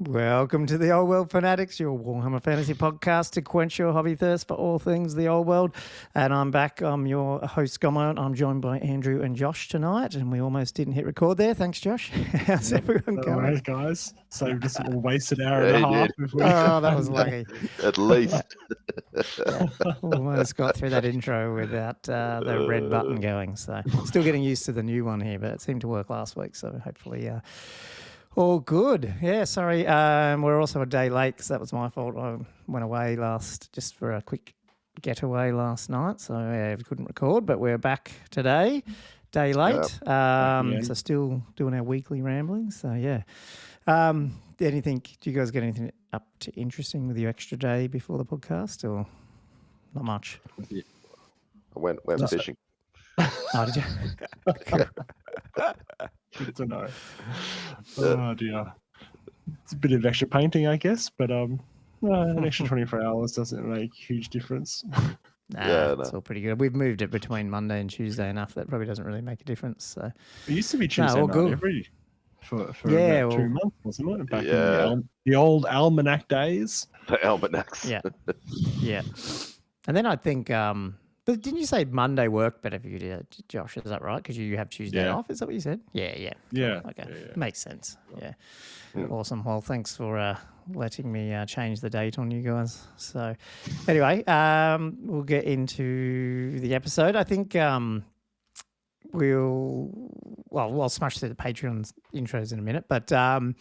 Welcome to the Old World Fanatics, your Warhammer Fantasy podcast to quench your hobby thirst for all things the Old World. And I'm back. I'm your host, Gommo, and I'm joined by Andrew and Josh tonight. And we almost didn't hit record there. Thanks, Josh. How's everyone going? All right, guys. So just a wasted hour and a half. Oh, that was lucky. At least. Almost got through that intro without the red button going. So still getting used to the new one here, but it seemed to work last week. So hopefully... all good. Yeah, sorry. We're also a day late because that was my fault. I went away just for a quick getaway last night. So we couldn't record, but we're back today, day late. Yep. So still doing our weekly ramblings. So yeah. Do you guys get anything up to interesting with your extra day before the podcast or not much? I went fishing. Oh, did you? Good to know. Oh dear. It's a bit of extra painting, I guess, but an extra 24 hours doesn't make a huge difference. It's all pretty good. We've moved it between Monday and Tuesday enough that probably doesn't really make a difference. So it used to be Tuesday night for about 2 months, wasn't it? Back in the old almanac days. The almanacs. Yeah. Yeah. And then I think but didn't you say Monday worked better for you, Josh? Is that right? Because you have Tuesday off. Is that what you said? Yeah. Okay. Yeah. Makes sense. Yeah. Awesome. Well, thanks for letting me change the date on you guys. So anyway, we'll get into the episode. I think we'll smash through the Patreon intros in a minute. But what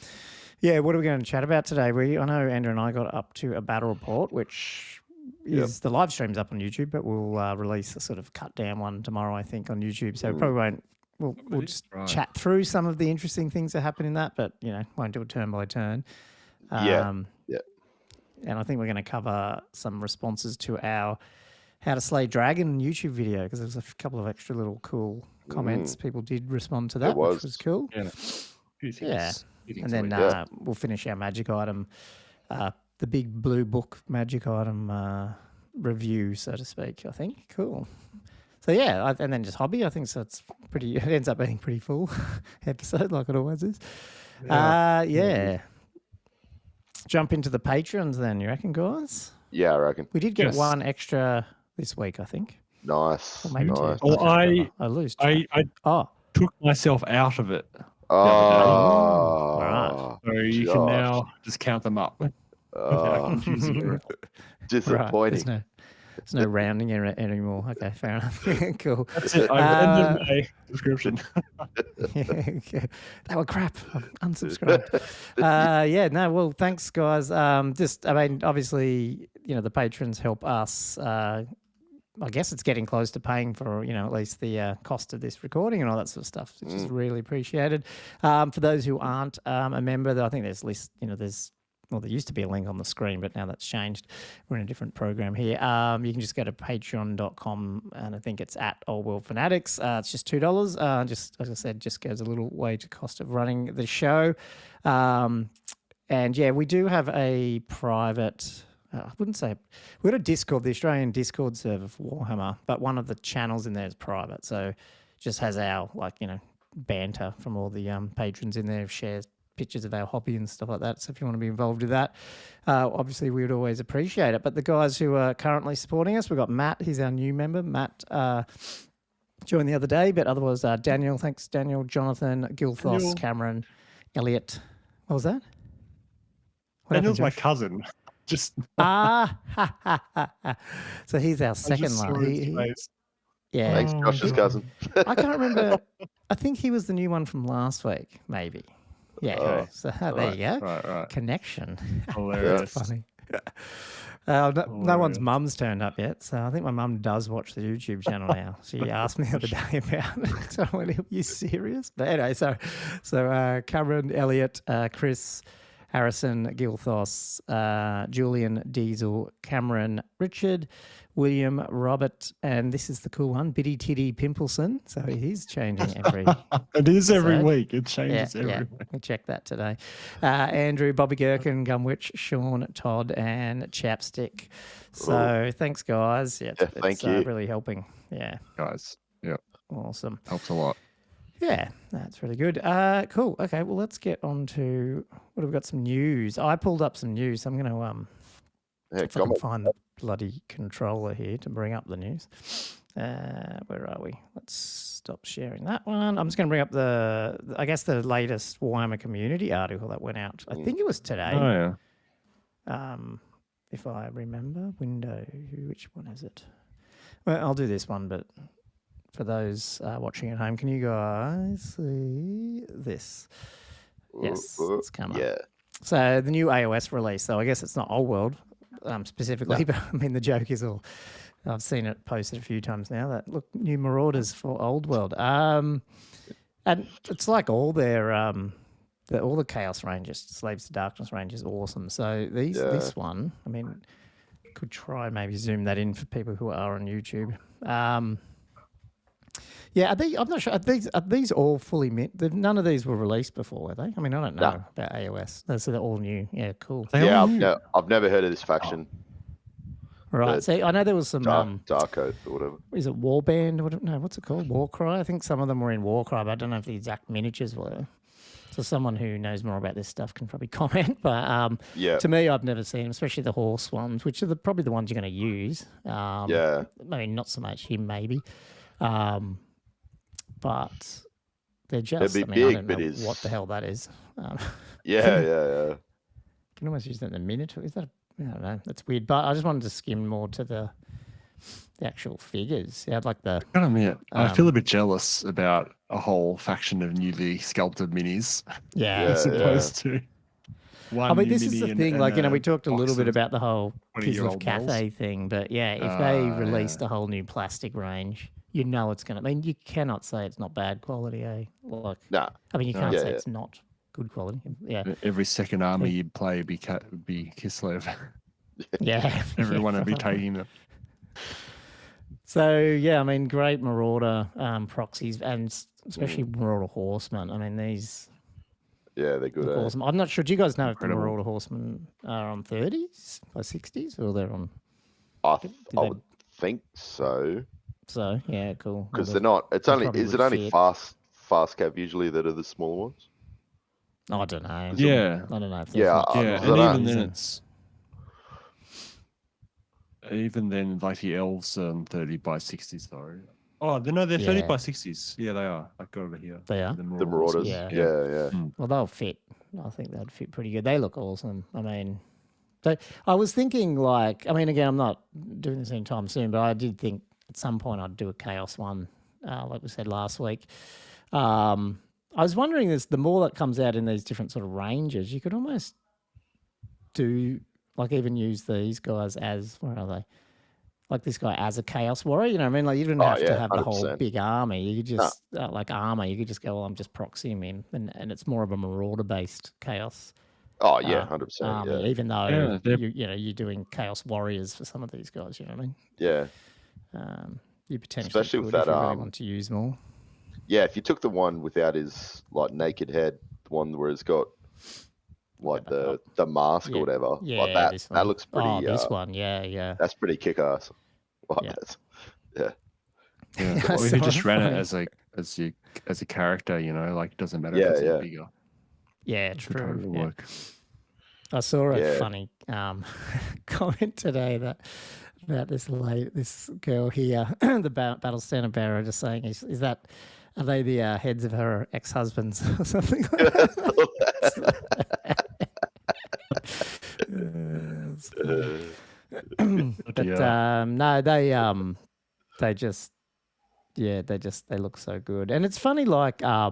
are we going to chat about today? I know Andrew and I got up to a battle report, which... the live stream's up on YouTube, but we'll release a sort of cut down one tomorrow, I think, on YouTube. So we probably won't. We'll just chat through some of the interesting things that happen in that, but won't do it turn by turn. And I think we're going to cover some responses to our How to Slay Dragon YouTube video because there's a couple of extra little cool comments. People did respond to that, which was cool. Yeah. And then we'll finish our magic item. The big blue book magic item review, so to speak, I think. Cool. So, and then just hobby, I think so it ends up being pretty full episode like it always is. Jump into the patrons then, you reckon, guys? Yeah, I reckon. We did get one extra this week, I think. Nice. Or maybe nice. two. I took myself out of it. Oh. Right. So you can now just count them up. Disappointing. Right. There's no rounding error anymore. Okay, fair enough. Cool. That's it. I've ended my description. Okay. They were crap. I've unsubscribed. Well, thanks, guys. Obviously, the patrons help us. I guess it's getting close to paying for, at least the cost of this recording and all that sort of stuff, which is really appreciated. For those who aren't a member, I think there used to be a link on the screen, but now that's changed. We're in a different program here. You can just go to patreon.com, and I think it's at Old World Fanatics. It's just $2. Just as I said, just goes a little way to cost of running the show. We do have a private... I wouldn't say... We've got a Discord, the Australian Discord server for Warhammer, but one of the channels in there is private. So just has our, banter from all the patrons in there, shares pictures of our hobby and stuff like that. So if you want to be involved with that, obviously we would always appreciate it. But the guys who are currently supporting us, we've got Matt. He's our new member. Matt joined the other day, but otherwise Daniel. Thanks, Daniel. Jonathan, Gilthos, Cameron, Elliot. What was that? Daniel's my cousin. Just so he's our second one. Thanks, Josh's cousin. I can't remember. I think he was the new one from last week, maybe. Yeah. So there you go. Right. Connection. Hilarious. That's funny. No one's mum's turned up yet, so I think my mum does watch the YouTube channel now. She asked me the other day about it. So I went, "Are you serious?" But anyway, so Cameron, Elliot, Chris, Harrison, Gilthos, Julian, Diesel, Cameron, Richard, William, Robert, and this is the cool one, Bitty Titty Pimpleson. So he's changing every It is every week. It changes every week. We checked that today. Andrew, Bobby Gherkin, Gumwitch, Sean, Todd, and Chapstick. So thanks, guys. Thank you. Really helping. Yeah. Guys. Yeah. Awesome. Helps a lot. Yeah, that's really good. Cool. Okay, well, let's get on to what have we got? Some news. I pulled up some news. I'm going to if I can find the bloody controller here to bring up the news. Where are we? Let's stop sharing that one. I'm just going to bring up I guess the latest Warhammer community article that went out. I think it was today. Oh yeah. If I remember, which one is it? Well, I'll do this one, but for those watching at home, can you guys see this? Yes, it's come up. Yeah. So the new AOS release, though, I guess it's not Old World specifically, but I mean the joke is all. I've seen it posted a few times now. That look, new Marauders for Old World, and it's like all their all the Chaos ranges, Slaves to Darkness range is awesome. So this one, I mean, could try and maybe zoom that in for people who are on YouTube. Yeah, I'm not sure. Are these all fully mint? None of these were released before, were they? I mean, I don't know about AOS. So they're all new. Yeah, cool. Yeah, I've never heard of this faction. Right. See, I know there was some Dark Oath or whatever. Is it Warband? No, what's it called? Warcry. I think some of them were in Warcry, but I don't know if the exact miniatures were. So someone who knows more about this stuff can probably comment. But to me, I've never seen them, especially the horse ones, which are probably the ones you're going to use. I mean, not so much him, maybe. But they're just, They'd be big, but I don't know what the hell that is. Yeah. You can almost use that in the miniature. Is that I don't know. That's weird. But I just wanted to skim more to the actual figures. Yeah, I'd like the... I gotta admit, I feel a bit jealous about a whole faction of newly sculpted minis. Yeah. As opposed to one I mean, this is the thing. Like, we talked a little bit about the whole Kislev Cathay models. Thing. But yeah, if they released a whole new plastic range, you know it's going to... I mean, you cannot say it's not bad quality, eh? Like, Nah. I mean, you can't say it's not good quality. Yeah. Every second army you'd play would be Kislev. Yeah. Everyone would be taking it. So, yeah, I mean, great Marauder proxies and especially Marauder Horsemen. I mean, these... Yeah, they're good. Awesome. I'm not sure. Do you guys know if the Marauder Horsemen are on 30s or 60s or they're on... I would think so. So, yeah, cool. Because they're not... Is it only fast cav usually that are the small ones? I don't know. Yeah. I don't know. If and even then it's... Even then, like the elves 30 by 60s, sorry. Oh, no, they're 30 by 60s. Yeah, they are. I've got over here. They are? The Marauders. Yeah. Well, they'll fit. I think they'd fit pretty good. They look awesome. I mean, I was thinking like, I mean, again, I'm not doing this anytime soon, but I did think at some point I'd do a Chaos one, like we said last week. I was wondering the more that comes out in these different sort of ranges, you could almost do... Like even use these guys as, where are they? Like this guy as a Chaos Warrior, you know what I mean? Like you didn't have to have 100%. The whole big army. You could just, like armor, you could just go, well, I'm just proxying him. And it's more of a Marauder-based Chaos. Oh, yeah, 100%. Yeah. Even though, you're doing Chaos Warriors for some of these guys, you know what I mean? Yeah. You potentially especially with that, if you really want to use more. Yeah, if you took the one without his like naked head, the one where it's got like the mask or whatever. Yeah, like that looks pretty. Oh, this one, yeah. That's pretty kick ass. Like yeah. Well, if you just ran it as a character, you know, like it doesn't matter if it's bigger. Yeah, true. Totally work. I saw a funny comment today about this girl here, the Battle Standard Bearer, just saying, are they the heads of her ex-husbands or something like that? No, they look so good. And it's funny, like, I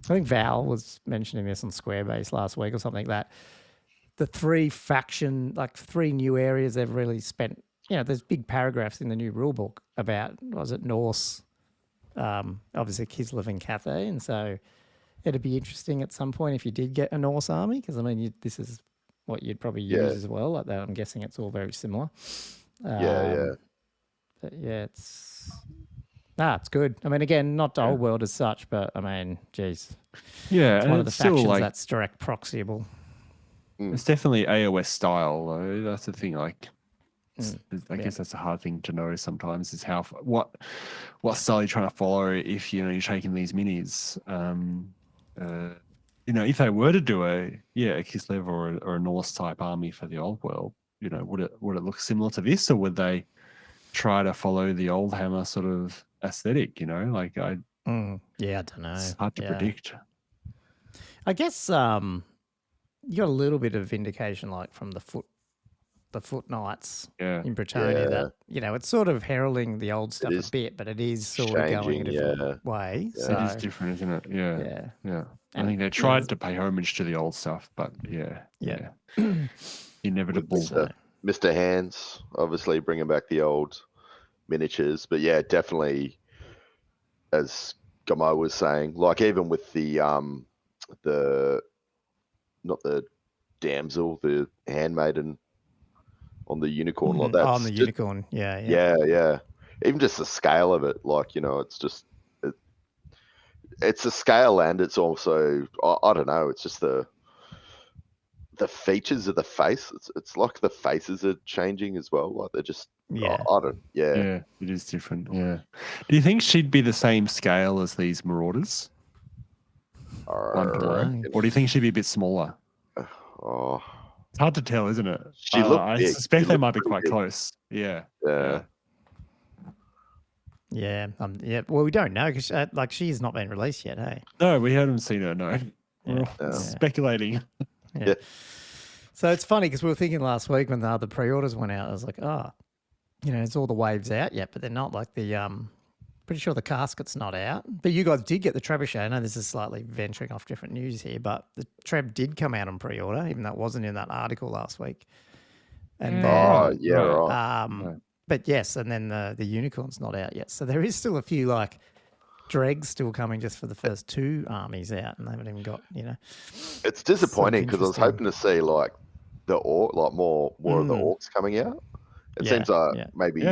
think Val was mentioning this on Squarebase last week or something, that the three new areas they've really spent, there's big paragraphs in the new rulebook about, was it Norse, obviously Kislev and Cathay, and so it'd be interesting at some point if you did get a Norse army, because I mean this is what you'd probably use as well. Like that, I'm guessing it's all very similar. But yeah, it's good. I mean, again, not the old world as such, but I mean, geez, it's one of the factions that's direct proxyable. It's definitely AOS style, though. That's the thing. Like, I guess that's a hard thing to know sometimes is how what style you're trying to follow if you're taking these minis. If they were to do a Kislev or a Norse type army for the old world, would it look similar to this, or would they try to follow the old hammer sort of aesthetic? I I don't know. It's hard to predict. I guess you got a little bit of indication, like from the foot knights in Britannia, that it's sort of heralding the old stuff a bit, but it is sort of going a different way. Yeah. So it is different, isn't it? Yeah. I think they tried to pay homage to the old stuff, but inevitable. Mr. Hands, obviously bringing back the old miniatures, but yeah, definitely, as Gommo was saying, like even with the not the damsel, the handmaiden on the unicorn, like that. On the unicorn, yeah. Even just the scale of it, like it's just it's a scale, and it's also I don't know, it's just the features of the face. It's like the faces are changing as well. Like they're just it is different. Yeah. Do you think she'd be the same scale as these Marauders? Or do you think she'd be a bit smaller? Oh, it's hard to tell, isn't it? I suspect they might be quite close. Yeah. Well, we don't know because she's not been released yet, hey? No, we haven't seen her. No, we're speculating. Yeah. So it's funny because we were thinking last week when the pre-orders went out, I was like, it's all the waves out yet, but they're not. Like pretty sure the casket's not out. But you guys did get the trebuchet. I know this is slightly venturing off different news here, but the Treb did come out on pre-order, even though it wasn't in that article last week. And right. But yes, and then the unicorn's not out yet. So there is still a few dregs still coming just for the first two armies out, and they haven't even got, It's disappointing because I was hoping to see more of the orcs coming out. It seems like maybe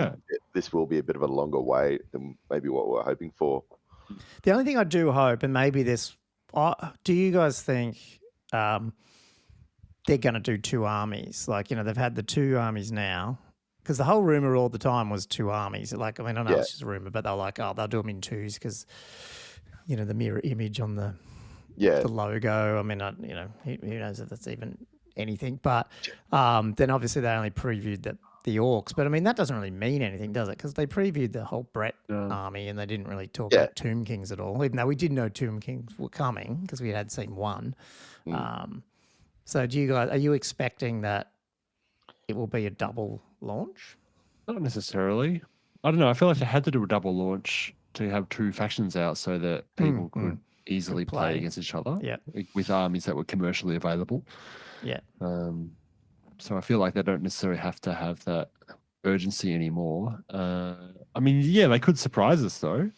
this will be a bit of a longer wait than maybe what we're hoping for. The only thing I do hope, and maybe this, do you guys think they're going to do two armies? They've had the two armies now. Because the whole rumor all the time was two armies. I know it's just a rumor, but they're like, they'll do them in twos because, the mirror image on the logo. I mean, who knows if that's even anything. But then obviously they only previewed the orcs. But I mean, that doesn't really mean anything, does it? Because they previewed the whole Brett army and they didn't really talk about Tomb Kings at all, even though we did know Tomb Kings were coming because we had seen one. So are you expecting that it will be a double launch? Not necessarily. I don't know. I feel like they had to do a double launch to have two factions out so that people could easily play against each other with armies that were commercially available. Yeah. So I feel like they don't necessarily have to have that urgency anymore. I mean, they could surprise us though.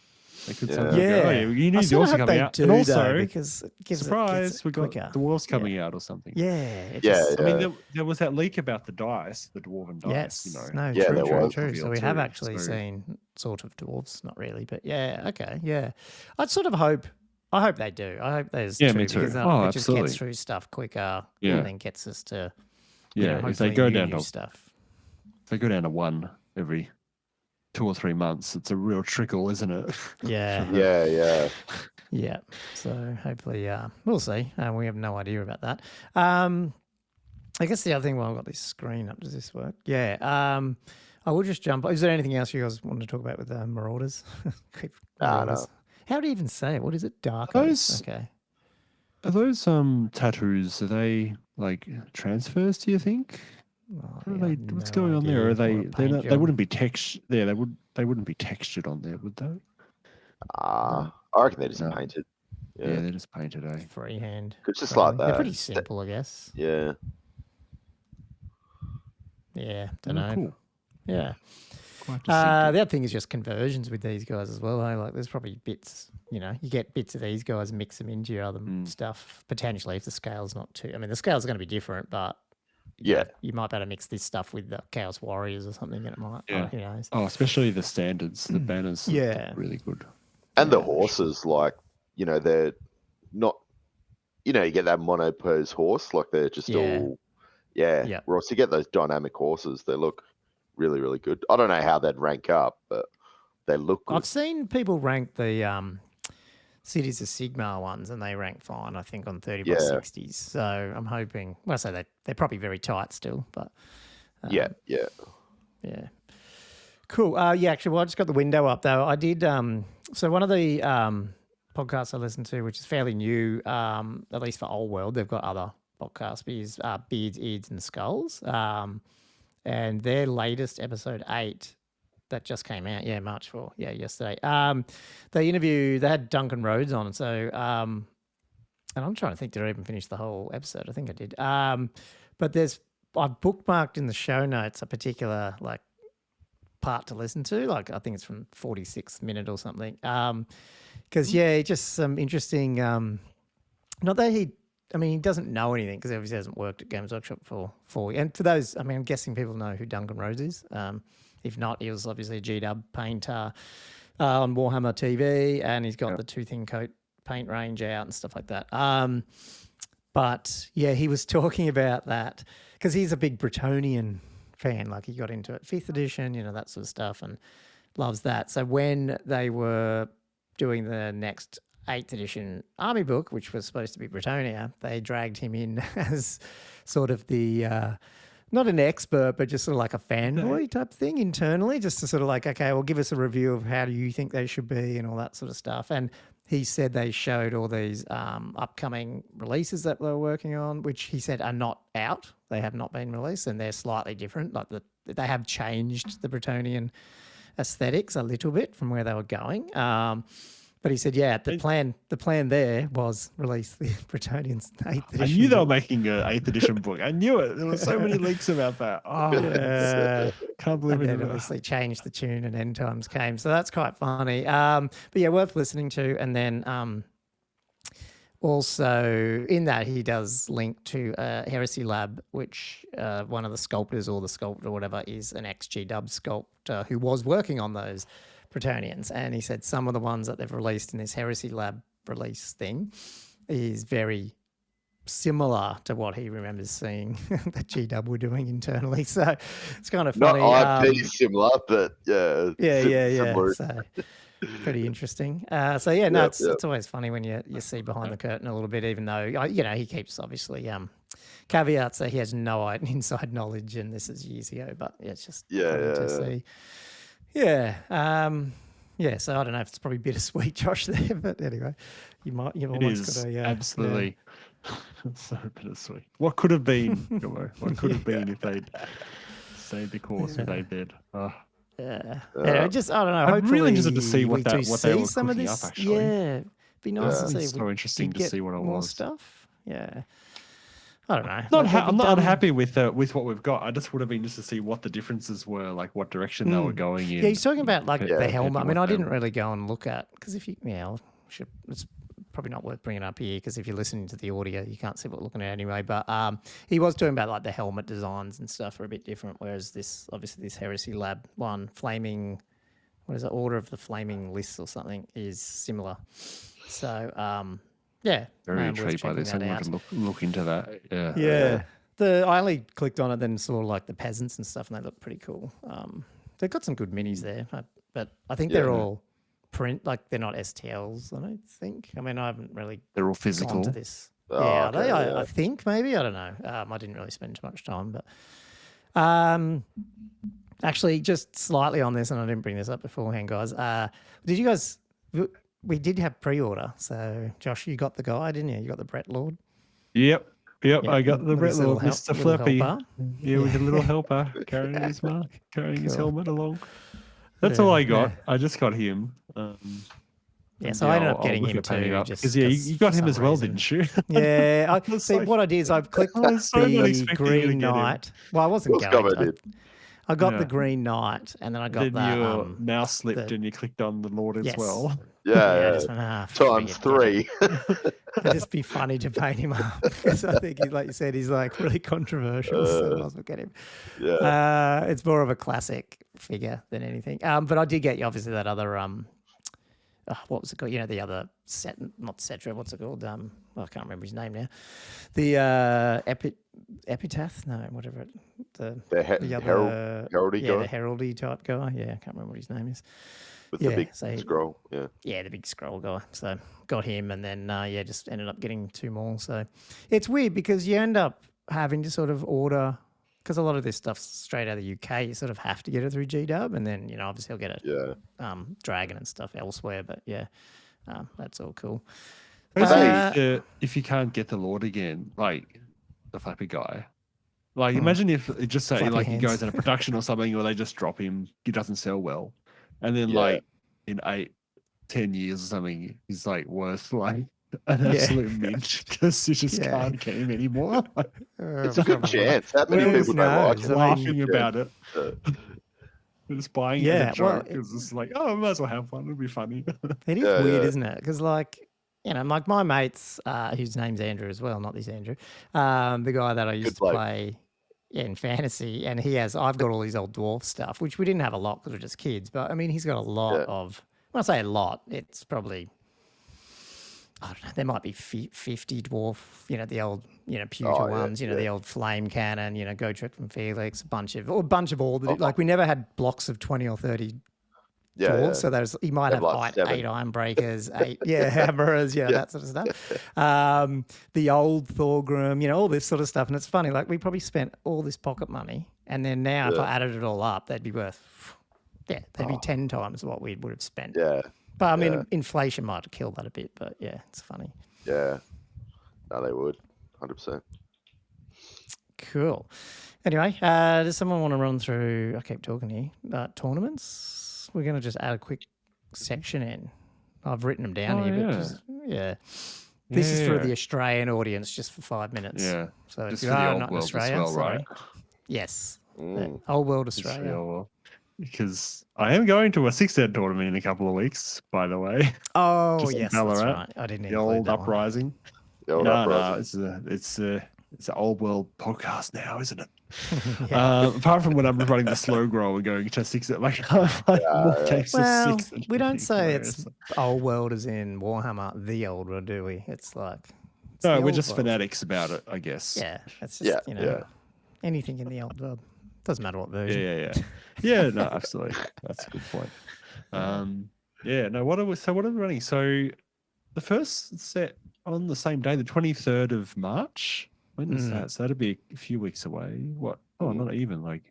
They could say, you need the orcs coming out. And also, because surprise, we got the dwarves coming out or something. I mean, there was that leak about the dice, the dwarven dice. Yes. True. So we have actually seen sort of dwarves, not really, but I'd sort of hope. I hope they do. I hope there's two me too. because it just gets through stuff quicker and then gets us to if they go down to stuff. If they go down to one every 2 or 3 months, it's a real trickle, isn't it? Yeah. So hopefully, we'll see. We have no idea about that. I guess the other thing, I've got this screen up. Does this work? Yeah. I will just jump. Is there anything else you guys want to talk about with Marauders? No. How do you even say it? What is it? Dark. Okay. Are those tattoos? Are they like transfers? Do you think? What's going on there? Are they wouldn't be text? Yeah, they wouldn't be textured on there, would they? I reckon they're just painted. Yeah, they're just painted. Freehand. It's just like that. They're pretty simple, I guess. Yeah. Don't know. Cool. Yeah. The other thing is just conversions with these guys as well. There's probably bits, you get bits of these guys, mix them into your other stuff potentially if the scale's not too. I mean, the scale's going to be different, but you might better mix this stuff with the Chaos Warriors or something, and it might. Who knows? Oh, especially the standards, the banners. Really good. And the horses, they're not. You get that monopose horse, like they're just all. Whereas you get those dynamic horses, they look really, really good. I don't know how they'd rank up, but they look good. I've seen people rank the Cities of Sigmar ones, and they rank fine, I think, on 30 by 60s. So I'm hoping, well, I say they're probably very tight still, but yeah. Cool. Actually, I just got the window up though. I did. So one of the podcasts I listen to, which is fairly new, at least for Old World, they've got other podcasts, is Beards, Ears, and Skulls, and their latest episode 8. That just came out, March 4, yesterday. They had Duncan Rhodes on, so and I'm trying to think, did I even finish the whole episode? I think I did. But I've bookmarked in the show notes a particular part to listen to, I think it's from 46th minute or something. Because just some interesting. Not that he doesn't know anything because obviously he hasn't worked at Games Workshop for 4 years. And for those, I'm guessing people know who Duncan Rhodes is. If not, he was obviously a G-Dub painter on Warhammer TV, and he's got the Two Thin Coat paint range out and stuff like that. But he was talking about that because he's a big Bretonian fan. He got into it 5th edition, that sort of stuff, and loves that. So when they were doing the next 8th edition army book, which was supposed to be Bretonia, they dragged him in as sort of the not an expert, but just sort of like a fanboy type thing internally, just to sort of okay, well, give us a review of how do you think they should be and all that sort of stuff. And he said they showed all these upcoming releases that they were working on, which he said are not out. They have not been released, and they're slightly different. They have changed the Bretonian aesthetics a little bit from where they were going. But he said, the plan there was release the Bretonians 8th edition. I knew they were making an 8th edition book. I knew it. There were so many leaks about that. Can't believe it. And obviously changed the tune and End Times came. So that's quite funny. But worth listening to. And then also in that he does link to Heresy Lab, which one of the sculptors or the sculptor or whatever is an ex-G-Dub sculptor who was working on those Bretonians, and he said some of the ones that they've released in this Heresy Lab release thing is very similar to what he remembers seeing that G-Dub were doing internally. So it's kind of funny. Not IP similar, but similar. So pretty interesting. It's always funny when you see behind the curtain a little bit, even though he keeps obviously caveats that he has no inside knowledge, and this is years ago. But it's just funny to see. So I don't know if it's probably bittersweet, Josh, there, but anyway, you've almost got a absolutely so bittersweet. What could have been? What could have been if they'd stayed the course if they did? I don't know. I'm really interested to see what they were some of cooking this, up. Actually, it'd be nice to see. It's so interesting to see what it was. More stuff, I don't know. I'm not unhappy with what we've got. I just would have been just to see what the differences were, what direction they were going in. Yeah, he's talking about the helmet. I didn't really go and look at because if you, it's probably not worth bringing up here because if you're listening to the audio, you can't see what we're looking at anyway. But he was talking about the helmet designs and stuff are a bit different, whereas this Heresy Lab one, Flaming, what is it, Order of the Flaming Lists or something, is similar. So. Very intrigued by this. I'm going to look into that. I only clicked on it, then saw the peasants and stuff, and they look pretty cool. They've got some good minis there, but I think they're all print, they're not STLs. I don't think. I haven't really. They're all physical. Gone to this. Are they? I think maybe. I don't know. I didn't really spend too much time, but actually, just slightly on this, and I didn't bring this up beforehand, guys. Did you guys? We did have pre-order, so Josh, you got the guy, didn't you? You got the Brett Lord. Yep. I got the Brett Lord, Mr. Flippy. With a little helper carrying his helmet along. That's all I got. I just got him. So I ended up getting him too. Because you got him as well, didn't you? Yeah. What I did is I've clicked the Green Knight. Well, I wasn't going. I got the Green Knight, and then I got your mouse slipped and you clicked on the Lord as well. Times 3. It'd just be funny to paint him up because I think, like you said, he's really controversial. So I might as well get him. It's more of a classic figure than anything. But I did get you obviously that other what was it called? The other set, not Cetra. What's it called? I can't remember his name now. The Epitaph? No, whatever. The other heraldy guy. The heraldy type guy. Yeah, I can't remember what his name is. With the big scroll. Yeah, the big scroll guy. So got him, and then just ended up getting 2 more. So it's weird because you end up having to sort of order. Because a lot of this stuff's straight out of the UK, you sort of have to get it through GW, and then obviously I'll get it, Dragon and stuff elsewhere. But that's all cool. If you can't get the Lord again, like the Flappy guy, like imagine if it just say like he goes in a production or something, or they just drop him, he doesn't sell well, and then like in 8-10 years or something, he's like worth like an absolute mint because you just can't get him anymore. It's a good chance. That many people don't like laughing about it. Just buying it as a joke because it's like, I might as well have one. It'll be funny. It is weird, isn't it? Because like my mates, whose name's Andrew as well, not this Andrew, the guy that I used to play in fantasy, and I've got all these old dwarf stuff, which we didn't have a lot because we're just kids. But I mean, he's got a lot of. When I say a lot, it's probably. I don't know, there might be 50 dwarf, the old, pewter ones, the old flame cannon, Gotrek from Felix, a bunch of all the, like we never had blocks of 20 or 30 dwarves. So he might have like 8 iron breakers, 8, hammers, that sort of stuff. The old Thorgrim, all this sort of stuff. And it's funny, like we probably spent all this pocket money. And then now if I added it all up, they'd be worth, they'd be 10 times what we would have spent. Yeah. But I mean, inflation might have killed that a bit, but it's funny. Yeah. No, they would. 100%. Cool. Anyway, does someone want to run through, I keep talking here, tournaments? We're going to just add a quick section in. I've written them down here, but this is for the Australian audience, just for 5 minutes. Yeah. So just if you are not in world Australia, as well, right? Yes. Old world Australia. Because I am going to a 6-head tournament in a couple of weeks, by the way. Oh, yes, that's right. I didn't the old uprising. No, it's an old world podcast now, isn't it? Apart from when I'm running the slow grow and going to 6, we don't say it's old world as in Warhammer, the old world, do we? It's like we're just fanatics about it, I guess. Yeah, it's just anything in the old world. Doesn't matter what version. Yeah, no, absolutely. That's a good point. What are we running? So the first set on the same day, the 23rd of March. When is that? So that'll be a few weeks away. What? Oh, not even like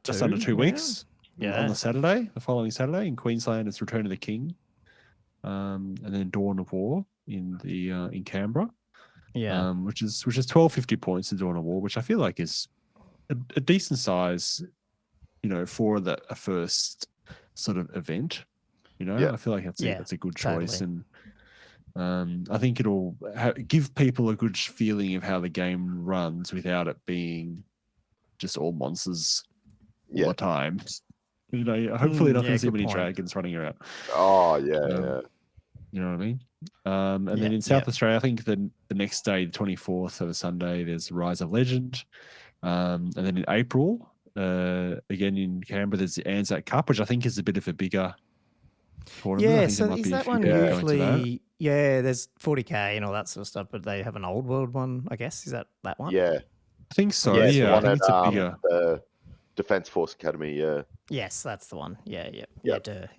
just under 2 weeks. Yeah. On the Saturday, the following Saturday in Queensland, it's Return of the King. And then Dawn of War in Canberra. Yeah. Which is 1250 points in Dawn of War, which I feel like is a decent size, for a first sort of event. I feel like that's a good choice, and I think it'll give people a good feeling of how the game runs without it being just all monsters all the time. Hopefully not going to see many dragons running around. Oh yeah. You know what I mean? And then in South Australia, I think the next day, the 24th of a Sunday, there's Rise of Legend. And then in April, again in Canberra, there's the Anzac Cup, which I think is a bit of a bigger tournament. Yeah, so is that one usually? Yeah, there's 40k and all that sort of stuff, but they have an old world one, I guess. Is that one? Yeah, I think so. Yeah, I think it's a bigger. Defense Force Academy. Yeah. Yes, that's the one. Yeah.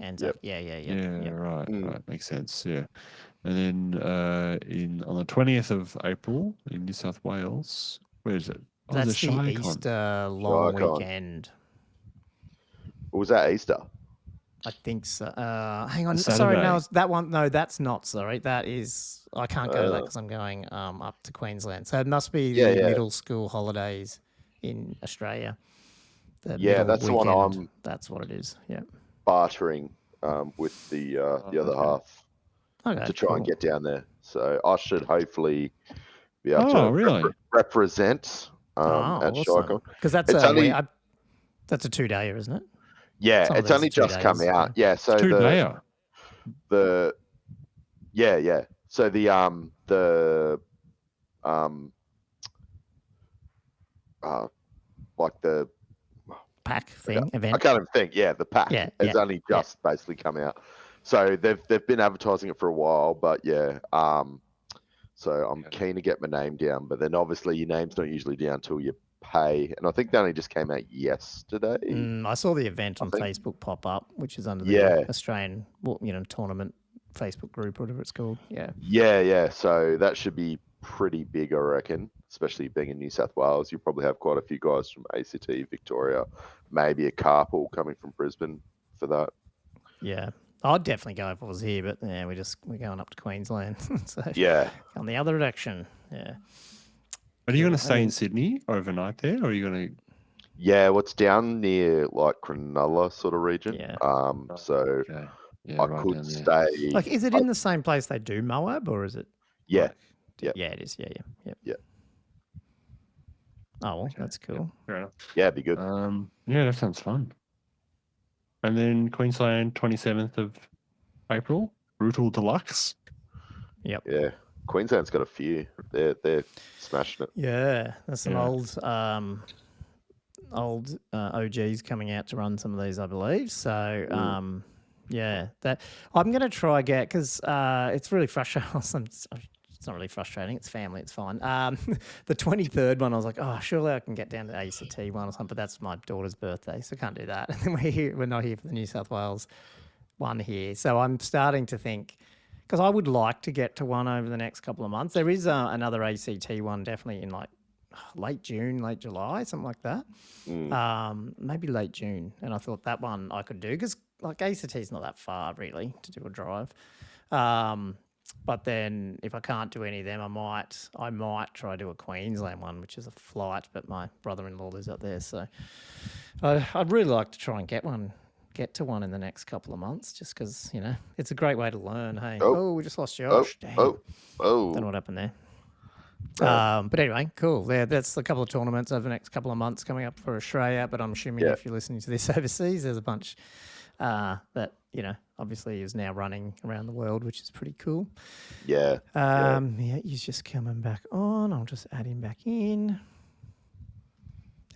Anzac. Yeah. Right. Makes sense. Yeah, and then on the 20th of April in New South Wales, where is it? That's the Easter long weekend. Was that Easter? I think so. Hang on. Sorry, no, that one. No, that's not. Sorry, that is. I can't go to that because I'm going up to Queensland. So it must be the middle school holidays in Australia. That's weekend. The one That's what it is. Yeah. Bartering with the other half to try and get down there. So I should hopefully be able to represent. At awesome. Because that's a 2-dayer, isn't it? Yeah, it's only just come out. Yeah, so 2-dayer. So like the pack thing event. I can't even think. Yeah, the pack has only just basically come out. So they've been advertising it for a while, but yeah. So I'm keen to get my name down, but then obviously your name's not usually down until you pay, and I think they only just came out yesterday. I saw the event on Facebook pop up, which is under the Australian, tournament Facebook group, or whatever it's called. Yeah. So that should be pretty big, I reckon. Especially being in New South Wales, you probably have quite a few guys from ACT, Victoria, maybe a couple coming from Brisbane for that. Yeah. I'd definitely go if I was here, but yeah, we're going up to Queensland. So on the other direction. Yeah. Are you going to stay in Sydney overnight there, or are you going to? Yeah, what's down near like Cronulla sort of region. Yeah. So I could stay. Like, is it in the same place they do Moab, or is it? Yeah. Yeah, it is. Yeah. Oh, well, that's cool. Fair enough. Yeah, it'd be good. Yeah, that sounds fun. And then Queensland, 27th of April, Brutal Deluxe. Yep. Yeah. Queensland's got a few. They're smashing it. Yeah. There's some old OGs coming out to run some of these, I believe. So, that I'm going to try because it's really frustrating. It's not really frustrating. It's family. It's fine. The 23rd one, I was like, oh, surely I can get down to ACT one or something, but that's my daughter's birthday, so I can't do that. And then we're not here for the New South Wales one here. So I'm starting to think, because I would like to get to one over the next couple of months. There is another ACT one definitely in like late June, late July, something like that. Maybe late June. And I thought that one I could do because like ACT is not that far really to do a drive. But then if I can't do any of them, I might try to do a Queensland one, which is a flight, but my brother-in-law lives up there. So I'd really like to try and get to one in the next couple of months just because, it's a great way to learn. Hey, we just lost Josh. Don't know what happened there. But anyway, cool. Yeah, that's a couple of tournaments over the next couple of months coming up for Australia, but I'm assuming if you're listening to this overseas, there's a bunch that, obviously is now running around the world, which is pretty cool. Yeah. He's just coming back on. I'll just add him back in.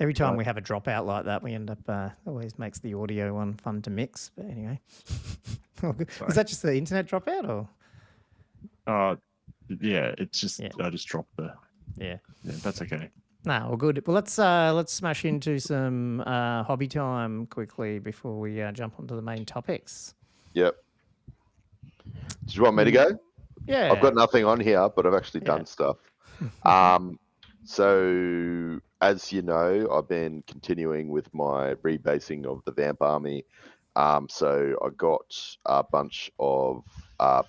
Every time we have a dropout like that, we end up, always makes the audio one fun to mix. But anyway. Is that just the internet dropout or? Yeah, it's just, I just dropped the. Yeah, that's okay. No, well, good. Well, let's smash into some hobby time quickly before we jump onto the main topics. Yep. Do you want me to go? Yeah. I've got nothing on here, but I've actually done stuff. So, as you know, I've been continuing with my rebasing of the Vamp Army. So I got a bunch of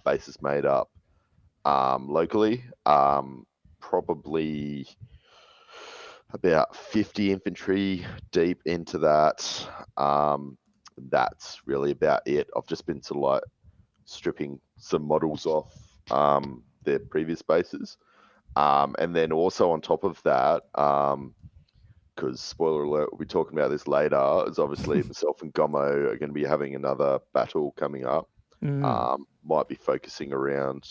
bases made up locally. Probably about 50 infantry deep into that. That's really about it. I've just been sort of like stripping some models off their previous bases. And then also on top of that, because spoiler alert, we'll be talking about this later, is obviously myself and Gommo are going to be having another battle coming up. Might be focusing around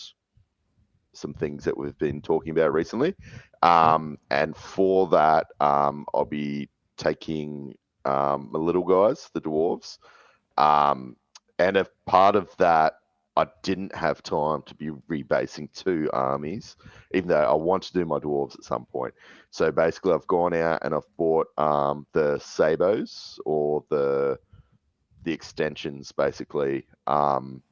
some things that we've been talking about recently. And for that, I'll be taking my little guys, the dwarves. And a part of that, I didn't have time to be rebasing 2 armies, even though I want to do my dwarves at some point. So basically, I've gone out and I've bought the sabos or the extensions, basically, from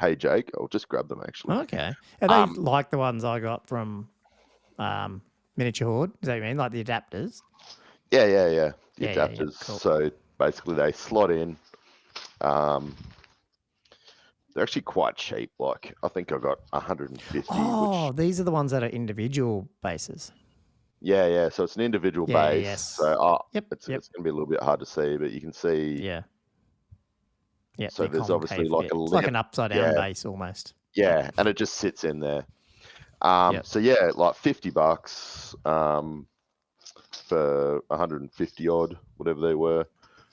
Hey Jake. I'll just grab them actually. Okay. Are they like the ones I got from Miniature Horde? Is that what you mean? Like the adapters? Yeah. The adapters. Yeah. Cool. So basically, they slot in. They're actually quite cheap. Like, I think I got 150. Oh, these are the ones that are individual bases. Yeah. So it's an individual base. Yes. So it's going to be a little bit hard to see, but you can see. Yeah. So there's obviously like a lip. It's like an upside down base almost. Yeah, and it just sits in there. So yeah, like $50 for 150 odd, whatever they were.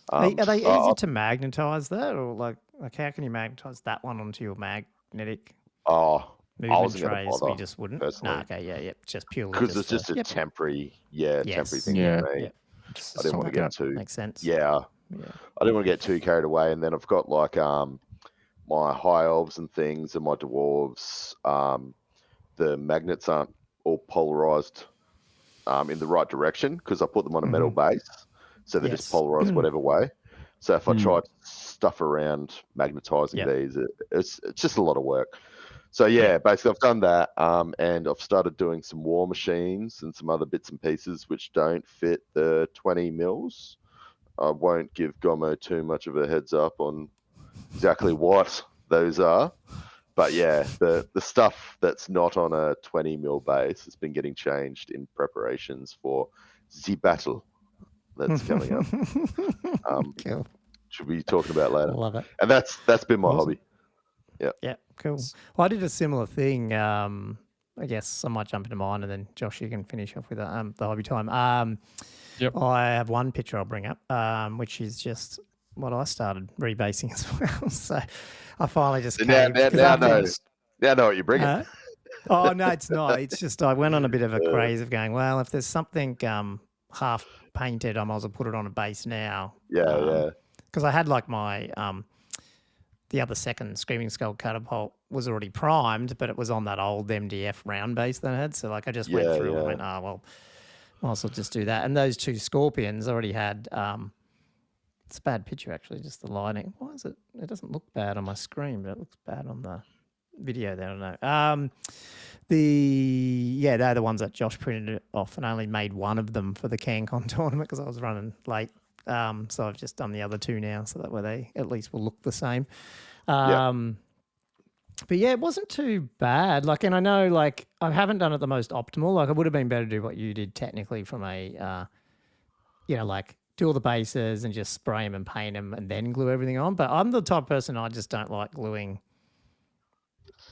Are they easy to magnetize that, or like how can you magnetize that one onto your magnetic? Movement trays, we just wouldn't. Personally. Yeah. Just purely because it's just a temporary thing for me. I didn't want to get too. Makes sense. Yeah. I didn't want to get too carried away, and then I've got like my high elves and things and my dwarves, the magnets aren't all polarized in the right direction because I put them on a metal base, so they're just polarized whatever way. So if I try to stuff around magnetizing these, it's just a lot of work. So basically I've done that, and I've started doing some war machines and some other bits and pieces which don't fit the 20 mils. I won't give Gommo too much of a heads up on exactly what those are. But yeah, the stuff that's not on a 20 mil base has been getting changed in preparations for the battle that's coming up. Cool. Should be talking about later. Love it. And that's been my hobby. Yeah. Yeah, cool. Well, I did a similar thing. I guess I might jump into mine, and then Josh, you can finish off with the hobby time. I have one picture I'll bring up, which is just what I started rebasing as well. So I finally just now know what you're bringing. Oh no, it's not. It's just I went on a bit of a craze of going, well, if there's something half painted, I might as well put it on a base now. Yeah. Because I had like my the other second Screaming Skull catapult was already primed, but it was on that old MDF round base that I had. So like I just went through and went, oh well, might as well just do that. And those two Scorpions already had. It's a bad picture, actually, just the lighting. Why is it? It doesn't look bad on my screen, but it looks bad on the video there. I don't know. They're the ones that Josh printed it off and only made one of them for the CanCon tournament because I was running late. So I've just done the other two now, so that way they at least will look the same. But yeah, it wasn't too bad. Like, and I know, like, I haven't done it the most optimal. Like, it would have been better to do what you did technically from a, like, do all the bases and just spray them and paint them and then glue everything on. But I'm the type of person, I just don't like gluing.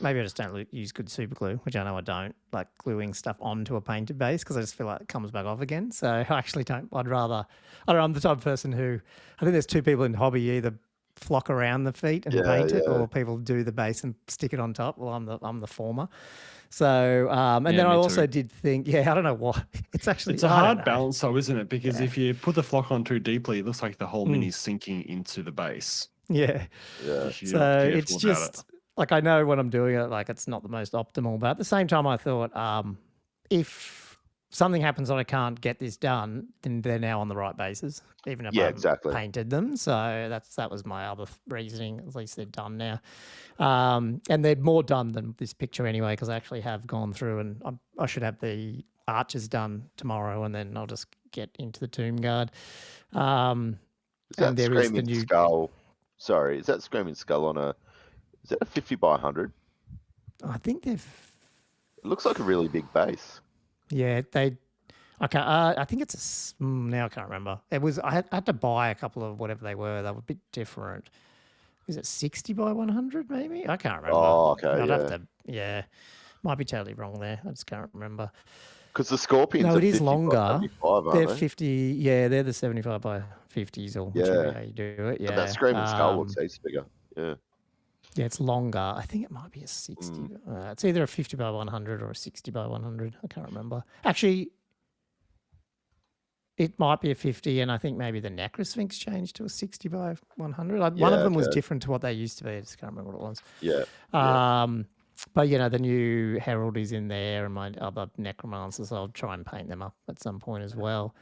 Maybe I just don't use good super glue, which I know I don't, like gluing stuff onto a painted base because I just feel like it comes back off again. So I actually don't. I'm the type of person who, I think there's two people in hobby, you either flock around the feet and paint it, or people do the base and stick it on top. Well, I'm the former. So, and then I also did think, I don't know why. It's a hard balance though, isn't it? Because if you put the flock on too deeply, it looks like the whole mini's sinking into the base. Yeah. So it's just, like, I know when I'm doing it, like, it's not the most optimal, but at the same time, I thought, if something happens that I can't get this done, then they're now on the right bases, even if I haven't painted them. So that was my other reasoning. At least they're done now. And they're more done than this picture anyway, because I actually have gone through and I should have the arches done tomorrow, and then I'll just get into the Tomb Guard. Is that Screaming Skull? Sorry, is that Screaming Skull on a? Is that a 50 by 100? I think it looks like a really big base. Yeah, I think it's now I can't remember. It was I had to buy a couple of whatever they were. They were a bit different. Is it 60 by 100 maybe? I can't remember. Oh, okay. I'd have to, might be totally wrong there. I just can't remember. Because the Scorpions it is longer. They're they? 50. Yeah, they're the 75 by 50s or whichever way you do it. Yeah, but that Screaming Skull looks ace bigger. Yeah. Yeah, it's longer. I think it might be a 60. It's either a 50 by 100 or a 60 by 100. I can't remember. Actually, it might be a 50, and I think maybe the Necrosphinx changed to a 60 by 100. One of them was different to what they used to be. I just can't remember what it was. Yeah. But, the new Herald is in there, and my other Necromancers, I'll try and paint them up at some point as well.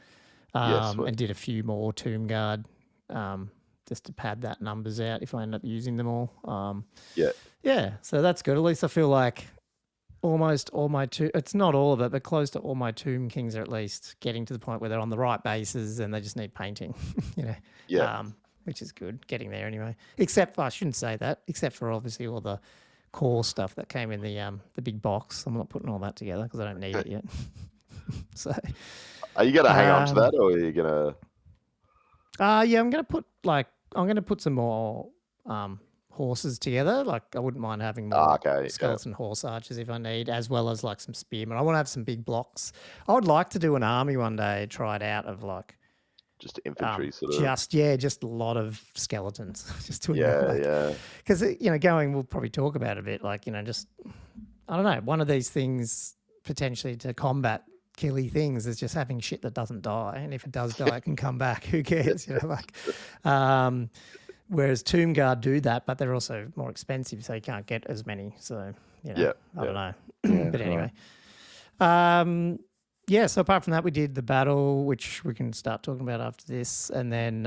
And did a few more Tomb Guard just to pad that numbers out if I end up using them all. Yeah, so that's good. At least I feel like almost all my it's not all of it, but close to all my Tomb Kings are at least getting to the point where they're on the right bases and they just need painting, which is good, getting there anyway. Except, I shouldn't say that, except for obviously all the core stuff that came in the big box. I'm not putting all that together because I don't need it yet. So, are you going to hang on to that, or are you going to... I'm going to put some more horses together. Like, I wouldn't mind having more skeleton horse archers if I need, as well as like some spearmen. I want to have some big blocks. I would like to do an army one day, try it out of like just infantry sort of. Just a lot of skeletons. Just to because we'll probably talk about it a bit. Like just I don't know, one of these things potentially to combat killy things is just having shit that doesn't die, and if it does die, it can come back. Who cares? Whereas Tomb Guard do that, but they're also more expensive, so you can't get as many. So, I don't know. But anyway. So apart from that, we did the battle, which we can start talking about after this. And then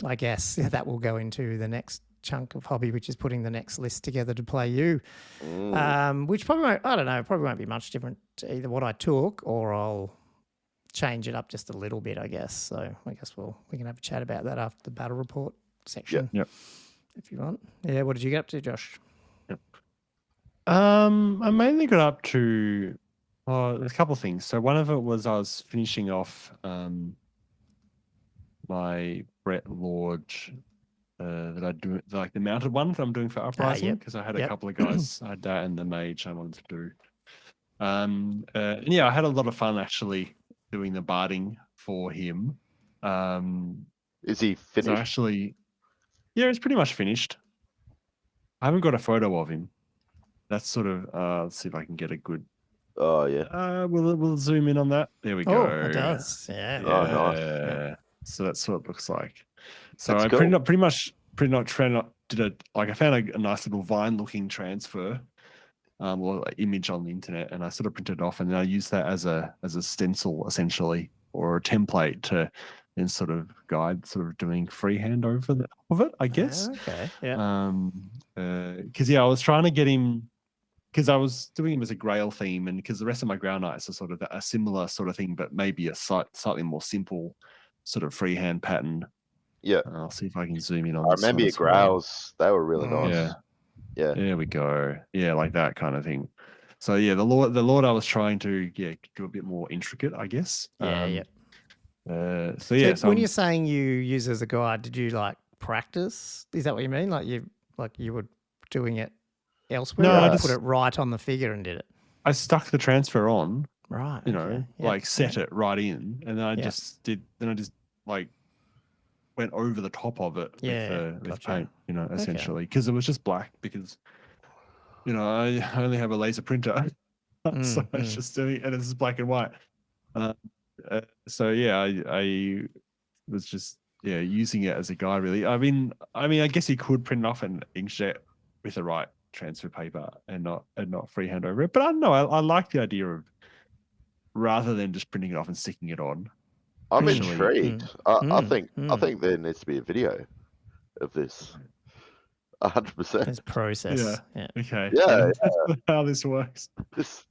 I guess that will go into the next chunk of hobby, which is putting the next list together to play you. Which probably won't, I don't know, probably won't be much different to either what I took or I'll change it up just a little bit, I guess. So I guess we can have a chat about that after the battle report section. Yep. If you want. Yeah, what did you get up to, Josh? Yep. I mainly got up to there's a couple of things. So one of it was I was finishing off my Brett Lord that I do, like the mounted one that I'm doing for Uprising, because I had a couple of guys, I had that and the mage I wanted to do. And I had a lot of fun actually doing the barding for him. Is he finished? So actually, yeah, it's pretty much finished. I haven't got a photo of him. That's sort of let's see if I can get a good. Oh yeah. We'll zoom in on that. There we go. Oh, it does. Yeah. Oh, nice. Yeah. So that's what it looks like. So That's I cool. pretty much I found a nice little vine looking transfer or image on the internet, and I sort of printed it off, and then I used that as a stencil essentially, or a template to then sort of guide sort of doing freehand over the top of it, I guess. Okay. Yeah. Because I was trying to get him, because I was doing him as a Grail theme, and because the rest of my Ground Knights are sort of a similar sort of thing, but maybe a slightly more simple sort of freehand pattern. Yeah. I'll see if I can zoom in on. I remember your growls; they were really nice. Yeah. Yeah. There we go. Yeah, like that kind of thing. So yeah, the Lord I was trying to do a bit more intricate, I guess. Yeah. So when you're saying you use it as a guide, did you like practice? Is that what you mean? Like you were doing it elsewhere? No, or I you just put it right on the figure and did it. I stuck the transfer on. Right. Like set it right in, and then I just like went over the top of it with paint, essentially, because it was just black, because I only have a laser printer, so it's just doing, and it's black and white. So I was just using it as a guide, really. I mean, I guess you could print it off and inkjet with the right transfer paper and not freehand over it, but I don't know. I like the idea of, rather than just printing it off and sticking it on. I'm intrigued. I think there needs to be a video of this. 100%. This process. Yeah. Okay. Yeah. That's how this works. This.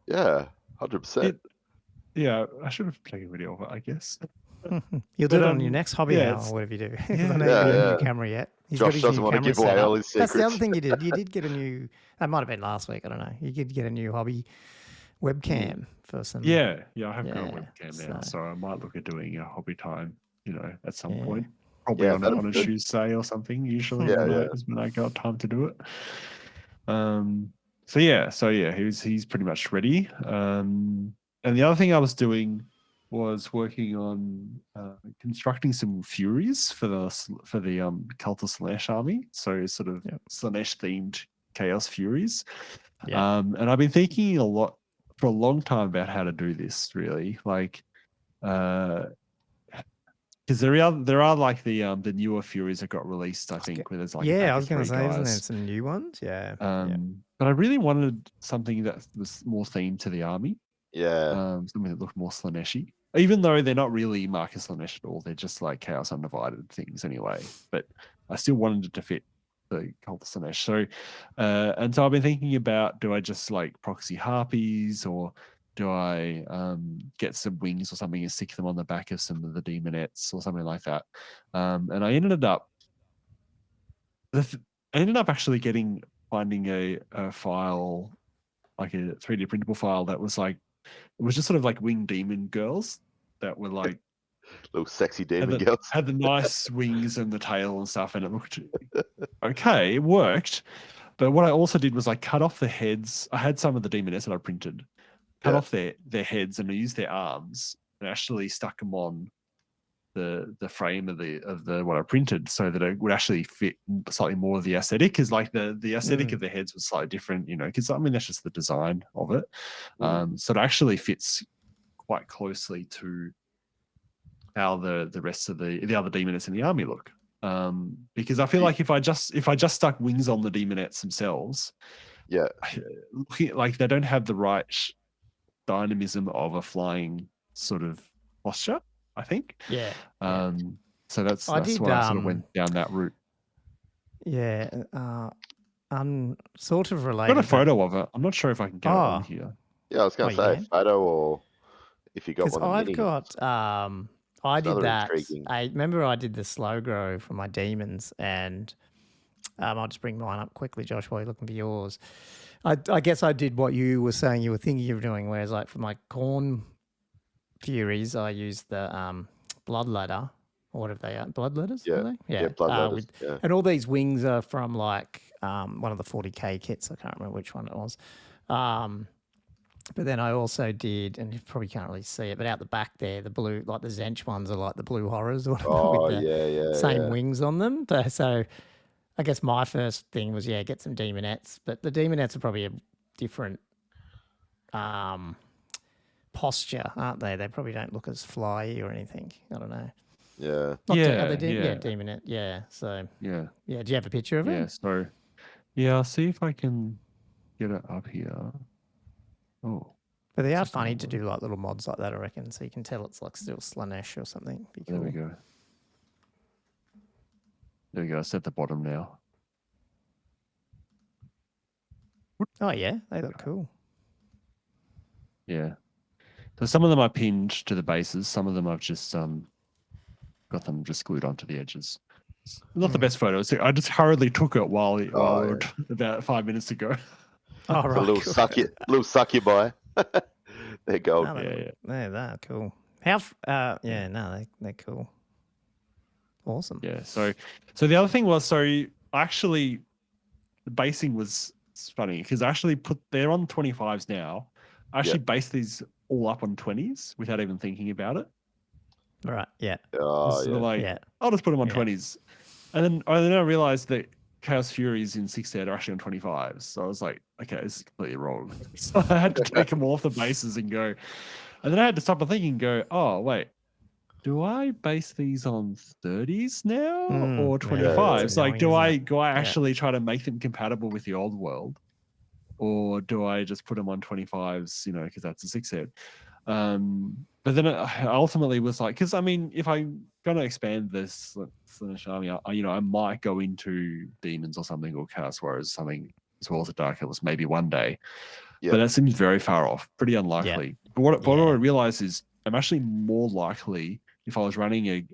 100%. Yeah, I should have taken a video of it, I guess. You'll do it on your next hobby hour or whatever you do. I know you don't have a new camera yet. Josh doesn't want to give away all his secrets. That's the other thing you did. You did get a new. That might have been last week. I don't know. You did get a new hobby webcam for some. Yeah, I have got a webcam now, so I might look at doing a hobby time, at some point. Probably on a Tuesday or something. Usually, is when I got time to do it. So he's pretty much ready. And the other thing I was doing was working on constructing some Furies for the Cult of Slannesh army. So sort of Slannesh themed Chaos Furies. And I've been thinking a lot for a long time about how to do this, really, like because there are like the newer Furies that got released, I think, where there's like I was going to say, isn't there some new ones? But I really wanted something that was more themed to the army, something that looked more Slanneshy, even though they're not really Marcus Slannesh at all. They're just like Chaos Undivided things anyway, but I still wanted it to fit the Cult of Slannesh. So and so I've been thinking about, do I just like proxy harpies, or do I get some wings or something and stick them on the back of some of the demonettes or something like that? And I ended up actually finding a file, like a 3D printable file that was like, it was just sort of like winged demon girls that were like little sexy demon girls, had the nice wings and the tail and stuff, and it looked okay. It worked, but what I also did was I cut off the heads. I had some of the demonettes that I printed, cut off their heads, and I used their arms and actually stuck them on the frame of the what I printed, so that it would actually fit slightly more of the aesthetic, because like the aesthetic of the heads was slightly different, because I mean that's just the design of it. So it actually fits quite closely to how the rest of the other demonettes in the army look. Because I feel like if I just stuck wings on the demonettes themselves, like they don't have the right dynamism of a flying sort of posture, I think. So that's why I sort of went down that route. Yeah. I'm sort of related. I've got a photo of it. I'm not sure if I can get it on here. Yeah, I was going to say photo, or if you got one. I've got. I did that. I remember I did the slow grow for my demons, and I'll just bring mine up quickly, Josh, while you're looking for yours. I guess I did what you were saying you were thinking of doing, whereas like for my Corn Furies, I used the blood ladder, or whatever they are. Blood ladders? Yeah. Yeah, blood ladders. And all these wings are from like one of the 40k kits. I can't remember which one it was. But then I also did, and you probably can't really see it, but out the back there, the blue, like the Zench ones are like the blue horrors with the same wings on them. So I guess my first thing was, get some demonettes, but the demonettes are probably a different posture, aren't they? They probably don't look as flyy or anything. I don't know. Yeah. Demonette. Yeah. So do you have a picture of it? Yeah. So I'll see if I can get it up here. Oh. But they are funny to do like little mods like that, I reckon. So you can tell it's like still Slannesh or something. Be cool. There we go. There we go. It's at the bottom now. Oh yeah, they look cool. Yeah. So some of them I pinned to the bases. Some of them I've just got them just glued onto the edges. It's not the best photos. I just hurriedly took it while about 5 minutes ago. Oh, right. A little sucky boy. There you go. They're cool. They're cool. Awesome. Yeah. So the other thing was, actually the basing was funny because I actually they're on 25s now. I actually based these all up on 20s without even thinking about it. Right. Yeah. I'll just put them on 20s. And then I realized that Chaos Furies in 6 set are actually on 25s. So I was like, okay, this is completely wrong. So I had to take them off the bases and go. And then I had to stop and think and go, oh, wait, do I base these on 30s now or 25s? Like, do I actually try to make them compatible with the old world? Or do I just put them on 25s, because that's a 6 set? But then I ultimately was like, because I mean, if I'm going to expand this Slannesh army, I might go into demons or something, or Chaos Warriors, something as well as a Dark Elves, maybe one day. Yep. But that seems very far off, pretty unlikely. Yeah. But what I realized is I'm actually more likely, if I was running a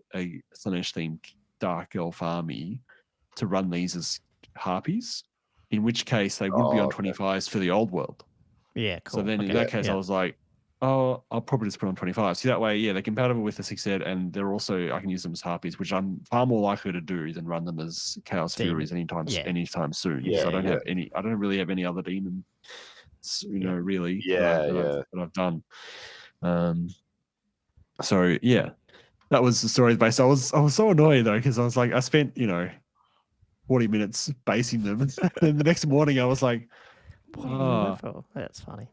Slannesh themed Dark Elf army, to run these as Harpies, in which case they would be on 25s for the old world. Yeah, cool. So then in that case, I was like, oh, I'll probably just put on 25. So that way, they're compatible with the 6 set, and they're also, I can use them as Harpies, which I'm far more likely to do than run them as Chaos Furies anytime soon. Yeah, so I don't really have any other demons, really that I've done. So that was the story base. I was so annoyed though, because I was like, I spent 40 minutes basing them, and the next morning I was like, that's funny.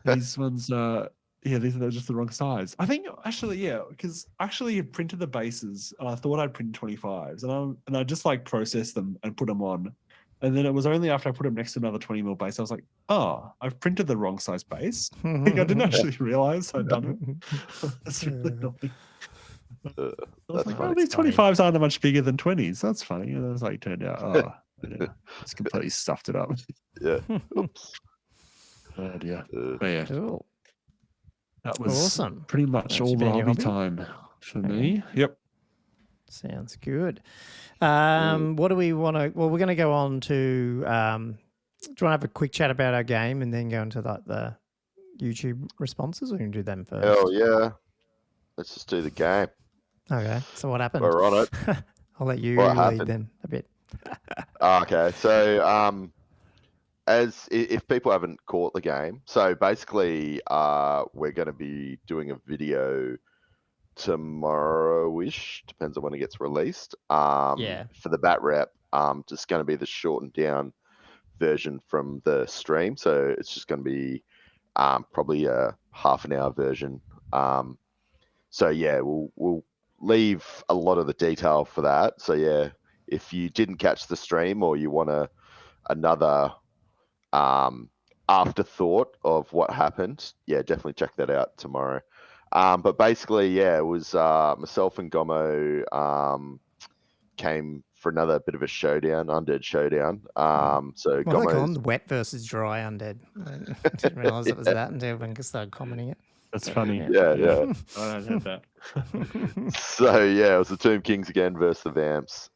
These ones these are just the wrong size. I think actually, because actually I printed the bases and I thought I'd print 25s, and I just like processed them and put them on. And then it was only after I put them next to another 20mm base, I was like, oh, I've printed the wrong size base. Like, I didn't actually realize I'd done it. That's really annoying. I was like, these 25s aren't much bigger than 20s. That's funny. And it was like, turned out, it's completely stuffed it up. Yeah. Oops. Oh dear. But cool. That was awesome. Pretty much all the hobby time for me. Yep. Sounds good. What do we want to? Well, we're going to go on to. Do you want to have a quick chat about our game and then go into the YouTube responses, or we can do them first? Hell yeah! Let's just do the game. Okay. So what happened? We're on it. I'll let you lead then a bit. Okay. So as if people haven't caught the game, so basically we're going to be doing a video tomorrow-ish, depends on when it gets released, for the bat rep. Just going to be the shortened down version from the stream, so it's just going to be probably a half an hour version. So yeah, we'll leave a lot of the detail for that. So yeah, if you didn't catch the stream or you want another afterthought of what happened, yeah, definitely check that out tomorrow. But basically, yeah, it was myself and Gommo came for another bit of a showdown, undead showdown. So what are they Gommo's calling wet versus dry undead? I didn't realise it was that until everyone started commenting it. That's funny. Yeah. I don't have that. So yeah, it was the Tomb Kings again versus the Vamps.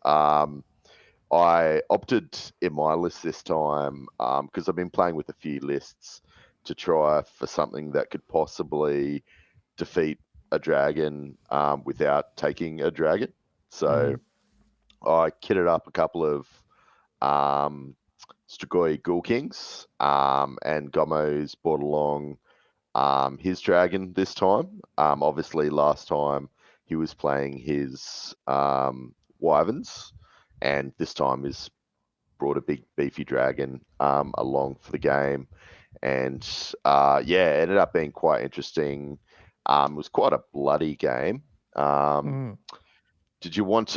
I opted in my list this time because I've been playing with a few lists to try for something that could possibly defeat a dragon without taking a dragon. So I kitted up a couple of Strigoi Ghoul Kings and Gommo's brought along his dragon this time. Obviously, last time he was playing his Wyverns, and this time he's brought a big beefy dragon along for the game. And yeah, it ended up being quite interesting. It was quite a bloody game. Did you want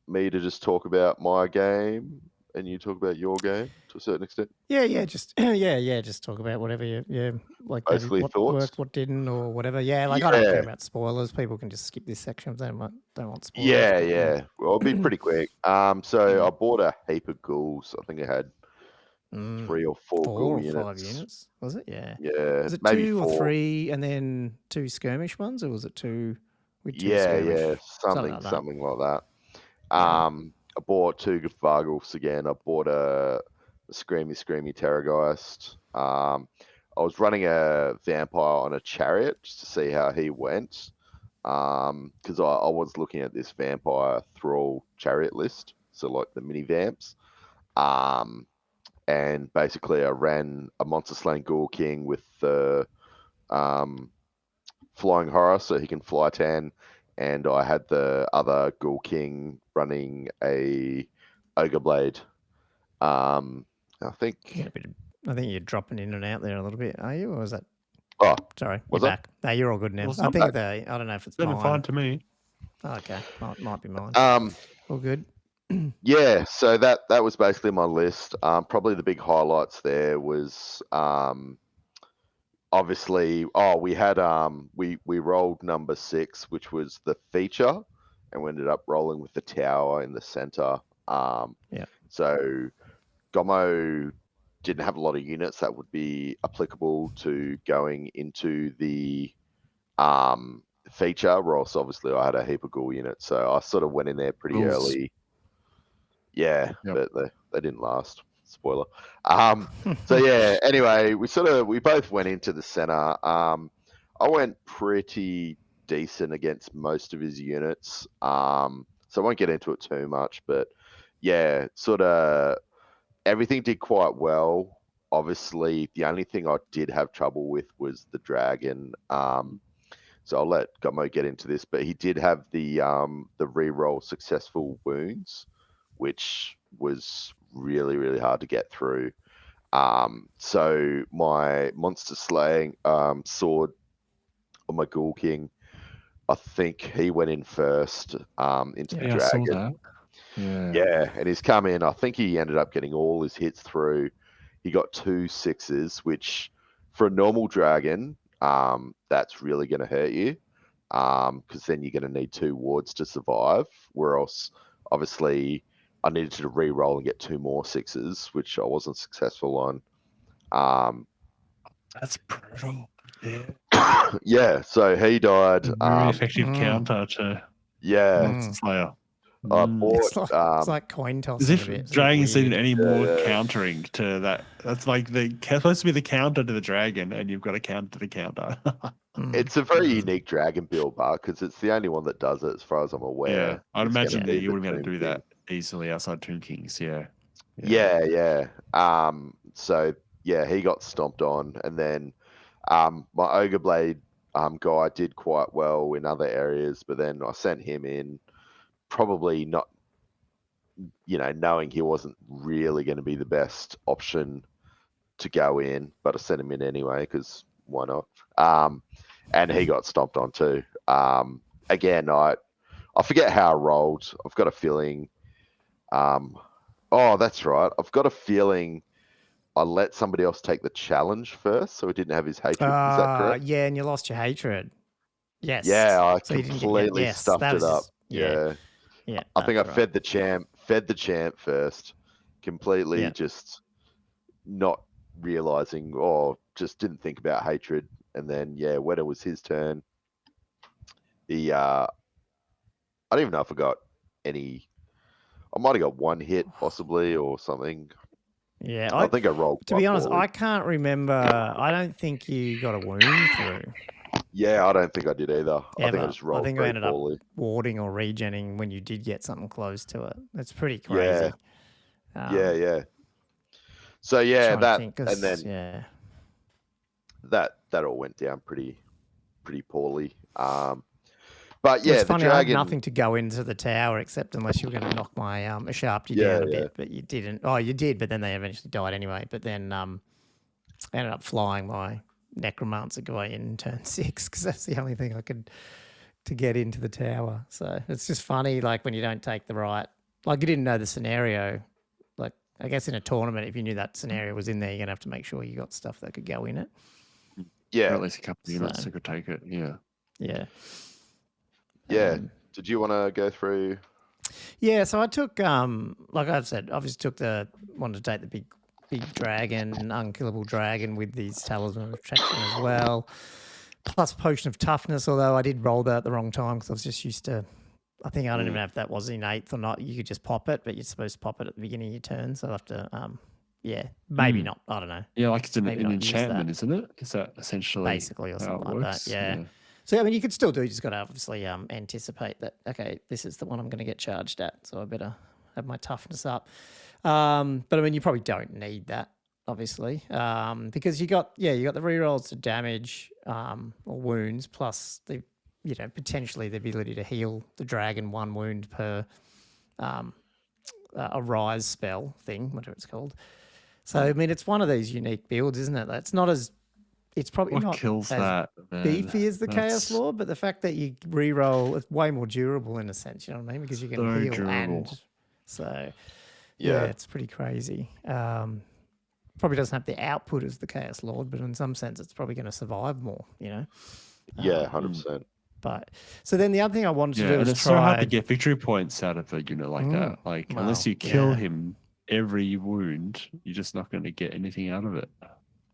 me to just talk about my game and you talk about your game to a certain extent? Yeah, just just talk about whatever you like. Basically, what thoughts? worked, what didn't, or whatever. Yeah, like I don't care about spoilers. People can just skip this section if they don't want spoilers. Yeah. Well, I'll be pretty quick. So I bought a heap of ghouls. I think I had 3 or 4 ghoul units. 5 units, was it? Yeah. Yeah. Was it maybe 2 4. or 3 and then 2 skirmish ones, or was it 2 with 2 Yeah, skirmish? something like that. I bought 2 Vargulfs again. I bought a Screamy Terrorgeist. I was running a vampire on a chariot just to see how he went. Because I was looking at this vampire thrall chariot list, so like the mini vamps. And basically I ran a Monster Slain Ghoul King with the Flying Horror, so he can fly 10. And I had the other Ghoul King running a Ogre Blade. I think you're dropping in and out there a little bit, are you? Or is that? Oh, sorry, you're back. No, you're all good now. I think I don't know if it's mine. Fine to me. Oh, okay, might be mine. All good. Yeah, so that was basically my list. Probably the big highlights there was obviously we had we rolled number 6, which was the feature, and we ended up rolling with the tower in the center. So Gommo didn't have a lot of units that would be applicable to going into the feature, whereas obviously I had a heap of ghoul units, so I sort of went in there pretty early. Yeah, but they didn't last. Spoiler. So yeah, anyway, we both went into the center. I went pretty decent against most of his units. So I won't get into it too much, but yeah, sort of everything did quite well. Obviously, the only thing I did have trouble with was the dragon. So I'll let Gommo get into this, but he did have the reroll successful wounds, which was really, really hard to get through. So my monster slaying sword on my Ghoul King, I think he went in first into the dragon. I saw that. Yeah, and he's come in. I think he ended up getting all his hits through. He got 2 6s, which for a normal dragon, that's really going to hurt you, because then you're going to need 2 wards to survive. Whereas, obviously, I needed to re-roll and get 2 more 6s, which I wasn't successful on. That's brutal. Yeah. Yeah. So he died. Very effective counter to Slayer. I bought, it's like coin toss. As if dragons needed any more countering to that. That's like supposed to be the counter to the dragon, and you've got a counter to the counter. It's a very unique dragon build, because it's the only one that does it, as far as I'm aware. Yeah, I'd imagine that you wouldn't be able to do that easily outside Tomb Kings. Yeah. So yeah, he got stomped on, and then my Ogre Blade guy did quite well in other areas, but then I sent him in. Probably not, knowing he wasn't really going to be the best option to go in, but I sent him in anyway because why not? And he got stomped on too. again, I forget how I rolled. I've got a feeling. Oh, that's right. I've got a feeling I let somebody else take the challenge first, so he didn't have his hatred. Is that correct? Yeah, and you lost your hatred. Yes. Yeah, I so completely stuffed it up. Yeah. I think I fed the champ first, completely just not realizing, or just didn't think about hatred. And then, when it was his turn, he, I don't even know if I got any. I might have got one hit, possibly, or something. Yeah, I think I rolled. To be honest, I can't remember. I don't think you got a wound through. Yeah, I don't think I did either. Ever. I think I just rolled. I think I ended up warding or regenning when you did get something close to it. It's pretty crazy. Yeah. So that and then that all went down pretty poorly. But it's funny. Dragon... I had nothing to go into the tower except unless you were going to knock my sharped you down a bit, but you didn't. Oh, you did, but then they eventually died anyway. But then I ended up flying my necromancer guy in turn 6 because that's the only thing I could to get into the tower. So it's just funny, like when you don't take the right, like you didn't know the scenario. Like I guess in a tournament, if you knew that scenario was in there, you're gonna have to make sure you got stuff that could go in it. Yeah, or at least a couple of units that could take it. Yeah. Did you want to go through? Yeah, so I took like I said, obviously wanted to take the big dragon, unkillable dragon with these talisman of protection as well, plus potion of toughness. Although I did roll that at the wrong time because I was just used to. I think I don't even know if that was innate or not. You could just pop it, but you're supposed to pop it at the beginning of your turn. So I'll have to, maybe not. I don't know. Yeah, like it's an enchantment, isn't it? Is that essentially basically or something like works? that? Yeah. So I mean, you could still do. You just got to obviously anticipate that. Okay, this is the one I'm going to get charged at, so I better have my toughness up. But I mean, you probably don't need that, obviously, because you got the rerolls to damage or wounds, plus the potentially the ability to heal the dragon 1 wound per a rise spell thing, whatever it's called. So I mean, it's one of these unique builds, isn't it? It's probably what not kills as that, beefy as the Chaos Lord, but the fact that you reroll, it's way more durable in a sense. You know what I mean? Because you can heal durable. And so. Yeah, it's pretty crazy. Probably doesn't have the output as the Chaos Lord, but in some sense, it's probably going to survive more. Yeah, 100%. But so then the other thing I wanted to do was it's so hard to get victory points out of a unit like that. Like unless you kill him every wound, you're just not going to get anything out of it.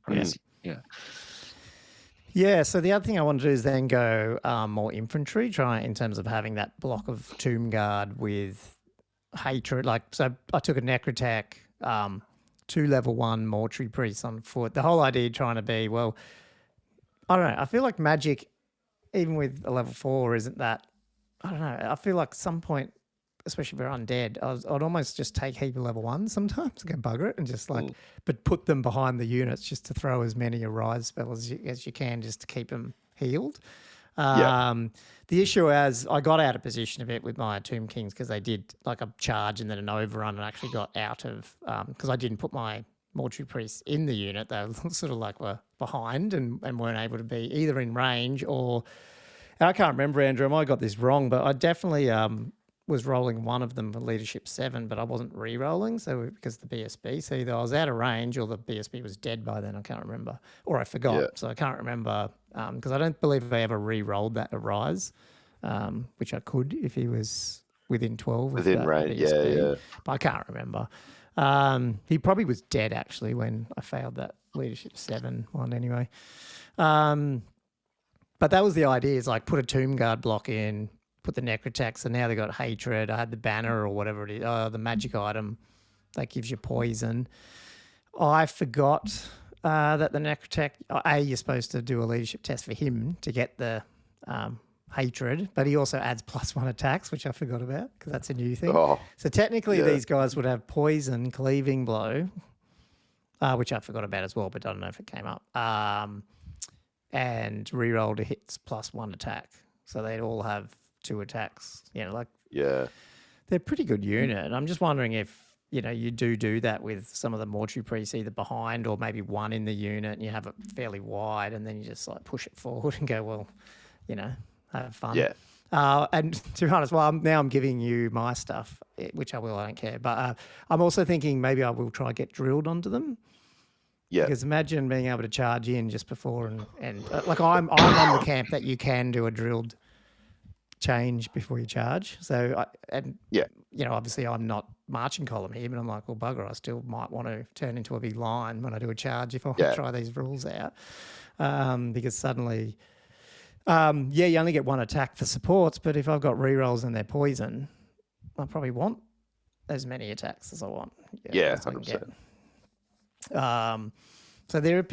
Crazy. Yeah, so the other thing I want to do is then go more infantry, try in terms of having that block of Tomb Guard with hatred. Like, so I took a Necrotech, 2 level 1 Mortuary Priests on foot. The whole idea trying to be, well, I don't know. I feel like magic, even with a level 4, isn't that, I don't know. I feel like at some point, especially if we're undead, I'd almost just take heap of level 1s sometimes, go bugger it, and just like, but put them behind the units just to throw as many Arise spells as you can just to keep them healed. The issue is I got out of position a bit with my Tomb Kings because they did like a charge and then an overrun and actually got out of, because I didn't put my Mortuary Priests in the unit. They sort of like were behind and weren't able to be either in range or, I can't remember, Andrew, I might have got this wrong, but I definitely was rolling one of them for Leadership 7, but I wasn't re-rolling, so because the BSB. So either I was out of range or the BSB was dead by then, I can't remember. Or I forgot, so I can't remember, because I don't believe I ever re-rolled that Arise, which I could if he was within 12. Within range, BSB, but I can't remember. He probably was dead, actually, when I failed that Leadership 7 one anyway. But that was the idea, is like put a Tomb Guard block in, put the Necrotech, so now they got hatred. I had the banner or whatever it is, the magic item that gives you poison. I forgot that the Necrotech, you're supposed to do a leadership test for him to get the hatred, but he also adds +1 attacks, which I forgot about because that's a new thing. So technically these guys would have poison, cleaving blow, which I forgot about as well, but I don't know if it came up. And reroll to hits +1 attack. So they'd all have 2 attacks. They're pretty good unit. And I'm just wondering if, you do that with some of the Mortuary Priests either behind or maybe one in the unit and you have it fairly wide and then you just like push it forward and go, well, have fun. And to be honest, I'm giving you my stuff, which I will. I don't care. But I'm also thinking maybe I will try get drilled onto them. Yeah. Because imagine being able to charge in just before and like I'm on the camp that you can do a drilled change before you charge. So obviously I'm not marching column here, but I'm like, well, bugger, I still might want to turn into a big line when I do a charge if I want to try these rules out. Because suddenly, you only get one attack for supports, but if I've got rerolls and they're poison, I probably want as many attacks as I want. Yeah, 100%. So they're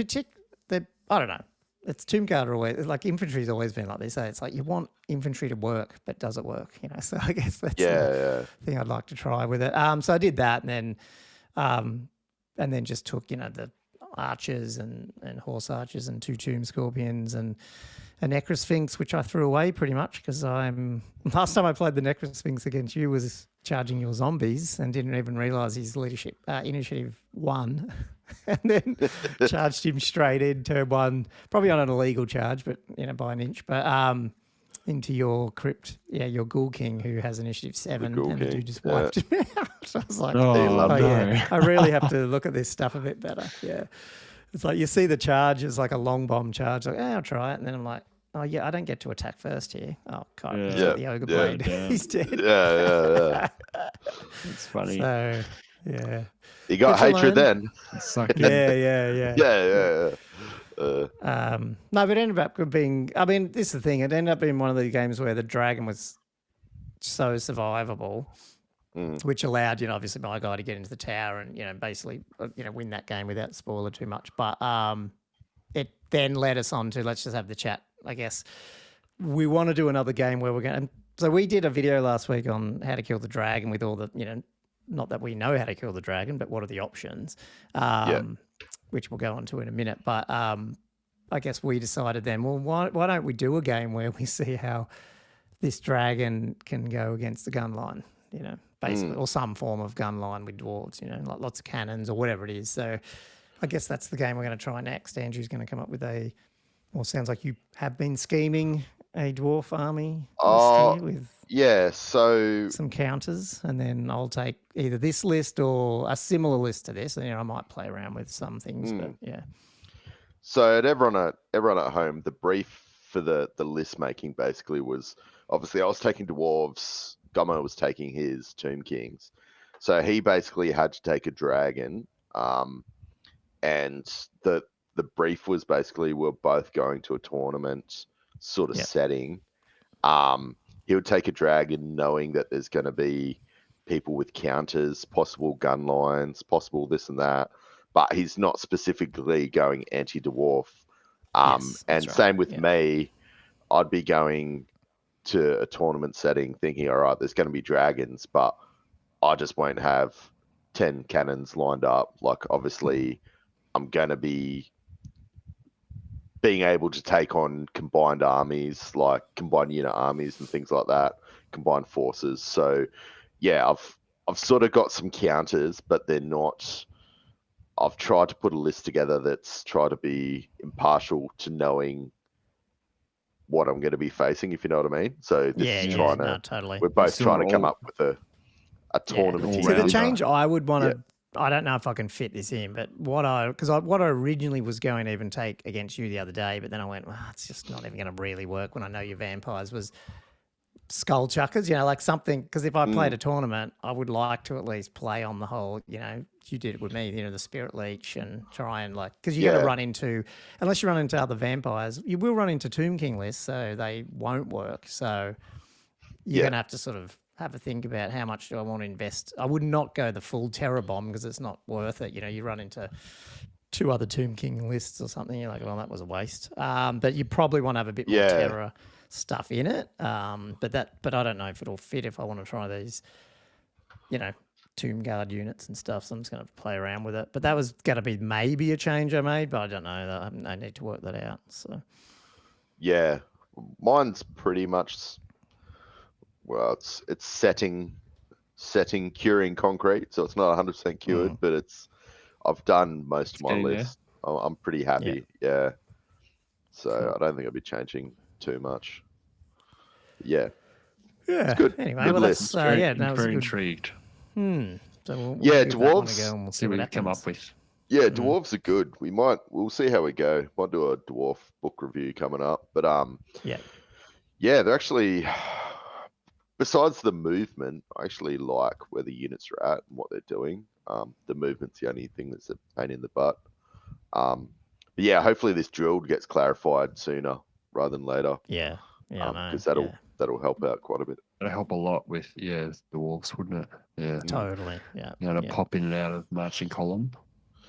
I don't know. It's Tomb Guard always, like infantry's always been like this. So it's like you want infantry to work, but does it work? So I guess that's the thing I'd like to try with it. So I did that and then just took, the archers and horse archers and 2 tomb scorpions and a Necrosphinx, which I threw away pretty much because last time I played the Necrosphinx against you was charging your zombies and didn't even realise his leadership initiative 1 and then charged him straight in turn 1, probably on an illegal charge, but by an inch, but into your crypt, your Ghoul King who has initiative 7 and the dude just wiped him out. So I was like, I really have to look at this stuff a bit better. Yeah. It's like you see the charge is like a long bomb charge, like, I'll try it. And then I'm like, oh, yeah, I don't get to attack first here. Oh, God, he's got the Ogre Blade. He's dead. Yeah. It's funny. So, yeah. You got hatred then. Yeah. No, but it ended up being, this is the thing, it ended up being one of the games where the dragon was so survivable, which allowed, obviously my guy to get into the tower and, basically, win that game without spoiler too much. But it then led us on to, let's just have the chat, I guess. We want to do another game where we're going to, so we did a video last week on how to kill the dragon with all the, not that we know how to kill the dragon, but what are the options, which we'll go on to in a minute. But I guess we decided then, well, why don't we do a game where we see how this dragon can go against the gun line, basically, or some form of gun line with dwarves, like lots of cannons or whatever it is. So I guess that's the game we're going to try next. Andrew's going to come up with sounds like you have been scheming a dwarf army with so some counters, and then I'll take either this list or a similar list to this, and I might play around with some things, but yeah. So everyone at home, the brief for the list making basically was, obviously I was taking dwarves, Gommo was taking his Tomb Kings, so he basically had to take a dragon, and the brief was basically we're both going to a tournament sort of setting. He would take a dragon knowing that there's going to be people with counters, possible gun lines, possible this and that, but he's not specifically going anti-dwarf. And same with me, I'd be going to a tournament setting thinking, all right, there's going to be dragons, but I just won't have 10 cannons lined up. Like, obviously, I'm going to be being able to take on combined armies, like combined unit armies and things like that, combined forces. So, yeah, I've sort of got some counters, but they're not. I've tried to put a list together that's tried to be impartial to knowing what I'm going to be facing, if you know what I mean. So this is trying to. Totally. We're both trying to come up with a tournament. So the change I would want to. I don't know if I can fit this in, but what I originally was going to even take against you the other day, but then I went, it's just not even going to really work when I know your vampires, was skull chuckers, like something, because if I played a tournament, I would like to at least play on the whole, you did it with me, the spirit leech, and try and because you're going to run into, unless you run into other vampires, you will run into Tomb King lists, so they won't work. So you're going to have to sort of have a think about how much do I want to invest. I would not go the full Terror Bomb because it's not worth it. You run into 2 other Tomb King lists or something. You're like, well, that was a waste. But you probably want to have a bit more terror stuff in it. But I don't know if it'll fit if I want to try these, Tomb Guard units and stuff. So I'm just going to play around with it. But that was going to be maybe a change I made, but I don't know. I need to work that out. So yeah, mine's pretty much. Well, it's setting curing concrete, so it's not 100% cured, but I've done most of my list. I'm pretty happy, So I don't think I'll be changing too much. Yeah. Yeah. It's good. Anyway, Good well, list. that's very intrigued. So we'll Yeah, give that one a dwarves. go and we'll See what we come happens. up with. Yeah, dwarves are good. We'll see how we go. Might do a dwarf book review coming up. But yeah, they're actually, besides the movement, I actually like where the units are at and what they're doing. The movement's the only thing that's a pain in the butt. But yeah, hopefully this drill gets clarified sooner rather than later. Yeah. Because that'll help out quite a bit. It'll help a lot with the dwarves, wouldn't it? Yeah. Totally. Yeah. You know, to pop in and out of marching column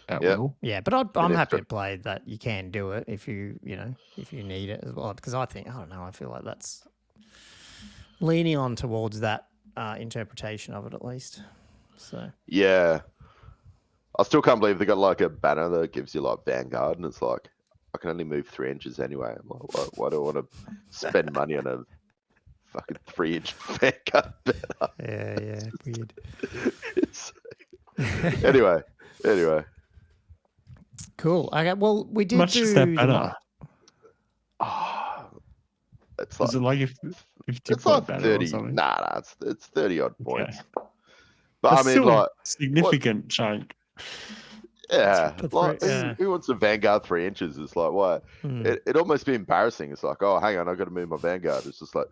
at Yep. will. Yeah, but I'm happy to play that you can do it if you need it as well. Because I feel like that's leaning on towards that interpretation of it at least. So yeah, I still can't believe they got like a banner that gives you like Vanguard, and it's like I can only move 3 inches anyway. I'm like, why do I want to spend money on a fucking 3-inch Vanguard banner? Yeah, weird. Anyway. Cool. Okay, well, we did Much is that banner? It's like, is it like if it's like 30? Nah, it's 30 odd points. Okay. But That's I mean, still like significant chunk. Yeah, like yeah. who wants a Vanguard 3 inches? It's like why? It'd almost be embarrassing. It's like, oh, hang on, I've got to move my Vanguard. It's just like.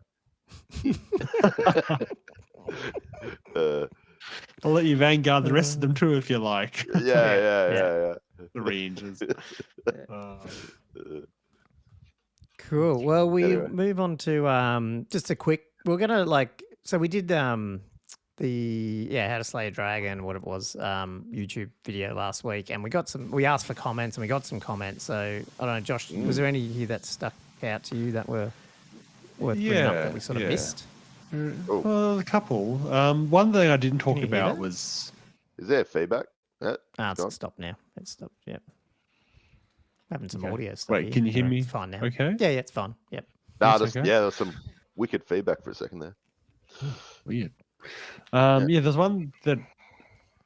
I'll let you Vanguard the rest of them too if you like. Yeah. 3 inches. Cool. Well, we move on to just a quick. We're gonna so we did the how to slay a dragon, what it was, YouTube video last week, and we asked for comments and we got some comments. So I don't know, Josh, was there any here that stuck out to you that were worth bringing up that we sort of missed? Well, a couple. One thing I didn't talk about was. Is there feedback? It's stopped now. It's stopped. Yep. Having some audio stuff. Wait, can you hear me? It's fine now. Okay. Yeah, it's fine. Yep. There's some wicked feedback for a second there. Weird. There's one that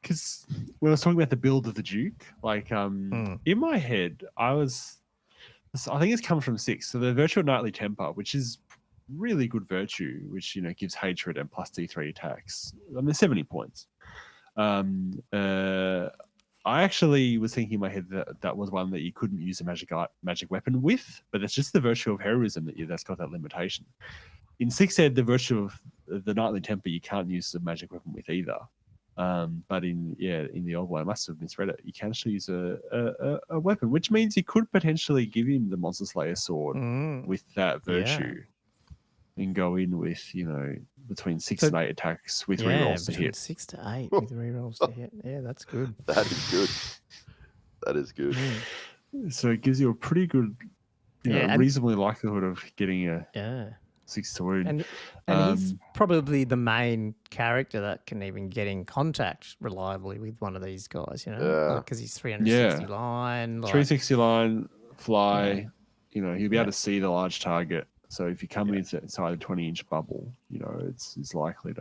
because when I was talking about the build of the Duke, in my head, I think it's come from 6. So the virtual knightly temper, which is really good virtue, which gives hatred and plus D3 attacks. I mean, 70 points. I actually was thinking in my head that was one that you couldn't use a magic weapon with, but it's just the virtue of heroism that's got that limitation. In 6 ed, the virtue of the knightly temper you can't use a magic weapon with either. But in the old one, I must have misread it. You can actually use a weapon, which means you could potentially give him the Monster Slayer sword with that virtue, and go in with between 6 and 8 attacks with rerolls to hit. 6 to 8 with rerolls to hit. Yeah, that's good. That is good. So it gives you a pretty good, reasonably likelihood of getting a 6 to wound. And he's probably the main character that can even get in contact reliably with one of these guys, because he's 360 line. 360 line, fly, he'll be able to see the large target. So if you come inside a 20-inch bubble, it's likely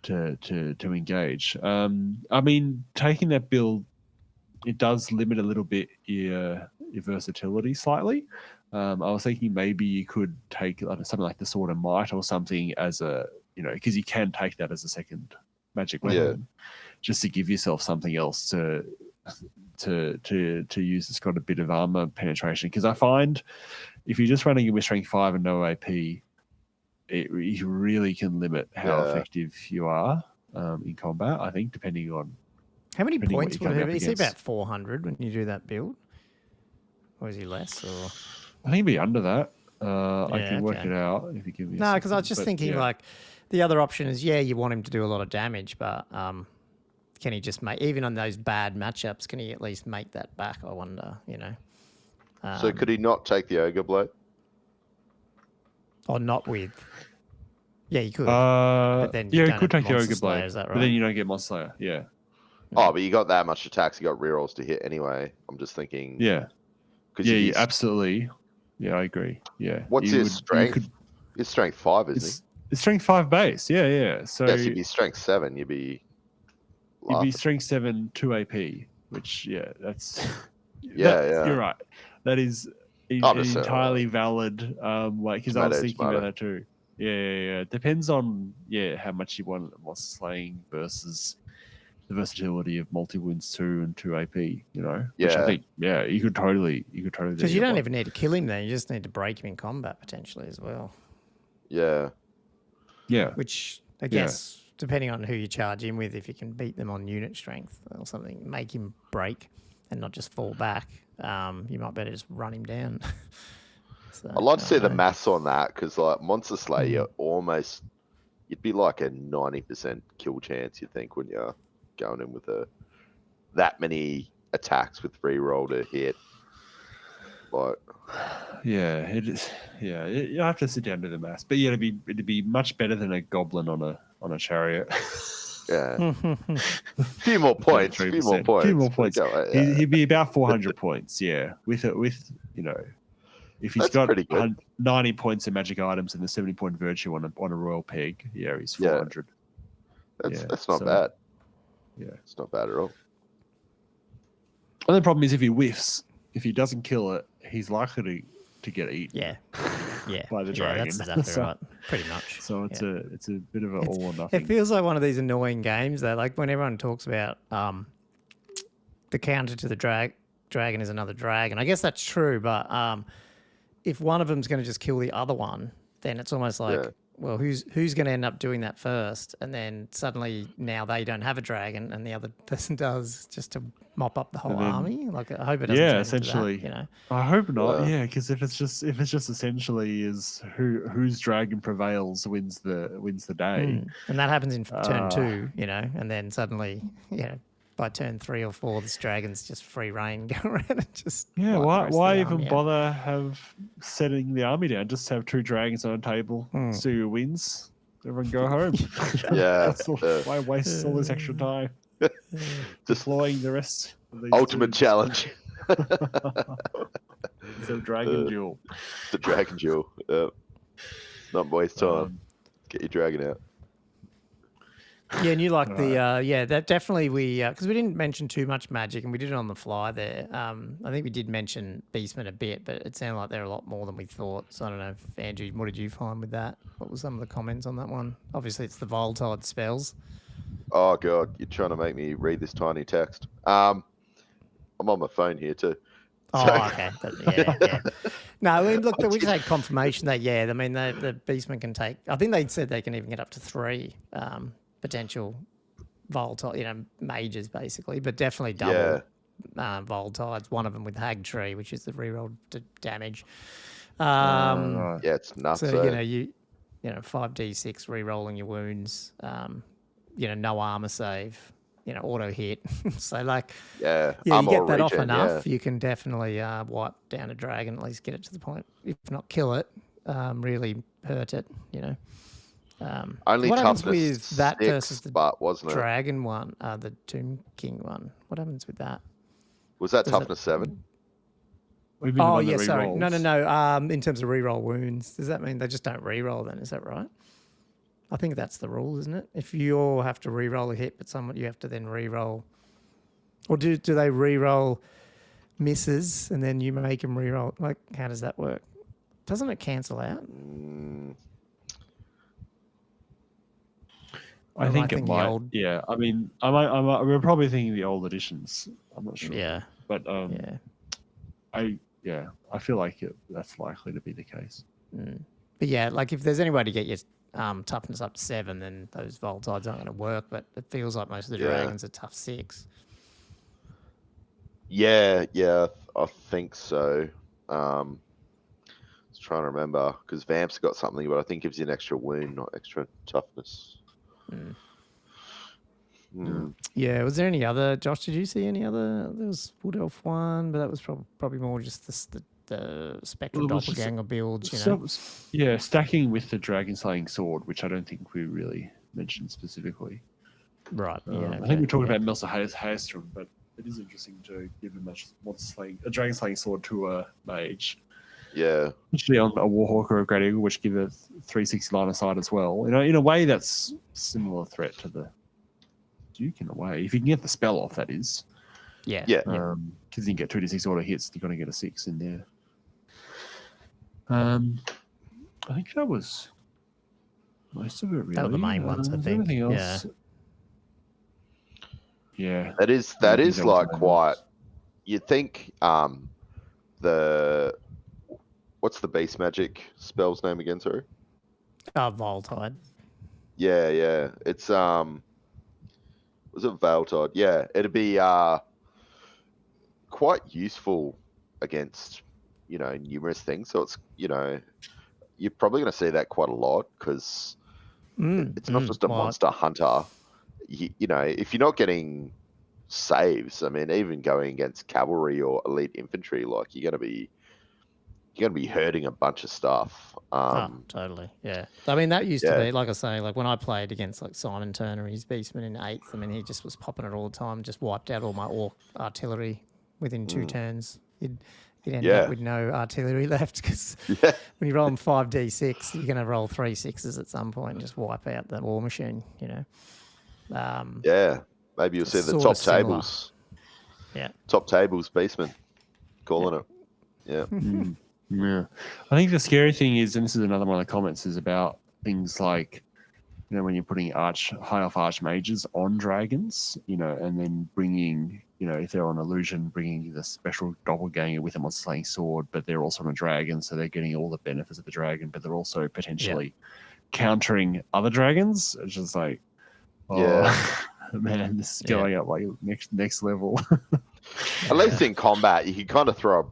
to engage. I mean, taking that build, it does limit a little bit your versatility slightly. I was thinking maybe you could take something like the Sword of Might or something as a, because you can take that as a second magic weapon, just to give yourself something else to use that's got a bit of armor penetration. Because I find if you're just running with strength 5 and no AP, you really can limit how effective you are in combat. I think depending on how many points would it be. Is he about 400 when you do that build, or is he less? Or I think it'd be under that. I can work it out if you give me. No, because I was just thinking the other option is you want him to do a lot of damage, but can he just make, even on those bad matchups, can he at least make that back? I wonder, So could he not take the Ogre Blade? Or not with? Yeah, you could. But then you could take the Ogre Blade, is that right? But then you don't get Monster Slayer. Yeah. Oh, but you got that much attacks. You got rerolls to hit anyway. I'm just thinking. Yeah. Yeah, absolutely. Yeah, I agree. Yeah. What's his strength? His strength 5, isn't he? It's strength 5 base. Yeah. So if you'd strength 7, you'd be strength 7 2 AP, which that's you're right. That is entirely valid. Because I was thinking about that too. Yeah. It depends on how much you want slaying versus the versatility of multi-wounds 2 and 2 AP, you know? Which I think, you could totally because you don't even need to kill him then, you just need to break him in combat potentially as well. Yeah. Which I guess depending on who you charge him with, if you can beat them on unit strength or something, make him break and not just fall back, you might better just run him down. So, I'd like to see the maths on that, because like Monster Slayer, you'd be like a 90% kill chance, you think, when you're going in with that many attacks with reroll to hit. Like, it is. Yeah, you have to sit down to the maths, but it'd be much better than a goblin on a chariot. Yeah, few more points. Few more points. He'd be about 400 points. Yeah, with you know, if he's got 90 points of magic items and the 70-point virtue on a royal peg, he's 400. That's not bad. Yeah, it's not bad at all. And the problem is if he whiffs, if he doesn't kill it, he's likely to get eaten. By the dragon. That's exactly right. Pretty much. So it's a bit of an all or nothing. It feels like one of these annoying games that, like, when everyone talks about the counter to the dragon is another dragon. I guess that's true, but if one of them's going to just kill the other one, then it's almost like, well, who's going to end up doing that first? And then suddenly now they don't have a dragon, and the other person does, just to mop up the whole army. Like, I hope it doesn't. Essentially. That, you know? I hope not. Yeah, because if it's just essentially is whose dragon prevails wins the day, and that happens in turn 2, you know, and then suddenly, by turn 3 or 4, this dragon's just free reign, go around and just why even bother setting the army down? Just have 2 dragons on a table, see who wins. Everyone go home. Why waste all this extra time deploying the rest of these ultimate challenge. It's a dragon duel. The dragon duel. Not waste time. Get your dragon out. Yeah, and you like that definitely because we didn't mention too much magic and we did it on the fly there. I think we did mention Beastmen a bit, but it sounded like they're a lot more than we thought. So I don't know, Andrew, what did you find with that? What were some of the comments on that one? Obviously, it's the Voltide spells. Oh, God, you're trying to make me read this tiny text. I'm on my phone here too. Okay. No, I mean, look, we just had confirmation that, I mean, the Beastmen can take, I think they said they can even get up to 3 potential Voltide, mages basically, but definitely double Voltides. One of them with Hag Tree, which is the reroll damage. It's nuts. So you 5d6 re-rolling your wounds. No armor save. Auto hit. So like, you get that off enough, you can definitely wipe down a dragon, at least get it to the point, if not kill it, really hurt it. Only what happens toughness with that 6, versus the wasn't dragon one, the Tomb King one? What happens with that? Was that toughness 7? Oh yeah, sorry. No. In terms of reroll wounds, does that mean they just don't reroll then? Is that right? I think that's the rule, isn't it? If you all have to reroll a hit, but you have to then reroll, or do they reroll misses and then you make them reroll? Like, how does that work? Doesn't it cancel out? I think it might. I mean, we're probably thinking the old editions. I'm not sure. Yeah. But I feel like that's likely to be the case. But yeah, like if there's any way to get your toughness up to 7, then those Voltides aren't going to work. But it feels like most of the dragons are tough 6. Yeah, I think so. I was trying to remember because Vamp's got something, but I think gives you an extra wound, not extra toughness. Yeah, was there any other, Josh, did you see any other? There was Wood Elf one, but that was probably more just the Spectral Doppelganger builds, stacking with the Dragon Slaying Sword, which I don't think we really mentioned specifically. Right. I think we talked about Melsa Haestrom, but it is interesting to give a Dragon Slaying Sword to a mage. Yeah. Usually on a Warhawk or a Great Eagle, which give a 360 line of sight as well. In a way, that's similar threat to the Duke in a way. If you can get the spell off, that is. Yeah. Because you can get 2d6 auto hits, you're going to get a 6 in there. I think that was Most of it, really. They were the main ones, I think. Anything else? Yeah. That is like quite. You'd think the what's the beast magic spell's name again, sorry? Voltide. Yeah. It's was it Valtide? Yeah, it'd be quite useful against numerous things. So it's you're probably going to see that quite a lot because it's not just a monster hunter. If you're not getting saves, I mean, even going against cavalry or elite infantry, like you're going to be hurting a bunch of stuff. Totally, yeah. I mean, that used to be, like I say, like when I played against like Simon Turner, his Beastman in 8th. I mean, he just was popping it all the time, just wiped out all my orc artillery within 2 turns. You'd end up with no artillery left because when you roll them 5d6, you're going to roll 3 6s at some point and just wipe out the war machine, Maybe you'll see the top tables. Yeah. Top tables, Beastman. Calling it. Yeah. Yeah. I think the scary thing is, and this is another one of the comments, is about things like, when you're putting high off archmages on dragons, and then bringing, if they're on illusion, bringing the special doppelganger with them on slaying sword, but they're also on a dragon, so they're getting all the benefits of the dragon, but they're also potentially countering other dragons. It's just like, man, this is going up like next level. At least in combat, you can kind of throw a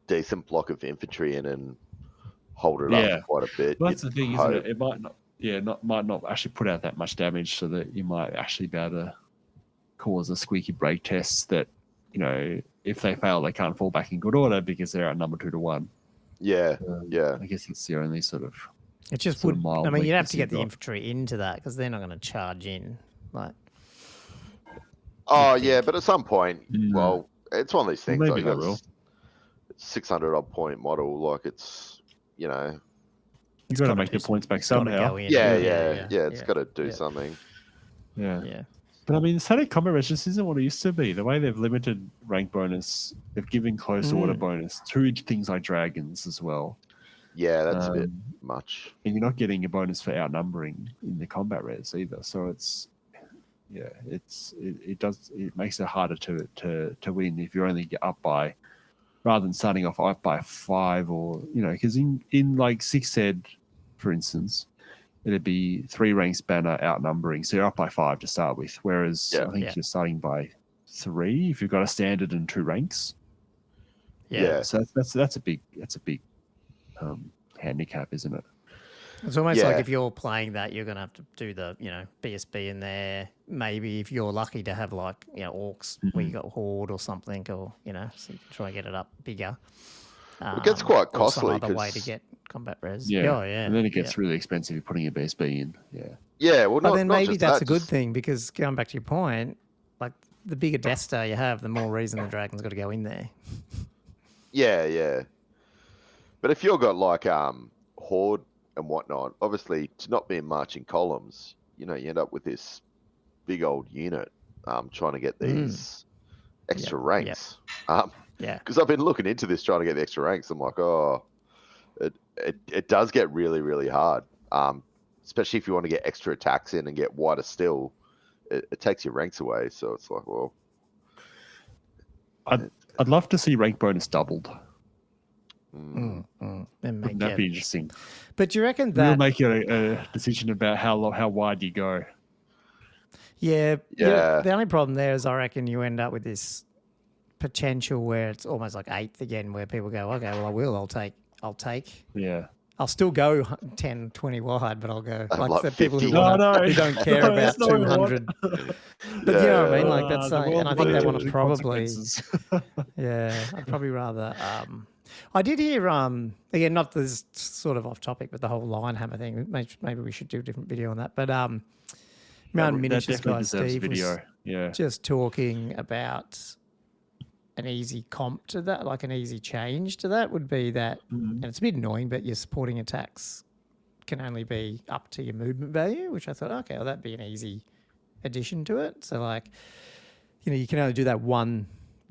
decent block of infantry in and hold it up quite a bit. Well, that's the thing, isn't it? It might not actually put out that much damage, so that you might actually be able to cause a squeaky break test that, if they fail, they can't fall back in good order because they're outnumbered 2-1. Yeah. I guess it's the only sort of. It just would. I mean, you'd have to get the infantry into that because they're not going to charge in. Like. Oh yeah, but at some point, well, it's one of these things. Maybe they will. 600 odd point model, like it's you got to make the points back somehow. It's got to do something. Yeah. But I mean, static combat resistance isn't what it used to be. The way they've limited rank bonus, they've given close order bonus to things like dragons as well. Yeah, that's a bit much. And you're not getting a bonus for outnumbering in the combat res either. So it makes it harder to win if you're only up by, rather than starting off by 5 or because in like 6th ed, for instance, it'd be 3 ranks banner outnumbering, so you're up by 5 to start with. Whereas I think you're starting by 3 if you've got a standard and 2 ranks. So that's a big handicap, isn't it? It's almost like if you're playing that, you're going to have to do the, BSB in there. Maybe if you're lucky to have like, orcs where you got horde or something, or, so you can try and get it up bigger. It gets quite costly. Some other way to get combat res. Yeah. And then it gets really expensive. You're putting your BSB in. Yeah. Well, but then maybe that's a good thing because going back to your point, like the bigger Death Star you have, the more reason the dragon's got to go in there. Yeah. But if you've got like horde and whatnot, obviously to not be in marching columns, you end up with this big old unit trying to get these extra ranks. Because I've been looking into this trying to get the extra ranks. I'm like, it does get really, really hard, especially if you want to get extra attacks in and get wider still. It takes your ranks away. So it's like, well, I'd love to see rank bonus doubled. That'd be interesting. But do you reckon that we'll make a decision about how wide you go? Yeah. The only problem there is I reckon you end up with this potential where it's almost like 8th again, where people go, okay, well, I'll take. Yeah. I'll still go 10, 20 wide, but I'll go like the 50. people who don't care about 200. But you know what I mean? Like that's and I think they want to probably. I'd probably rather. I did hear again, not this sort of off topic, but the whole line hammer thing. Maybe we should do a different video on that. But Mountain Miniatures guy Steve was just talking about an easy comp to that, like an easy change to that would be that, and it's a bit annoying, but your supporting attacks can only be up to your movement value, which I thought, okay, well, that'd be an easy addition to it. So like, you can only do that one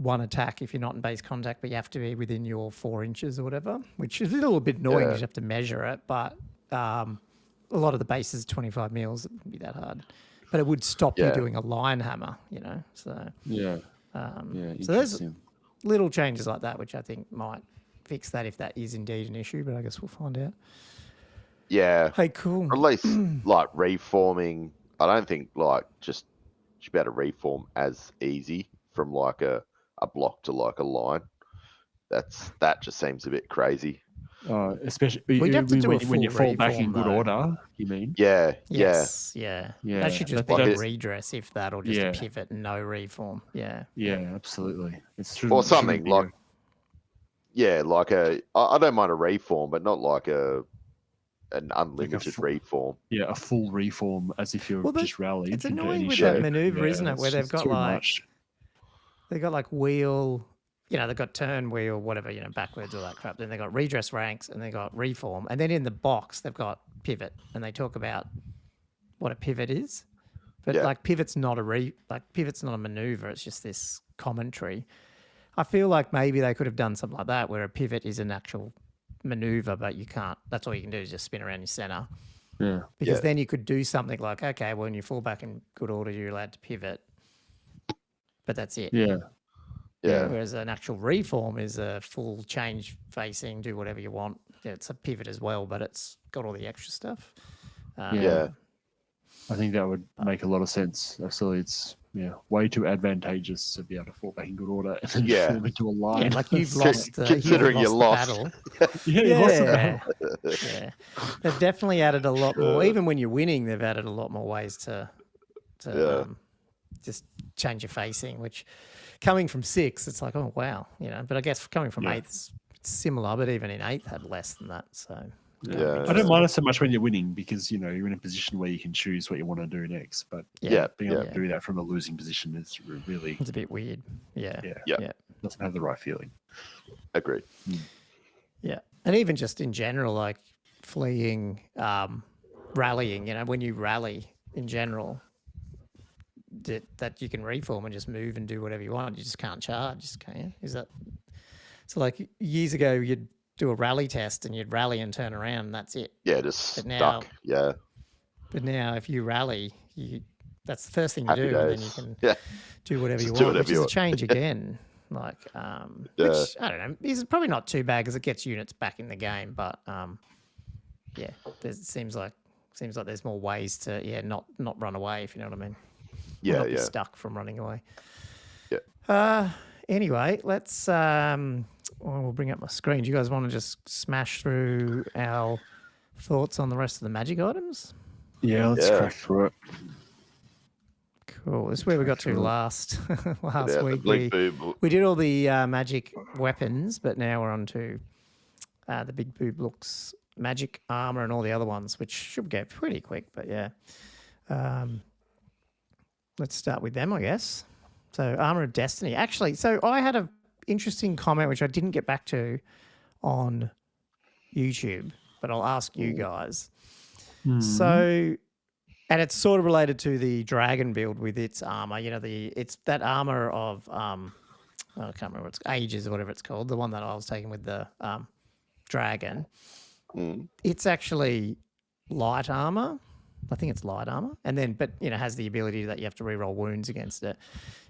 attack if you're not in base contact, but you have to be within your 4 inches or whatever, which is a little bit annoying because you have to measure it. But a lot of the bases 25 mils. It wouldn't be that hard, but it would stop you doing a line hammer. So so there's little changes like that, which I think might fix that if that is indeed an issue. But I guess we'll find out. Yeah. Hey, cool. At least like reforming. I don't think like just you should be able to reform as easy from like a block to like a line. That just seems a bit crazy. Especially when you fall back in good order, you mean? Yeah. Yes. Yeah. That should just be a redress, if that, or just a pivot and no reform. Yeah. Yeah, absolutely. Or something like, I don't mind a reform, but not like an unlimited reform. Yeah, a full reform as if you're just rallied. It's annoying with that maneuver, isn't it? Where they've got like wheel. They've got turn wheel, whatever, backwards, all that crap. Then they've got redress ranks and they've got reform. And then in the box, they've got pivot. And they talk about what a pivot is. But like pivot's not pivot's not a maneuver. It's just this commentary. I feel like maybe they could have done something like that where a pivot is an actual maneuver, but you can't. That's all you can do is just spin around your center. Yeah. Because then you could do something like, okay, well, when you fall back in good order, you're allowed to pivot. But that's it. Yeah. Yeah. Whereas an actual reform is a full change facing, do whatever you want. Yeah, it's a pivot as well, but it's got all the extra stuff. I think that would make a lot of sense. Absolutely, it's way too advantageous to be able to fall back in good order and then form into a line. Yeah, like you've lost, considering you lost the battle. You lost the battle. Yeah, they've definitely added a lot more. Even when you're winning, they've added a lot more ways to just change your facing, which. Coming from 6, it's like, oh, wow, But I guess coming from 8th, it's similar, but even in 8th had less than that. So, I don't mind it so much when you're winning because, you're in a position where you can choose what you want to do next. But being able to do that from a losing position is really... It's a bit weird. Yeah. Doesn't have the right feeling. Agreed. Yeah. And even just in general, like fleeing, rallying, when you rally in general... that you can reform and just move and do whatever you want. You just can't charge, can you? Is that so? Like years ago, you'd do a rally test and you'd rally and turn around, and that's it. Yeah, just stuck. But now, if you rally, that's the first thing you do, and then you can do whatever you want, which is a change again. Like, which I don't know, is probably not too bad because it gets units back in the game. But it seems like there's more ways to not run away, if you know what I mean. Not be stuck from running away. Yeah. Anyway, let's. We'll bring up my screen. Do you guys want to just smash through our thoughts on the rest of the magic items? Yeah, let's crack through it. Cool. This is where we got to last week. We did all the magic weapons, but now we're on to the big boob looks, magic armor, and all the other ones, which should go pretty quick. But let's start with them, I guess. So, Armor of Destiny. Actually, so I had an interesting comment, which I didn't get back to on YouTube, but I'll ask you guys. So, and it's sort of related to the dragon build with its armor. It's that armor of, I can't remember what it's Ages or whatever it's called, the one that I was taking with the dragon. It's actually light armor. I think it's light armor, and then but has the ability that you have to reroll wounds against it.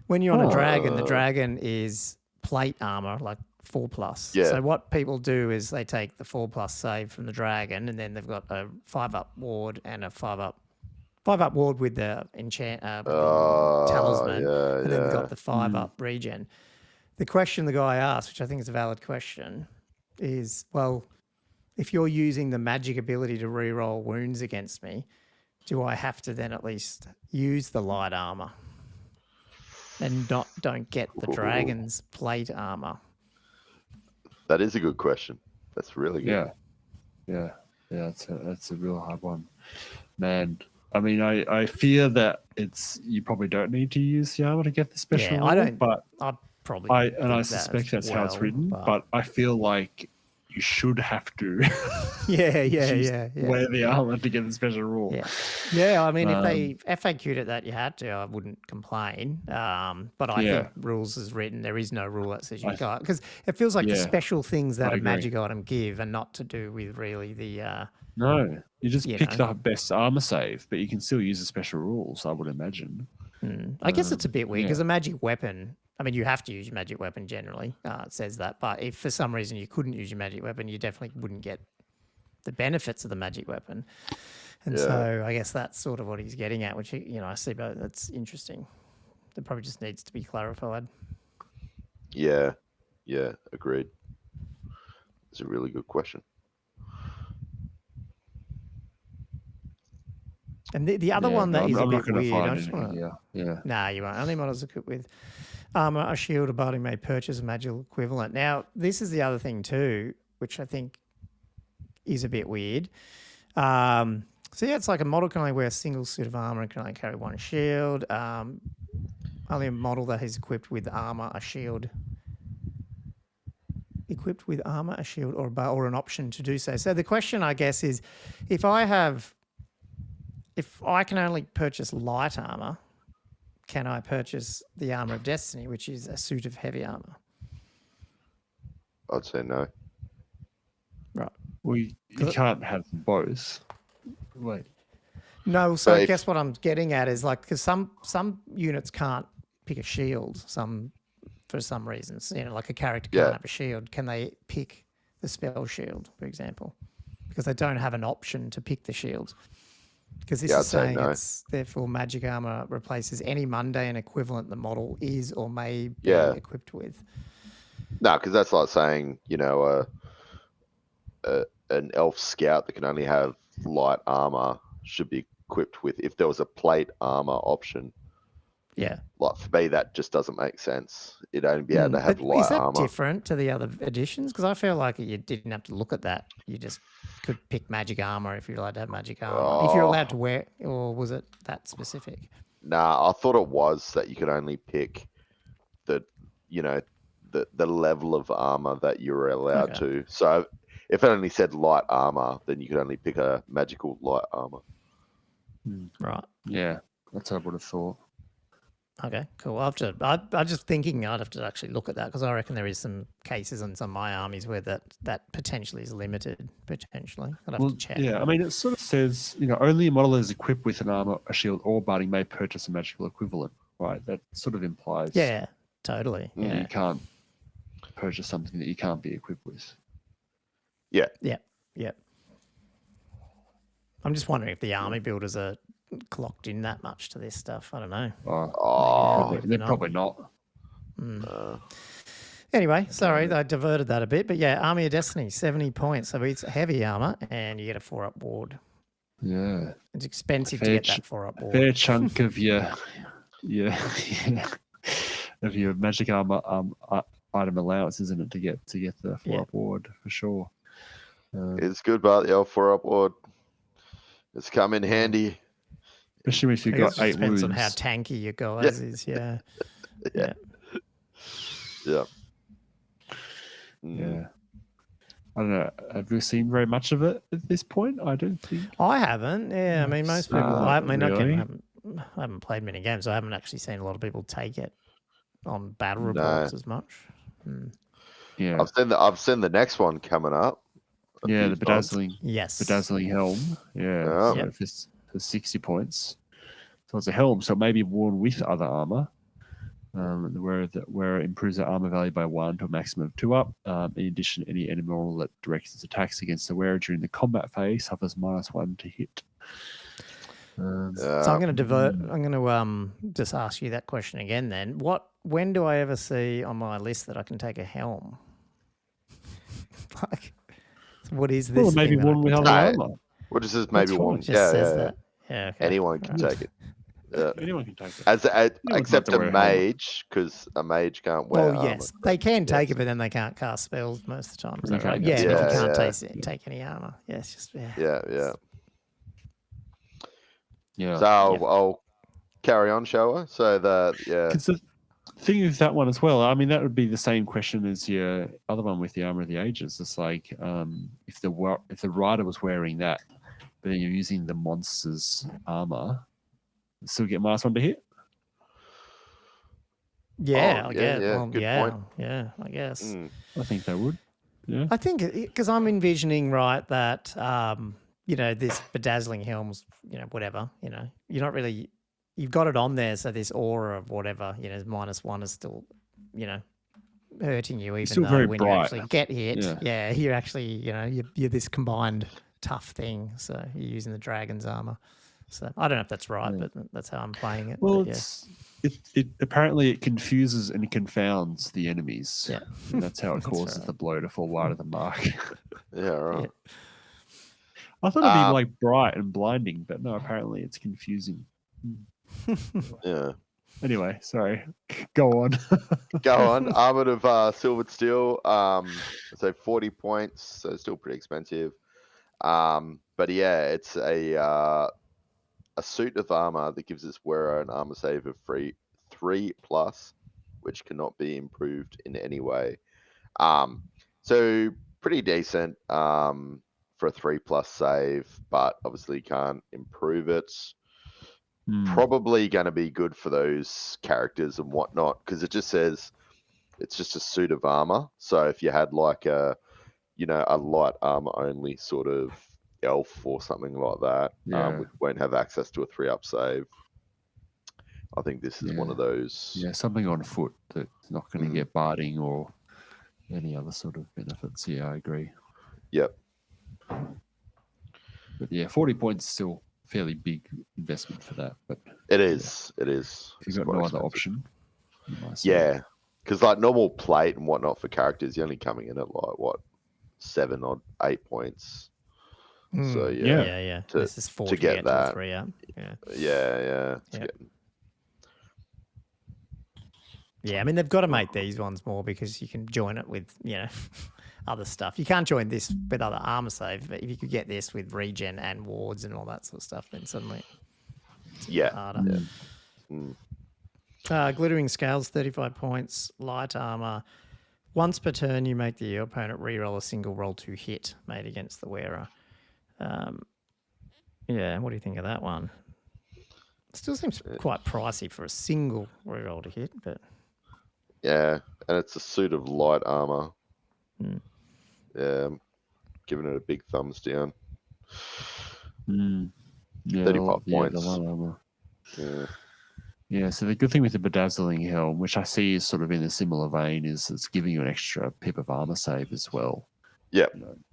When you're on a dragon, the dragon is plate armor, like 4+. Yeah. So what people do is they take the 4+ save from the dragon, and then they've got a 5+ ward and a 5+ ward with the talisman, and then they've got the 5+ regen. The question the guy asked, which I think is a valid question, is if you're using the magic ability to reroll wounds against me, do I have to then at least use the light armor and don't get the dragon's plate armor? That is a good question. That's really good. Yeah. That's a real hard one, man. I mean, I fear that you probably don't need to use the armor to get the special. Yeah, I don't. But I probably. I suspect that's how it's written. But I feel like you should have to. Yeah. Wear the armor to get the special rule. Yeah. I mean, if they FAQ'd it that you had to, I wouldn't complain. But I think rules is written. There is no rule that says you got, because it feels like the special things that a magic item give are not to do with really the. No, you just pick the best armor save, but you can still use the special rules, I would imagine. I guess it's a bit weird because a magic weapon, I mean, you have to use your magic weapon generally, it says that. But if for some reason you couldn't use your magic weapon, you definitely wouldn't get the benefits of the magic weapon. And so I guess that's sort of what he's getting at, which, I see, but that's interesting. That probably just needs to be clarified. Yeah, agreed. It's a really good question. And the other one that is a bit weird, I just want to... Nah, you won't. Only models equipped with armor, a shield, a barding may purchase a magical equivalent. Now, this is the other thing too, which I think is a bit weird. It's like a model can only wear a single suit of armor and can only carry one shield. Only a model that is equipped with armor, a shield, or an option to do so. So the question, I guess, is if I can only purchase light armor, can I purchase the armor of destiny, which is a suit of heavy armor? I'd say no. Right. Well, you can't have both. Wait. No, so I guess what I'm getting at is because some units can't pick a shield, for some reasons. Like a character can't have a shield. Can they pick the spell shield, for example? Because they don't have an option to pick the shields. Because this is saying it's therefore magic armor replaces any mundane equivalent the model is or may be equipped with. No, because that's like saying, an elf scout that can only have light armor should be equipped with, if there was a plate armor option. Yeah. Like for me, that just doesn't make sense. It'd only be able to have light armor. Is that different to the other editions? Because I feel like you didn't have to look at that. You just could pick magic armor if you're allowed to have magic armor. If you're allowed to wear, or was it that specific? Nah, I thought it was that you could only pick the level of armor that you were allowed to. So if it only said light armor, then you could only pick a magical light armor. Right. Yeah, that's what I would have thought. Okay, cool. I'm just thinking I'd have to actually look at that because I reckon there is some cases in some of my armies where that potentially is limited. Potentially, I'd have to check. Yeah, I mean, it sort of says only a model that is equipped with an armor, a shield, or barding may purchase a magical equivalent. Right, that sort of implies. Yeah, totally. Yeah. You can't purchase something that you can't be equipped with. Yeah. I'm just wondering if the army builders are clocked in that much to this stuff. I don't know. They're probably not. Anyway, sorry, I diverted that a bit, but yeah, Army of Destiny, 70 points. So it's heavy armor, and you get a 4-up ward. Yeah, it's expensive to get that 4-up ward. Fair chunk of your magic armor item allowance, isn't it, to get the 4-up ward for sure. It's good about the 4-up ward. It's come in handy. Especially if you've got 8 depends wounds. on how tanky your guys is, Yeah. Yeah. I don't know. Have you seen very much of it at this point? I don't think. I haven't. Yeah, I mean, most people. I haven't played many games, so I haven't actually seen a lot of people take it on battle reports as much. Yeah, I've seen the next one coming up. Yeah, the bedazzling. Yes, bedazzling helm. Yeah, for 60 points. So it's a helm, so it may be worn with other armor. Where it improves the armor value by 1 to a maximum of 2 up. In addition, any enemy model that directs its attacks against the wearer during the combat phase suffers -1 to hit. So I'm going to divert. I'm going to just ask you that question again. Then, when do I ever see on my list that I can take a helm? What is this? Well, maybe one with other armor. What is this? Maybe one. That. Yeah. Okay. Anyone can take it. Anyone can take it. Except a mage, because a mage can't wear armor. Yes, they can take it, but then they can't cast spells most of the time. So but you can't take any armor. Yeah, it's just So I'll carry on, shall I? So thing with that one as well, I mean, that would be the same question as your other one with the Armor of the Ages. It's like if the rider was wearing that, but then you're using the monster's armor, still get -1 to hit? Yeah, I guess. Yeah, good point. Yeah, I guess. I think they would. Yeah. I think because I'm envisioning, right, that, this bedazzling helm's, whatever, you're not really, you've got it on there. So this aura of whatever, -1 is still, hurting you, even still though very when bright. you actually get hit, you're actually, you're this combined tough thing. So you're using the dragon's armor. So I don't know if that's right, but that's how I'm playing it. Well, but, it apparently it confuses and confounds the enemies. Yeah. And that's how it causes the blow to fall wide of the mark. Yeah, right. Yeah. I thought it'd be like bright and blinding, but no, apparently it's confusing. Yeah. Anyway, sorry. Go on. Go on. Armored of silvered steel. So 40 points. So still pretty expensive. But yeah, it's a suit of armor that gives its wearer an armor save of 3+, which cannot be improved in any way. So pretty decent for a 3+ save, but obviously can't improve it. Probably going to be good for those characters and whatnot, because it just says it's just a suit of armor. So if you had like a light armor only sort of elf or something like that, which won't have access to a 3+ save, I think this is one of those. Yeah, something on foot that's not going to get barding or any other sort of benefits. Yeah, I agree. Yep. But yeah, 40 points is still fairly big investment for that. But it is. It is. If you've got no other option. Yeah, because like normal plate and whatnot for characters, you're only coming in at like what 7 or 8 points. So yeah. This is 40 to get that. 3 up. Yeah. Yeah, I mean, they've got to make these ones more because you can join it with, other stuff. You can't join this with other armor save, but if you could get this with regen and wards and all that sort of stuff, then suddenly it's harder. Glittering scales, 35 points, light armor. Once per turn, you make the opponent reroll a single roll to hit made against the wearer. What do you think of that one? It still seems quite pricey for a single reroll to hit, but yeah, and it's a suit of light armor. Yeah, I'm giving it a big thumbs down. 35 points. Yeah, so the good thing with the bedazzling helm, which I see is sort of in a similar vein, is it's giving you an extra pip of armor save as well. Yeah,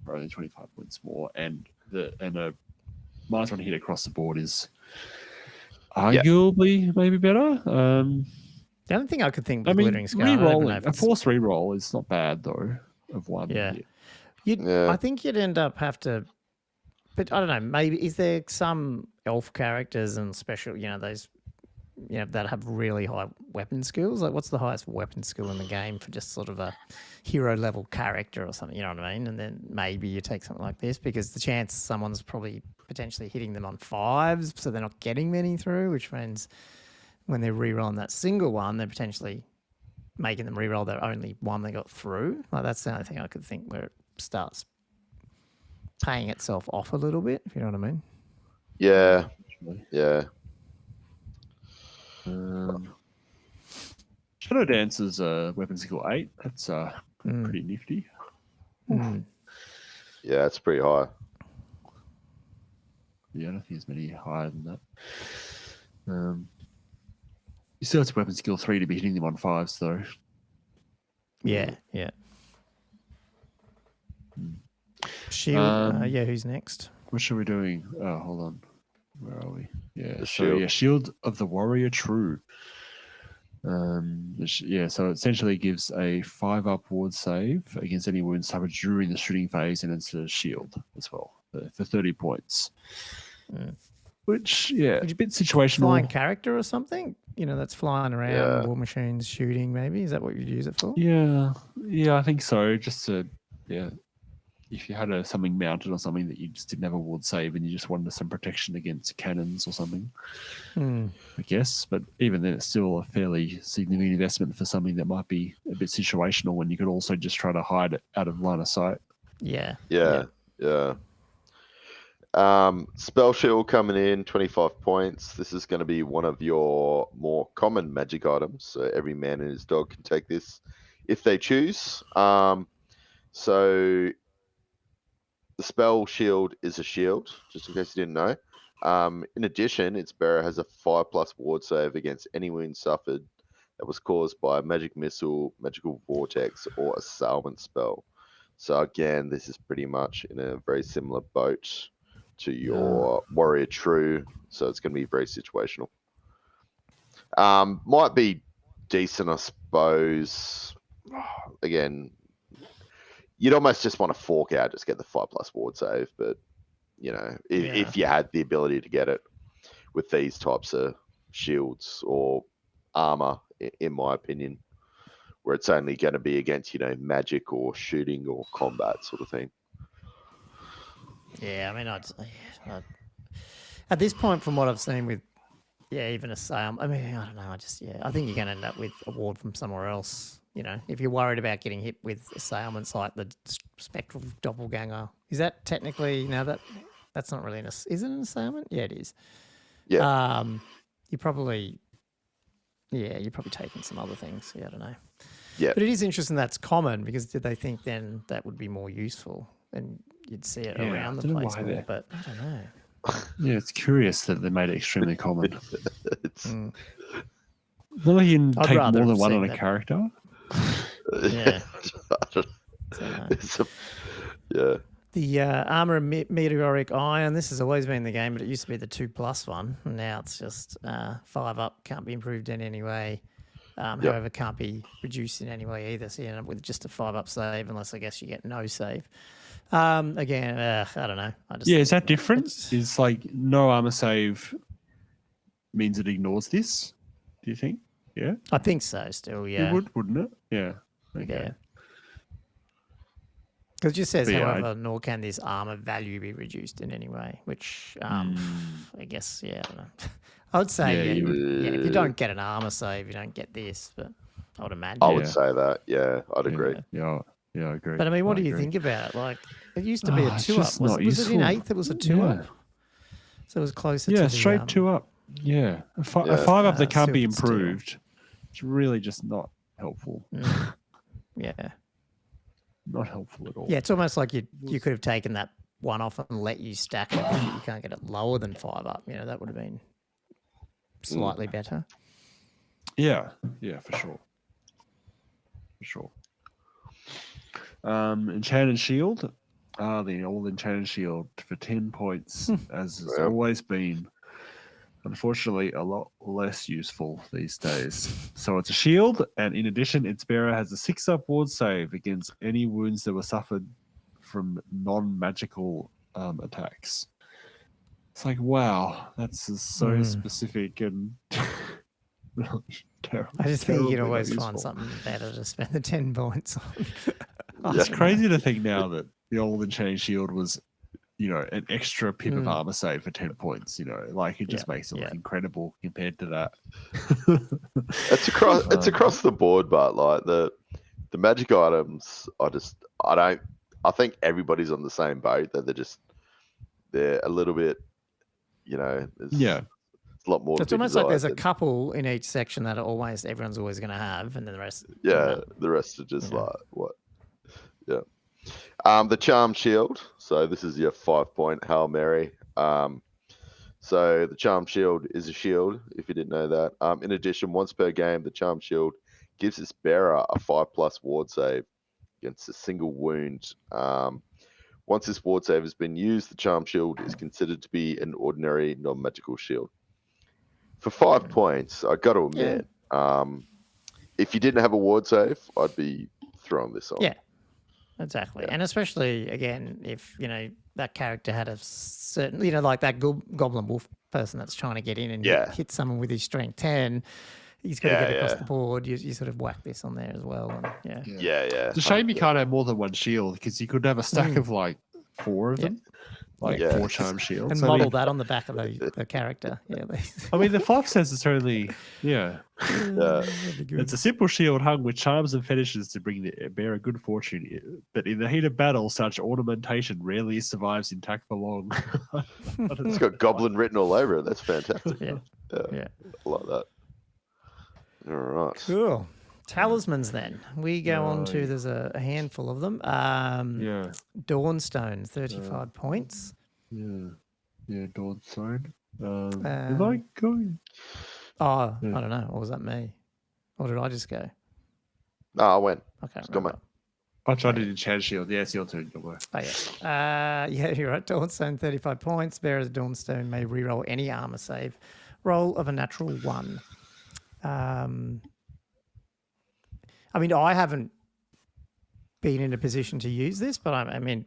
only 25 points more, and a -1 hit across the board is arguably maybe better. The only thing I could think with glittering scale, a force reroll is not bad though. Of one hit. I think you'd end up have to, but I don't know. Maybe is there some elf characters and special, those, that have really high weapon skills? Like, what's the highest weapon skill in the game for just sort of a hero level character or something? You know what I mean? And then maybe you take something like this because the chance someone's probably potentially hitting them on 5s, so they're not getting many through, which means when they're re-rolling that single one, they're potentially making them re-roll that only one they got through. Like, that's the only thing I could think where it starts paying itself off a little bit, if you know what I mean. Yeah. Shadow Dance is weapon skill 8. That's pretty nifty. Yeah, it's pretty high. Yeah, I don't think there's many higher than that. You still have to weapon skill 3 to be hitting them on 5s, though. Yeah. Shield. Who's next? What should we doing? Oh, hold on. Where are we? Yeah. Shield. Shield of the Warrior True. So it essentially gives a 5+ ward save against any wounds suffered during the shooting phase, and it's a shield as well for 30 points. Which, a bit situational. Flying character or something? That's flying around, war machines, shooting, maybe? Is that what you'd use it for? Yeah, I think so. Just to, if you had something mounted or something that you just didn't have a ward save and you just wanted some protection against cannons or something, I guess. But even then, it's still a fairly significant investment for something that might be a bit situational when you could also just try to hide it out of line of sight. Yeah. Spell Shield coming in, 25 points. This is going to be one of your more common magic items. So every man and his dog can take this if they choose. So the Spell Shield is a shield, just in case you didn't know. In addition, its bearer has a 5+ ward save against any wound suffered that was caused by a magic missile, magical vortex, or assailment spell. So again, this is pretty much in a very similar boat to your Warrior True, so it's going to be very situational. Might be decent, I suppose. Again, you'd almost just want to fork out, just get the 5+ ward save, but you know, if you had the ability to get it with these types of shields or armor, in my opinion, where it's only going to be against, you know, magic or shooting or combat sort of thing. Yeah, I mean, I'd at this point, from what I've seen with, even assailment, I mean, I don't know, I think you're going to end up with a ward from somewhere else. You know, if you're worried about getting hit with assailments like the spectral doppelganger, is that technically, that's not really is it an assailment? Yeah, it is. Yeah. You're probably taking some other things. Yeah, I don't know. Yeah. But it is interesting that's common, because did they think then that would be more useful and you'd see it around the place more, but I don't know. Yeah, it's curious that they made it extremely common. Well, you can take more than one on a character. Yeah. The Armor of Meteoric Iron, this has always been the game, but it used to be the 2+ one. And now it's just 5 up, can't be improved in any way. However, can't be reduced in any way either. So you end up with just a 5 up save, unless I guess you get no save. Again, I don't know. Is that different? Is like no armor save means it ignores this? Do you think? Yeah, I think so. Still, yeah, it would, wouldn't it? Yeah. Okay. Yeah. Because it just says, however, nor can this armor value be reduced in any way. Which, I guess, I don't know. I would say, if you don't get an armor save, you don't get this. But I would imagine. I would say that. Yeah, I'd agree. Yeah, I agree. But I mean, what do you think about it? Like, it used to be a 2 up. Was it in 8th? It was a 2 up. So it was closer to the... straight 2 up. Yeah. A 5 up that can't be improved. It's really just not helpful. Yeah. Not helpful at all. Yeah, it's almost like you could have taken that one off and let you stack it, but you can't get it lower than 5 up. You know, that would have been slightly better. Yeah, for sure. Enchanted Shield. The old Enchanted Shield for 10 points, as has always been. Unfortunately, a lot less useful these days. So it's a shield, and in addition, its bearer has a 6 up ward save against any wounds that were suffered from non-magical attacks. It's like, wow, that's so specific and really terrible. I just think you'd always find something better to spend the 10 points on. It's crazy to think now that the old Enchanted Shield was, an extra pip of armor save for 10 points, like it just makes it look incredible compared to that. It's across the board, but like the magic items, I think everybody's on the same boat, that they're a little bit, it's a lot more. It's almost like there's a couple in each section that everyone's always going to have, and then the rest. Yeah, the rest are just like what? Yeah. The Charm Shield. So this is your 5-point Hail Mary. So the Charm Shield is a shield, if you didn't know that. In addition, once per game, the Charm Shield gives its bearer a 5+ ward save against a single wound. Once this ward save has been used, the Charm Shield is considered to be an ordinary non-magical shield. For 5 points, I got to admit, if you didn't have a ward save, I'd be throwing this on. Yeah. Exactly. And especially, again, if, that character had a certain, like that goblin wolf person that's trying to get in and hit someone with his strength 10, he's got to get across the board. You sort of whack this on there as well. And, yeah. It's a shame you can't have more than one shield because you could have a stack of like 4 of them. Like 4 charm shields. And model that on the back of the character. Yeah. I mean, the 5 cents is only, it's a simple shield hung with charms and fetishes to bring the bearer good fortune. But in the heat of battle, such ornamentation rarely survives intact for long. It's got goblin written all over it. That's fantastic. Yeah. I like that. All right. Cool. Talismans then. We go on to, there's a handful of them. Dawnstone, 35 points. Yeah, Dawnstone. Am I going? Oh, I don't know. Or was that me? Or did I just go? No, I went. Okay. I tried to do Chad Shield. Yeah, it's your turn. Oh, yeah. You're right. Dawnstone, 35 points. Bearers of Dawnstone may reroll any armor save. Roll of a natural 1. I mean, I haven't been in a position to use this, but I mean,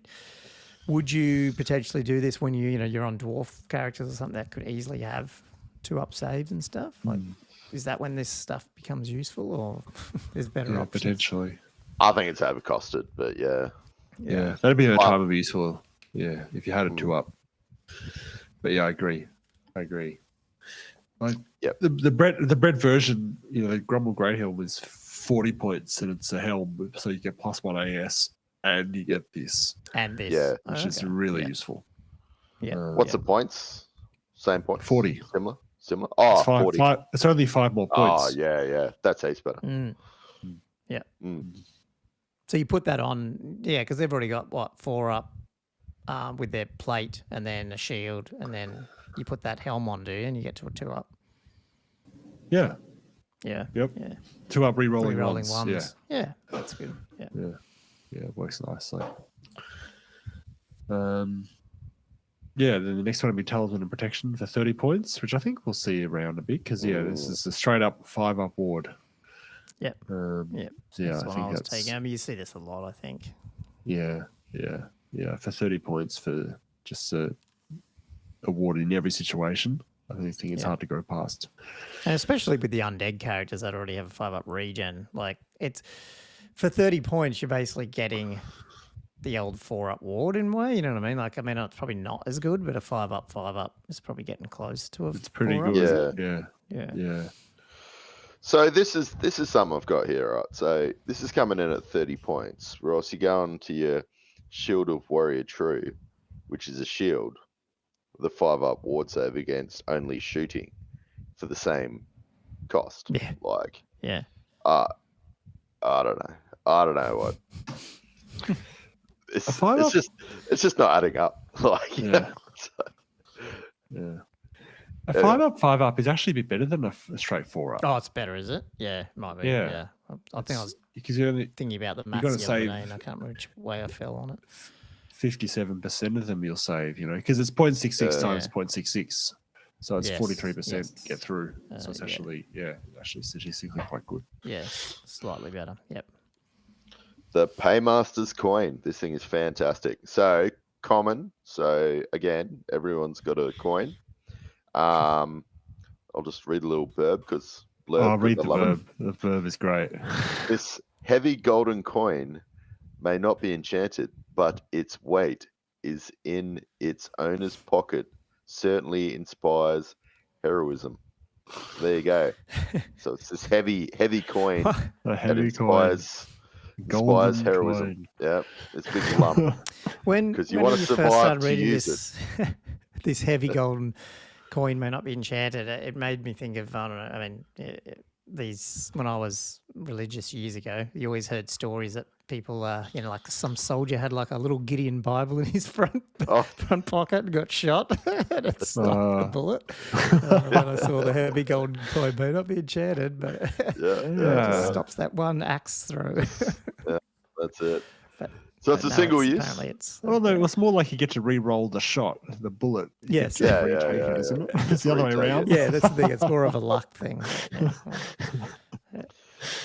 would you potentially do this when you're on dwarf characters or something that could easily have 2-up saves and stuff? Like, is that when this stuff becomes useful, or is better options? Potentially. I think it's overcosted, but yeah, that'd be a time of useful. Yeah, if you had a 2-up. But yeah, I agree. Like, the bread version, the Grumble Grey Helm is 40 points and it's a helm, so you get +1 AS and you get this. And this. Which is really useful. Yeah. What's the points? Same point? 40. Similar? Oh, it's 40. It's only 5 more points. Oh, yeah. That's heaps better. Yeah. So you put that on, because they've already got, 4-up with their plate and then a shield, and then you put that helm on, do you? And you get to a 2-up. Yeah. Yeah. Yep. Yeah. 2-up rerolling ones. Yeah, that's good. Yeah. It works nicely. Then the next one will be Talisman and Protection for 30 points, which I think we'll see around a bit because this is a straight up 5-up ward. Yep. That's I think that's taking. I mean, you see this a lot, I think. Yeah. For 30 points for just a ward in every situation. I think it's hard to go past. And especially with the undead characters that already have a 5-up regen. Like, it's for 30 points, you're basically getting the old 4-up ward in a way. You know what I mean? Like, it's probably not as good, but a 5-up is probably getting close to a 4-up. It's pretty good. Yeah. So this is something I've got here, right? So this is coming in at 30 points. Ross, you go on to your Shield of Warrior True, which is a shield with a 5-up ward save against only shooting for the same cost. Yeah. I don't know what. It's just not adding up. A 5-up is actually a bit better than a straight 4-up. Oh, it's better, is it? Yeah, might be. Yeah. I think I was thinking about the maths the other day, and I can't remember which way I fell on it. 57% of them you'll save, because it's 0.66 times 0.66. So it's 43% get through. So it's actually statistically quite good. Yeah, slightly better. Yep. The Paymaster's coin. This thing is fantastic. So common. So again, everyone's got a coin. I'll just read a little blurb because read the blurb. The blurb is great. This heavy golden coin may not be enchanted, but its weight is in its owner's pocket. Certainly inspires heroism. There you go. So it's this heavy coin that inspires heroism. Yeah, it's a big lump. Because you want to survive to use it. This heavy golden coin may not be enchanted. It made me think of, I don't know, I mean, these, when I was religious years ago, you always heard stories that people, like some soldier had like a little Gideon Bible in his front pocket and got shot and it stopped the bullet. When I saw the heavy golden coin may not be enchanted, but it just stops that one axe throw. Yeah, that's it. So it's a single use? Apparently it's... no, it's more like you get to re-roll the shot, the bullet. Yes. Isn't it? It's the other way around. Yeah, that's the thing. It's more of a luck thing.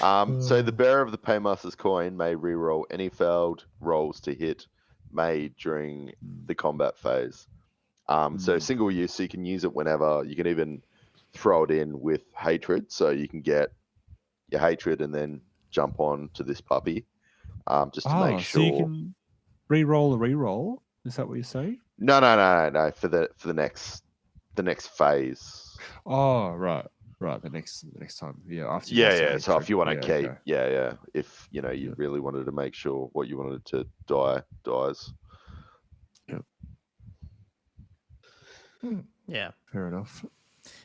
So the bearer of the Paymaster's coin may re-roll any failed rolls to hit made during the combat phase. So single use, so you can use it whenever. You can even throw it in with hatred, so you can get your hatred and then jump on to this puppy, just to make sure. So you can re-roll a re-roll. Is that what you say? No. For the next phase. Oh, right. The next time. Yeah. After So if you want to keep, if you really wanted to make sure what you wanted to die dies. Yeah. Fair enough.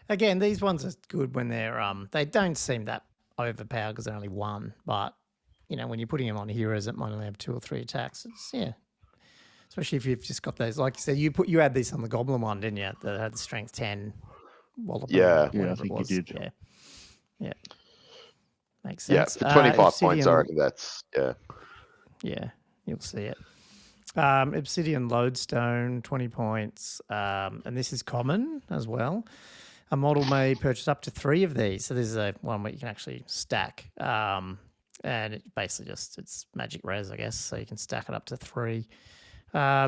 Again, these ones are good when they're they don't seem that overpowered because they're only one, but when you're putting them on heroes that might only have 2 or 3 attacks, especially if you've just got those, like you said, you had this on the goblin one, didn't you? That had the strength 10 wallop. I think you did. Yeah. Makes sense. For 25 Obsidian, points, I reckon that's Yeah, you'll see it. Obsidian Lodestone, 20 points. And this is common as well. A model may purchase up to 3 of these. So this is one where you can actually stack. And it basically it's magic res, I guess. So you can stack it up to 3. I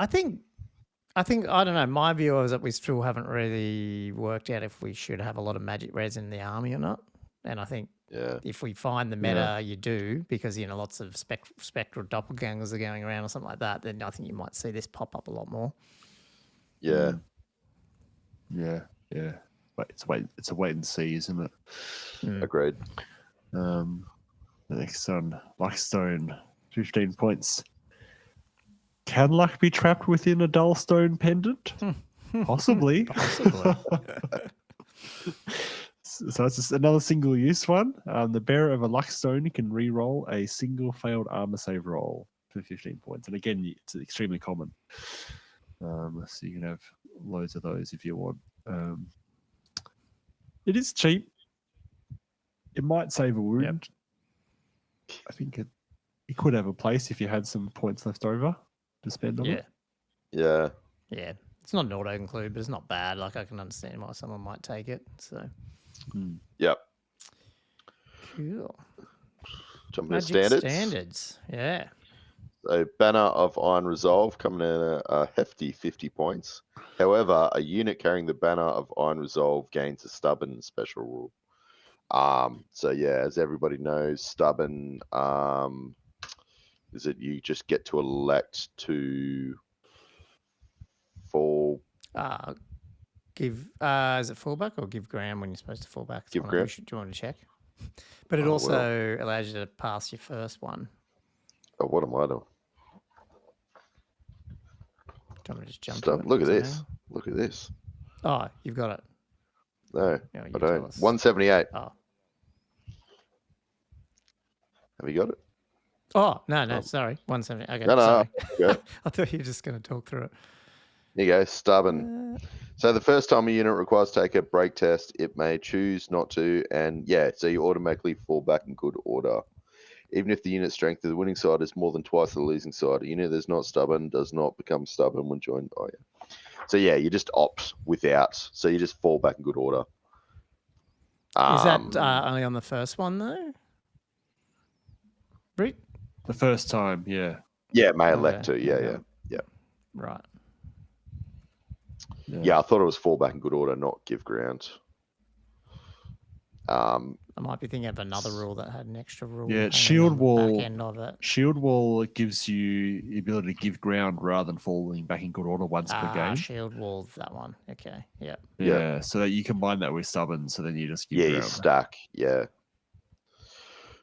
think, I don't know, my view is that we still haven't really worked out if we should have a lot of magic res in the army or not. And I think if we find the meta, you do, because, lots of spectral doppelgangers are going around or something like that, then I think you might see this pop up a lot more. Yeah. But it's a wait and see, isn't it? Agreed. The next one, Luckstone, 15 points. Can luck be trapped within a dull stone pendant? Possibly. So it's just another single use one. The bearer of a luck stone can re-roll a single failed armor save roll for 15 points. And again, it's extremely common. So you can have loads of those if you want. It is cheap. It might save a wound. I think it could have a place if you had some points left over to spend on it. Yeah. It's not an auto include, but it's not bad. Like, I can understand why someone might take it. So. Yep. Cool. Jumping to standards. Yeah. So Banner of Iron Resolve coming in a hefty 50 points. However, a unit carrying the Banner of Iron Resolve gains a stubborn special rule. So as everybody knows, stubborn is that you just get to elect to fall. Is it fallback or give ground when you're supposed to fall back? Give ground. Do you want to check? But it also allows you to pass your first one. Oh, what am I doing? Do you want me to just jump to it? Look at this. Look at this. Oh, you've got it. No, I don't. 178. Oh. Have you got it? Oh, no, sorry. 170. Okay, no, sorry. Yeah. I thought you were just going to talk through it. There you go, stubborn. So the first time a unit requires to take a break test, it may choose not to, and so you automatically fall back in good order. Even if the unit strength of the winning side is more than twice the losing side, a unit that's not stubborn does not become stubborn when joined. So you just opt without, so you just fall back in good order. Is that only on the first one though? Brit? The first time, yeah. Yeah, may elect to, yeah. Right. Yeah, I thought it was fall back in good order, not give ground. I might be thinking of another rule that had an extra rule. Yeah, shield wall. Back end of it. Shield wall gives you the ability to give ground rather than falling back in good order once per game. Shield wall's that one. Okay. Yeah. Yeah. So that you combine that with stubborn, so then you just give ground. You stack. Yeah.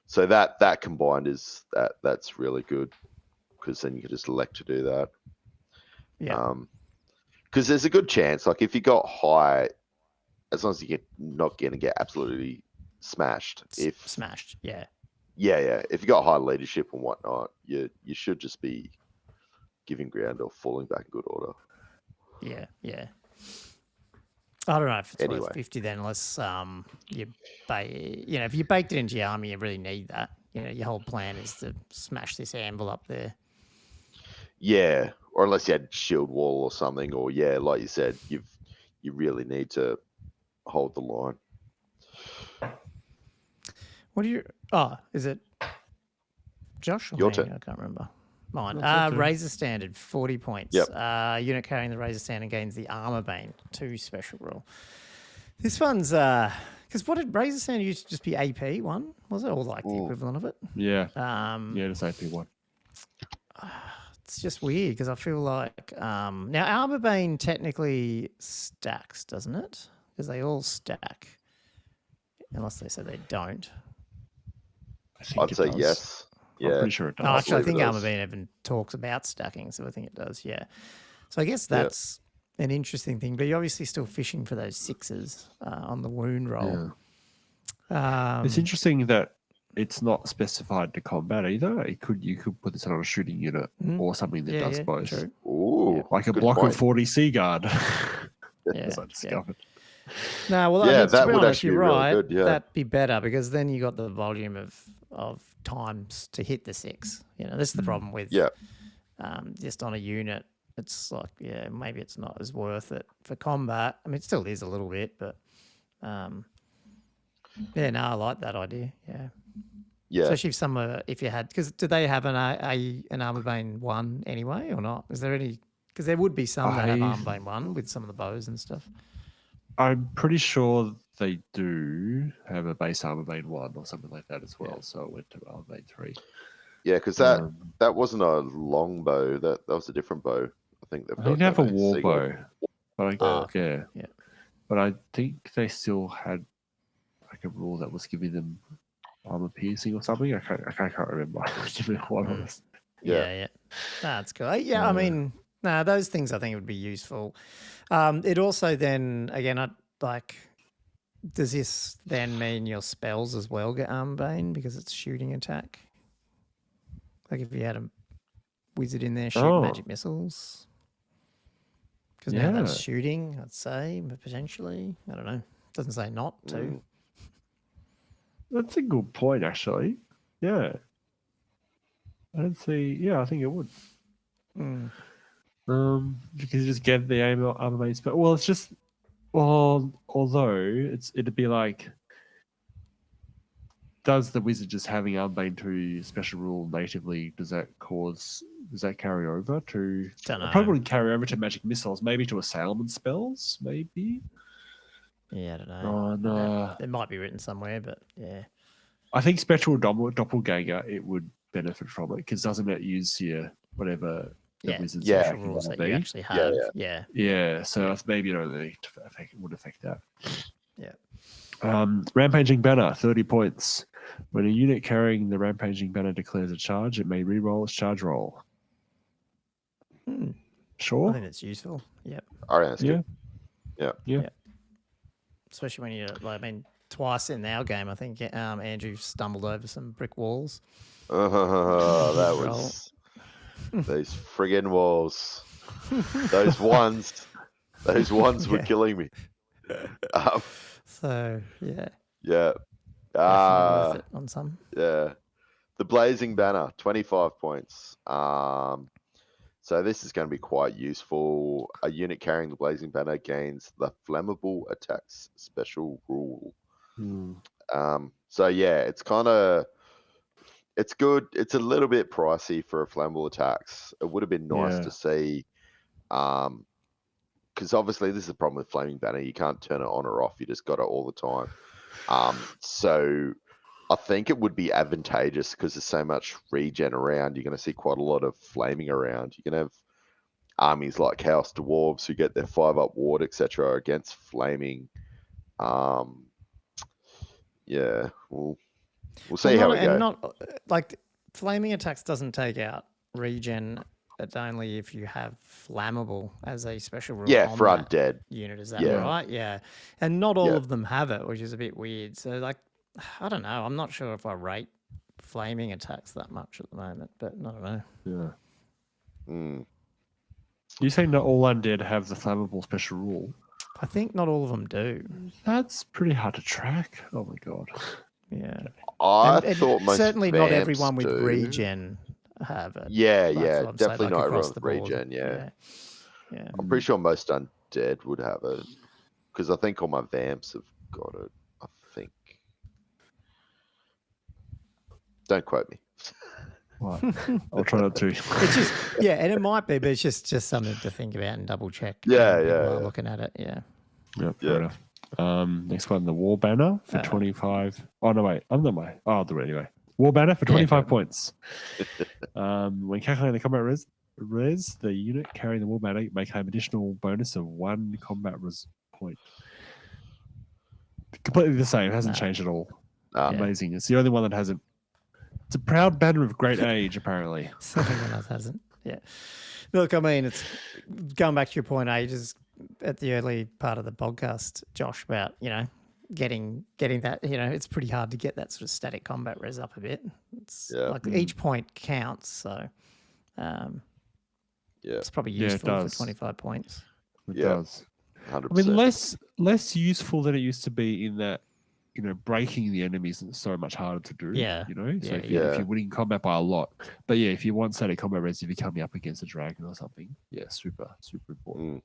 So that combined is that's really good, because then you can just elect to do that. Yeah. Because there's a good chance, like if you got high, as long as you're not going to get absolutely smashed. Smashed, yeah. Yeah. If you got high leadership and whatnot, you should just be giving ground or falling back in good order. Yeah. I don't know if it's worth 50 then, unless if you baked it into your army, you really need that. Your whole plan is to smash this anvil up there. Yeah, or unless you had shield wall or something, or like you said, you really need to hold the line. What do you? Oh, is it Josh or Your me? turn. I can't remember. Mine. Razor Standard, 40 points. Yep. Unit carrying the Razor Standard gains the Armor Bane, 2 special rule. This one's because what did Razor Sound used to just be AP one? Was it or like the equivalent of it? Yeah. Just AP one. It's just weird because I feel like now Armorbane technically stacks, doesn't it? Because they all stack, unless they say they don't. I'd say yes. Yeah, I'm pretty sure it does. Oh, actually, I think Armorbane even talks about stacking, so I think it does. Yeah. So I guess that's an interesting thing, but you're obviously still fishing for those sixes on the wound roll. Yeah. It's interesting that it's not specified to combat either. You could put this on a shooting unit or something that does both. True. Ooh, like a block of 40 Sea Guard. As I discovered. No, well, that would honest, actually you're be really right. good. Yeah, that'd be better because then you got the volume of times to hit the six. You know, this is the problem with just on a unit. It's like, maybe it's not as worth it for combat. I mean, it still is a little bit, but I like that idea. Yeah, especially if you had, because do they have an Armorbane 1 anyway or not? Is there any? Because there would be some that have Armorbane 1 with some of the bows and stuff. I'm pretty sure they do have a base Armorbane 1 or something like that as well. So it went to Armorbane 3. Yeah, because that wasn't a long bow. That was a different bow. I think they have a war bow. But but I think they still had like a rule that was giving them armor piercing or something. I can't remember. To be honest. Yeah. That's cool. Yeah, I mean, those things I think would be useful. It also then again, does this then mean your spells as well get Armorbane because it's shooting attack? Like if you had a wizard in there shooting magic missiles. Because now that's shooting, I'd say, but potentially. I don't know. Doesn't say not to. That's a good point, actually. Yeah. I think it would. Because you just get the Armorbane spell. Well, it's just... although it'd be like... Does the wizard just having Armorbane 2 special rule natively, does that carry over to... Don't know. Probably wouldn't carry over to magic missiles, maybe to assailant spells, maybe? Yeah, I don't know. Oh, no. It might be written somewhere, but yeah. I think Spectral Doppelganger, it would benefit from it, because doesn't it use your whatever the wizard's special rules that you actually have. Yeah, so maybe it would affect that. Yeah. Rampaging Banner, 30 points. When a unit carrying the Rampaging Banner declares a charge, it may re-roll its charge roll. Sure. I think it's useful. Yep. All right, that's good. Yeah. Especially when you, twice in our game, I think Andrew stumbled over some brick walls. That was those friggin' walls. Those ones were killing me. So yeah. Yeah. Worth it on some. Yeah. The Blazing Banner, 25 points. So this is going to be quite useful. A unit carrying the Blazing Banner gains the Flammable Attacks special rule. So yeah, it's good. It's a little bit pricey for a Flammable Attacks. It would have been nice to see, because obviously this is the problem with Flaming Banner. You can't turn it on or off. You just got it all the time. So I think it would be advantageous because there's so much regen around. You're going to see quite a lot of flaming around. You can have armies like House Dwarves who get their 5-up ward, etc., against flaming. Yeah, we'll see how we go. And not like flaming attacks doesn't take out regen. It's only if you have flammable as a special rule. Yeah, on for that undead unit. Is that right? Yeah, and not all of them have it, which is a bit weird. So like, I don't know. I'm not sure if I rate flaming attacks that much at the moment, but I don't know. Yeah. You saying not all undead have the flammable special rule? I think not all of them do. That's pretty hard to track. Oh my god. Yeah. I thought most certainly not everyone with do. regen have it. Yeah, That's definitely not everyone with the board. regen. Yeah. I'm pretty sure most undead would have it because I think all my vamps have got it. I think. Don't quote me. What? I'll try not to. It's just and it might be, but it's just something to think about and double check. Yeah. Looking at it, Fair enough. Next one, the War Banner for 25. Oh, no, wait. I'll do it anyway. War Banner for 25 points. When calculating the combat res, the unit carrying the War Banner may claim additional bonus of 1 combat res point. Completely the same. Hasn't changed at all. Amazing. It's the only one that hasn't. It's a proud banner of great age, apparently. Something else hasn't. Yeah. Look, I mean, it's going back to your point ages at the early part of the podcast, Josh, about, getting that, it's pretty hard to get that sort of static combat res up a bit. It's like each point counts, so it's probably useful for 25 points. It does. 100%. I mean, less useful than it used to be in that, breaking the enemies isn't so much harder to do. Yeah. So if you're winning combat by a lot. But yeah, if you want static combat res, if you're coming up against a dragon or something, super, super important.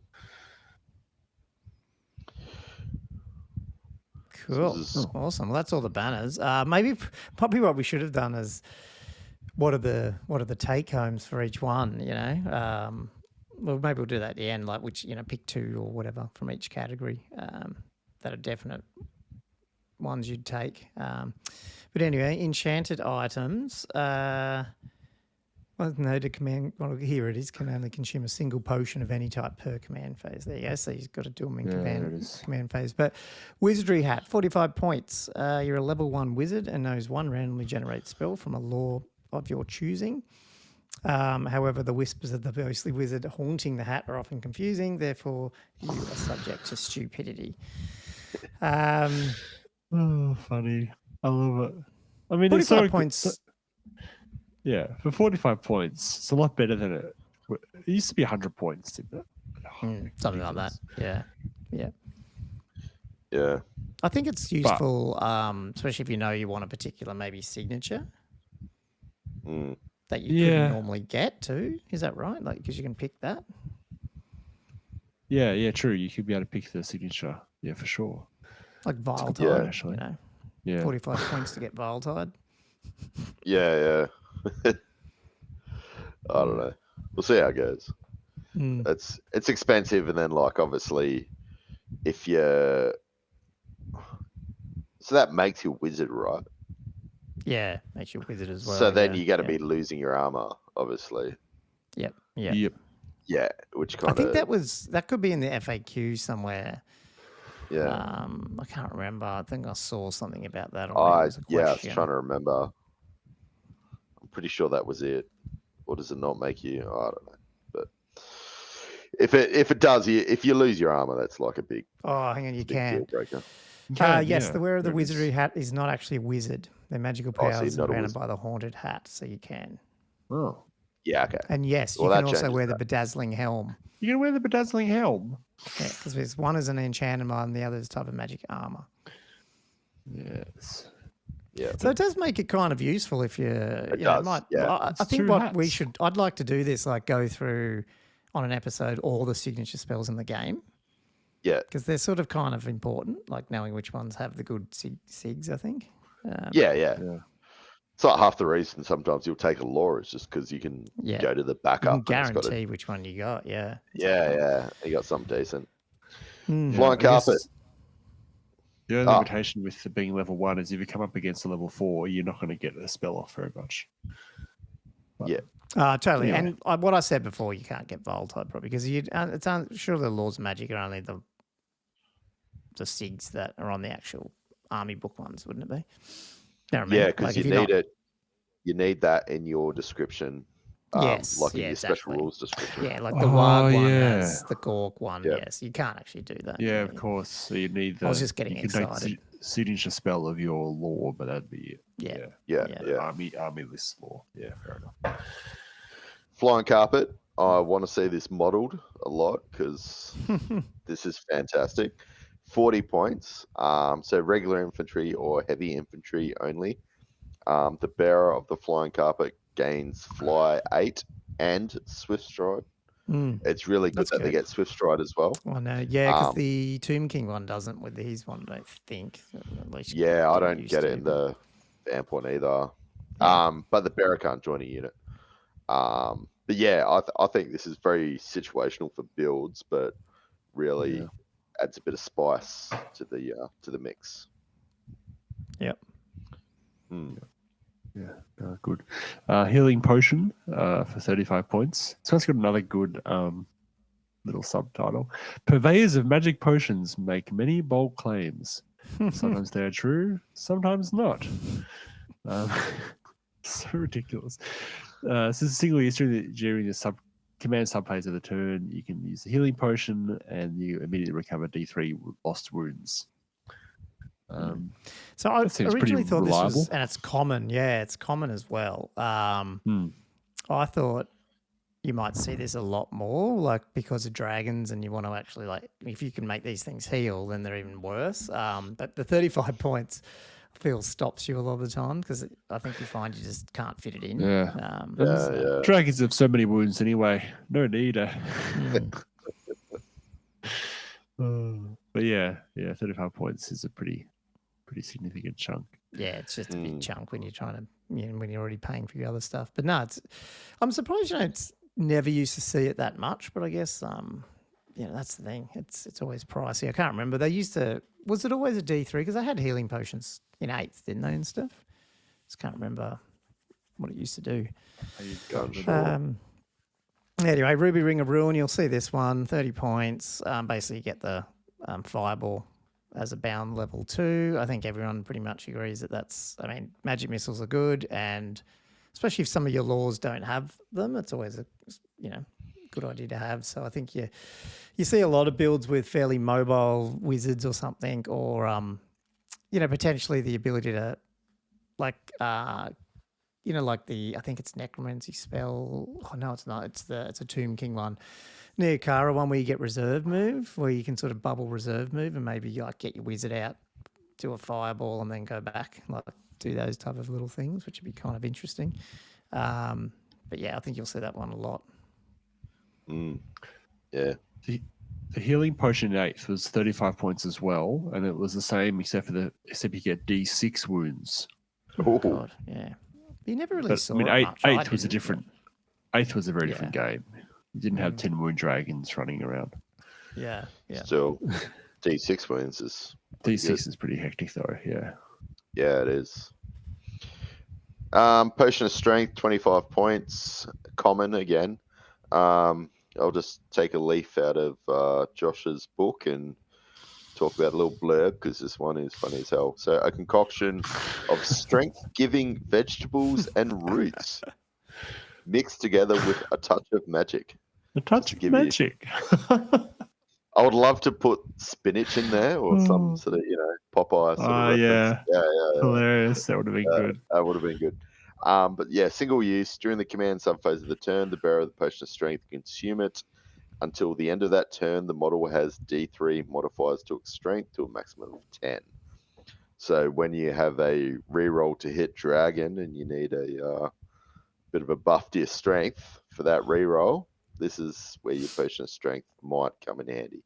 Cool. Awesome. Well, that's all the banners. Probably what we should have done is what are the take homes for each one, Well, maybe we'll do that at the end, like which, pick 2 or whatever from each category that are definite ones you'd take. But anyway, enchanted items. No to command. Well, here it is. Can only consume a single potion of any type per command phase. There you go. So you've got to do them in command phase. But wizardry hat, 45 points. You're a level 1 wizard and knows 1 randomly generated spell from a lore of your choosing. However, the whispers of the ghostly wizard haunting the hat are often confusing. Therefore, you are subject to stupidity. Funny. I love it. I mean, 45 points. Yeah, for 45 points, it's a lot better than it used to be 100 points, didn't it? Something like that. Yeah. Yeah. I think it's useful, especially if you want a particular maybe signature that you couldn't normally get too. Is that right? Like, because you can pick that. Yeah, true. You could be able to pick the signature. Yeah, for sure. Like Viletide, actually. 45 points to get Viletide. Yeah. I don't know. We'll see how it goes. It's expensive, and then obviously, if you that makes you a wizard, right? Yeah, makes you a wizard as well. So then you got to be losing your armor, obviously. Yep. Yeah, which kind of. I think that could be in the FAQ somewhere. Yeah. I can't remember. I think I saw something about that. I was trying to remember. I'm pretty sure that was it. Or does it not make you? I don't know. But if it does, if you lose your armor, that's like a big. Oh, hang on, you can. Deal breaker. Yes, the wearer of the wizardry hat is not actually a wizard. Their magical powers are granted by the haunted hat, so you can. Oh. Yeah, okay. And yes, you can also wear the bedazzling helm. You can wear the bedazzling helm? Yeah, because one is an enchanted and the other is type of magic armor. Yes. Yeah. So it does make it kind of useful if you. I think I'd like to do this, go through on an episode all the signature spells in the game. Yeah. Because they're sort of kind of important, like knowing which ones have the good sigs, I think. Yeah. It's like half the reason sometimes you'll take a lore is just because you can go to the backup. You can guarantee which one you got, Yeah. You got something decent. Flying carpet. The only limitation with being level 1 is if you come up against a level 4, you're not going to get a spell off very much. But, totally. Anyway. And what I said before, you can't get Viletide probably because sure the Laws of Magic are only the SIGs that are on the actual army book ones, wouldn't it be? Yeah, because you need it. You need that in your description. Yes, in your special rules description. Yeah, like the Boagwan one has the Gork one. Yeah. Yes, you can't actually do that. Yeah, of course. So you need I was just getting excited. Signature spell of your lore, but that'd be it. Yeah. Army list lore. Yeah, fair enough. Flying carpet. I want to see this modeled a lot because this is fantastic. 40 points. So regular infantry or heavy infantry only. The bearer of the flying carpet gains fly 8 and swift stride. It's really good that they get swift stride as well. Oh no, because the Tomb King one doesn't with his one, I think. At least I don't get it in the amp one either. But the bearer can't join a unit. But I think this is very situational for builds, but really adds a bit of spice to the mix. Yep. Yeah, good. Healing potion for 35 points. So it's got another good little subtitle. Purveyors of magic potions make many bold claims. Sometimes they are true, sometimes not. So ridiculous. This is a single use during the command subphase of the turn. You can use the healing potion and you immediately recover D3 lost wounds. So I originally thought reliable. this was, and it's common. Yeah, it's common as well. I thought you might see this a lot more, like because of dragons, and you want to actually like if you can make these things heal, then they're even worse. But the 35 points, I feel stops you a lot of the time because I think you find you just can't fit it in. Yeah. Dragons have so many wounds anyway. No need. But yeah, 35 points is a pretty significant chunk. Yeah, it's just a big chunk when you're trying to, when you're already paying for your other stuff. But no, I'm surprised it's never used to see it that much. But I guess, that's the thing. It's always pricey. I can't remember. They used to. Was it always a D3? Because they had healing potions in 8th, didn't they, and stuff? Just can't remember what it used to do. Anyway, Ruby Ring of Ruin. You'll see this one. 30 points. Basically, you get the fireball as a bound level 2. I think everyone pretty much agrees that magic missiles are good, and especially if some of your laws don't have them, it's always a good idea to have. So I think you see a lot of builds with fairly mobile wizards or something, or potentially the ability to like I think it's necromancy spell. Oh no, it's not. It's a Tomb King one. Neokara one where you get reserve move, where you can sort of bubble reserve move and maybe like get your wizard out, do a fireball and then go back, like do those type of little things, which would be kind of interesting. But yeah, I think you'll see that one a lot. Yeah. The healing potion in 8th was 35 points as well, and it was the same except you get D6 wounds. Oh God, yeah. You never really saw it much. 8th was a different. 8th was a very different game. You didn't have 10 wound dragons running around. Yeah. Still, D6 wounds is D6 is pretty hectic though. Yeah. Yeah, it is. Potion of Strength, 25 points. Common again. I'll just take a leaf out of Josh's book and talk about a little blurb because this one is funny as hell. So, a concoction of strength-giving vegetables and roots mixed together with a touch of magic. A touch of magic. I would love to put spinach in there or some sort of, Popeye sort of reference. Yeah. Hilarious. That would have been good. That would have been good. But yeah, single use. During the command subphase of the turn, the bearer of the Potion of Strength can consume it. Until the end of that turn, the model has D3 modifiers to its strength to a maximum of 10. So when you have a reroll to hit dragon and you need a bit of a buff to your strength for that reroll, this is where your Potion of Strength might come in handy.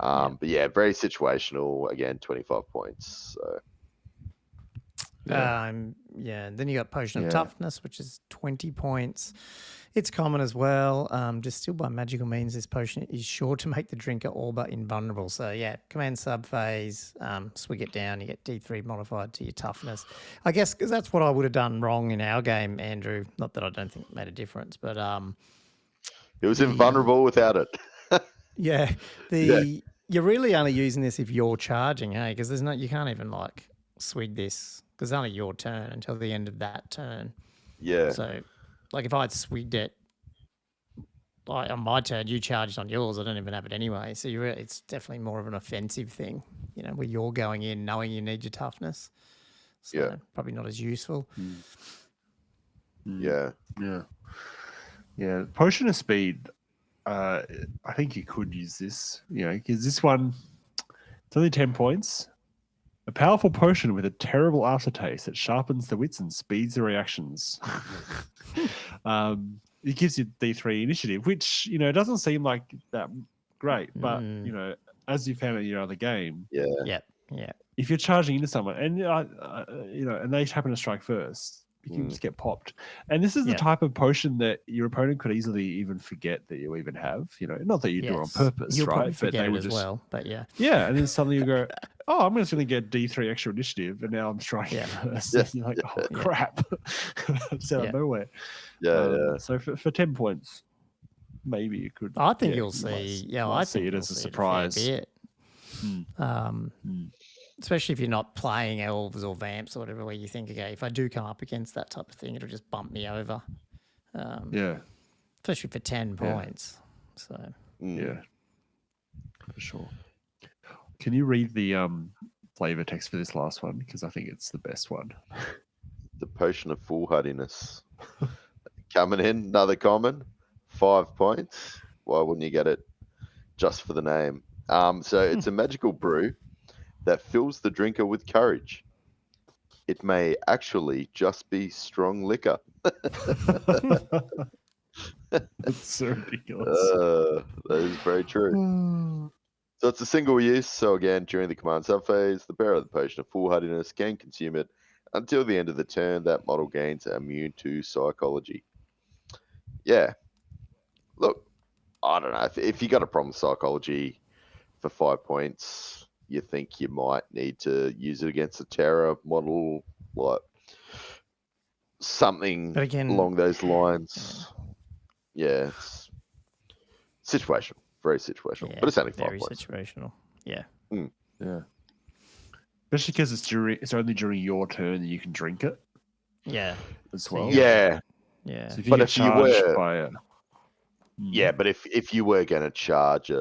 But yeah, very situational. Again, 25 points. So. And then you got Potion of Toughness, which is 20 points. It's common as well. Distilled by magical means, this potion is sure to make the drinker all but invulnerable. So yeah, command sub phase, swig it down, you get D3 modified to your toughness. I guess because that's what I would have done wrong in our game, Andrew. Not that I don't think it made a difference, but it was invulnerable without it. You're really only using this if you're charging, hey? Because you can't even like swig this because it's only your turn until the end of that turn. Yeah. So, like if I'd swigged it like on my turn, you charged on yours. I don't even have it anyway. So it's definitely more of an offensive thing, where you're going in knowing you need your toughness. So probably not as useful. Yeah. Potion of Speed. I think you could use this, because this one, it's only 10 points. A powerful potion with a terrible aftertaste that sharpens the wits and speeds the reactions. It gives you D3 initiative, which, doesn't seem like that great, but, as you found in your other game, Yeah. if you're charging into someone and, and they happen to strike first, You can just get popped. And this is the type of potion that your opponent could easily even forget that you even have. Not that you do it on purpose, You'll right? probably forget but they it would as just, well. But yeah. Yeah, and then suddenly you go, oh, I'm just going to get D3 extra initiative, and now I'm striking first. And you're like, oh, crap. It's out of nowhere. So for 10 points, maybe you could. I think you'll see. I see think it as a surprise. Especially if you're not playing elves or vamps or whatever, where you think, okay, if I do come up against that type of thing, it'll just bump me over. Especially for 10 points. So yeah, for sure. Can you read the flavor text for this last one? Because I think it's the best one. The potion of foolhardiness. Coming in, another common, 5 points. Why wouldn't you get it just for the name? So it's a magical brew that fills the drinker with courage. It may actually just be strong liquor. That's so ridiculous. That is very true. So it's a single use. So again, during the command subphase, the bearer of the potion of foolhardiness can consume it until the end of the turn. That model gains immune to psychology. Yeah. Look, I don't know. If you got a problem with psychology for 5 points, you think you might need to use it against a terror model, like something along those lines. Yeah, it's situational, very situational, but it's only 5 points. Very situational. Yeah. Yeah. Especially because it's only during your turn that you can drink it. Yeah. As well. Yeah. Yeah. So if you get charged by it. Yeah, but if you were going to charge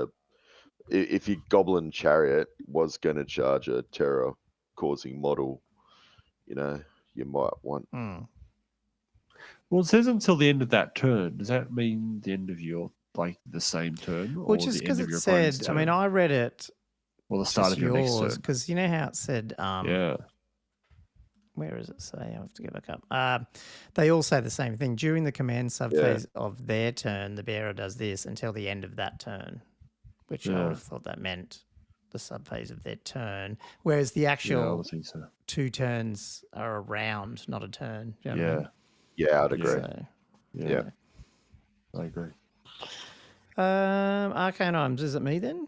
if your Goblin Chariot was going to charge a terror-causing model, you might want. Well, it says until the end of that turn. Does that mean the end of your the same turn, or just the end of your said, opponent's turn? I mean, I read it. Or the start of your next turn. Because you know how it said. Where does it say? I have to go back up. They all say the same thing. During the command subphase of their turn, the bearer does this until the end of that turn, which I would have thought that meant the subphase of their turn. Whereas the actual 2 turns are a round, not a turn. You know what I mean? Yeah, I'd agree. So, I agree. Arcane items, is it me then?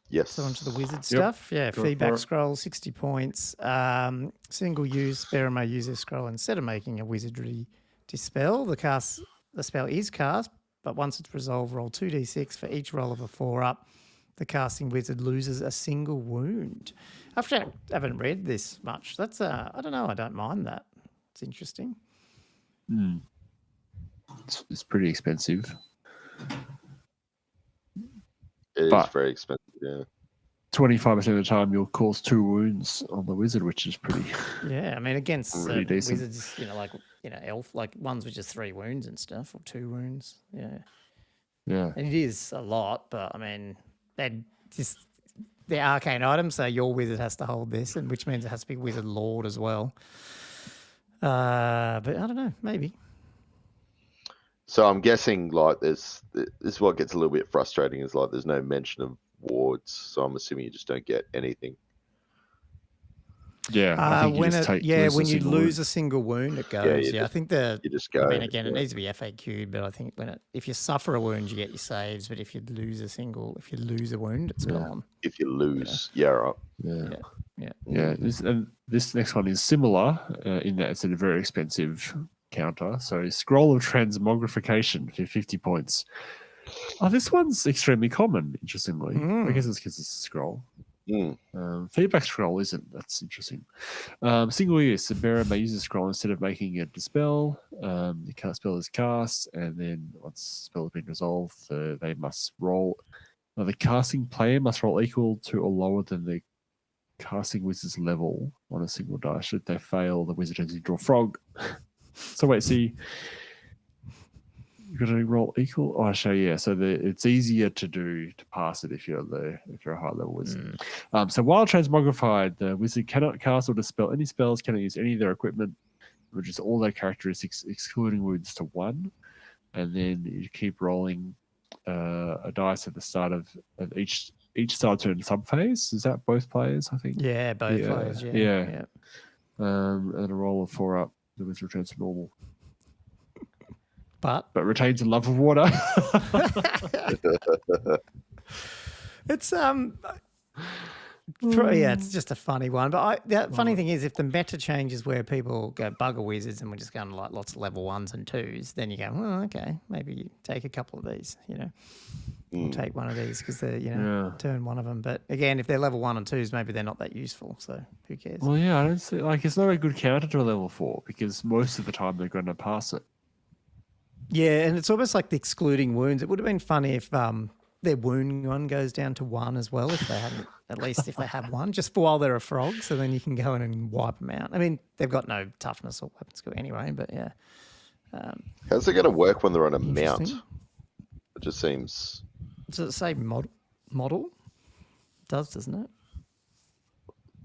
Yes. So onto the wizard stuff. Yeah, feedback scroll, 60 points. Single use, bearer may use this scroll instead of making a wizardry dispel. The spell is cast, but once it's resolved, roll 2d6 for each roll of a 4-up. The casting wizard loses a single wound. I haven't read this much. That's I don't know. I don't mind that. It's interesting. It's pretty expensive. It is very expensive, yeah. 25% of the time, you'll cause 2 wounds on the wizard, which is pretty. Yeah, I mean, against really wizards, elf, like ones with just 3 wounds and stuff, or 2 wounds. Yeah. Yeah. And it is a lot, but I mean, they're arcane items, so your wizard has to hold this, and which means it has to be wizard lord as well. But I don't know, maybe. So I'm guessing this is what gets a little bit frustrating is there's no mention of wards, so I'm assuming you just don't get anything. Yeah, I think when you lose a single wound, it goes. I think you just go. I mean, again, it needs to be FAQ'd, but I think if you suffer a wound, you get your saves. But if you lose a wound, it's gone. If you lose, right. Yeah. This next one is similar in that it's a very expensive counter. So scroll of transmogrification for 50 points. Oh, this one's extremely common, interestingly. I guess it's because it's a scroll. Feedback scroll isn't. That's interesting. Single use. The bearer may use a scroll instead of making a dispel. The spell is cast, and then once the spell has been resolved, they must roll. The casting player must roll equal to or lower than the casting wizard's level on a single die. Should they fail, the wizard has to draw frog. So wait, see, you've got to roll equal. Oh, actually, so it's easier to pass it if you're a high level wizard. So while transmogrified, the wizard cannot cast or dispel any spells, cannot use any of their equipment, reduce all their characteristics, excluding wounds to 1, and then you keep rolling a dice at the start of each start turn subphase. Is that both players? I think. Yeah, both players. Yeah. And a roll of 4 up. the wizard returns to normal. But retains a love of water. It's it's just a funny one. But the funny thing is, if the meta changes where people go bugger wizards and we're just going to like lots of level 1s and 2s, then you go, well, okay, maybe you take a couple of these, or take one of these because they're, turn one of them. But again, if they're level 1 and 2s, maybe they're not that useful. So who cares? Well, yeah, I don't see, it's not a good counter to a level 4 because most of the time they're going to pass it. Yeah, and it's almost like the excluding wounds. It would have been funny if their wound one goes down to 1 as well, if they haven't, at least if they have 1, just for while they're a frog, so then you can go in and wipe them out. I mean, they've got no toughness or weapon skill anyway, but yeah. How's it going to work when they're on a mount? It just seems... Does it say model? It does, doesn't it?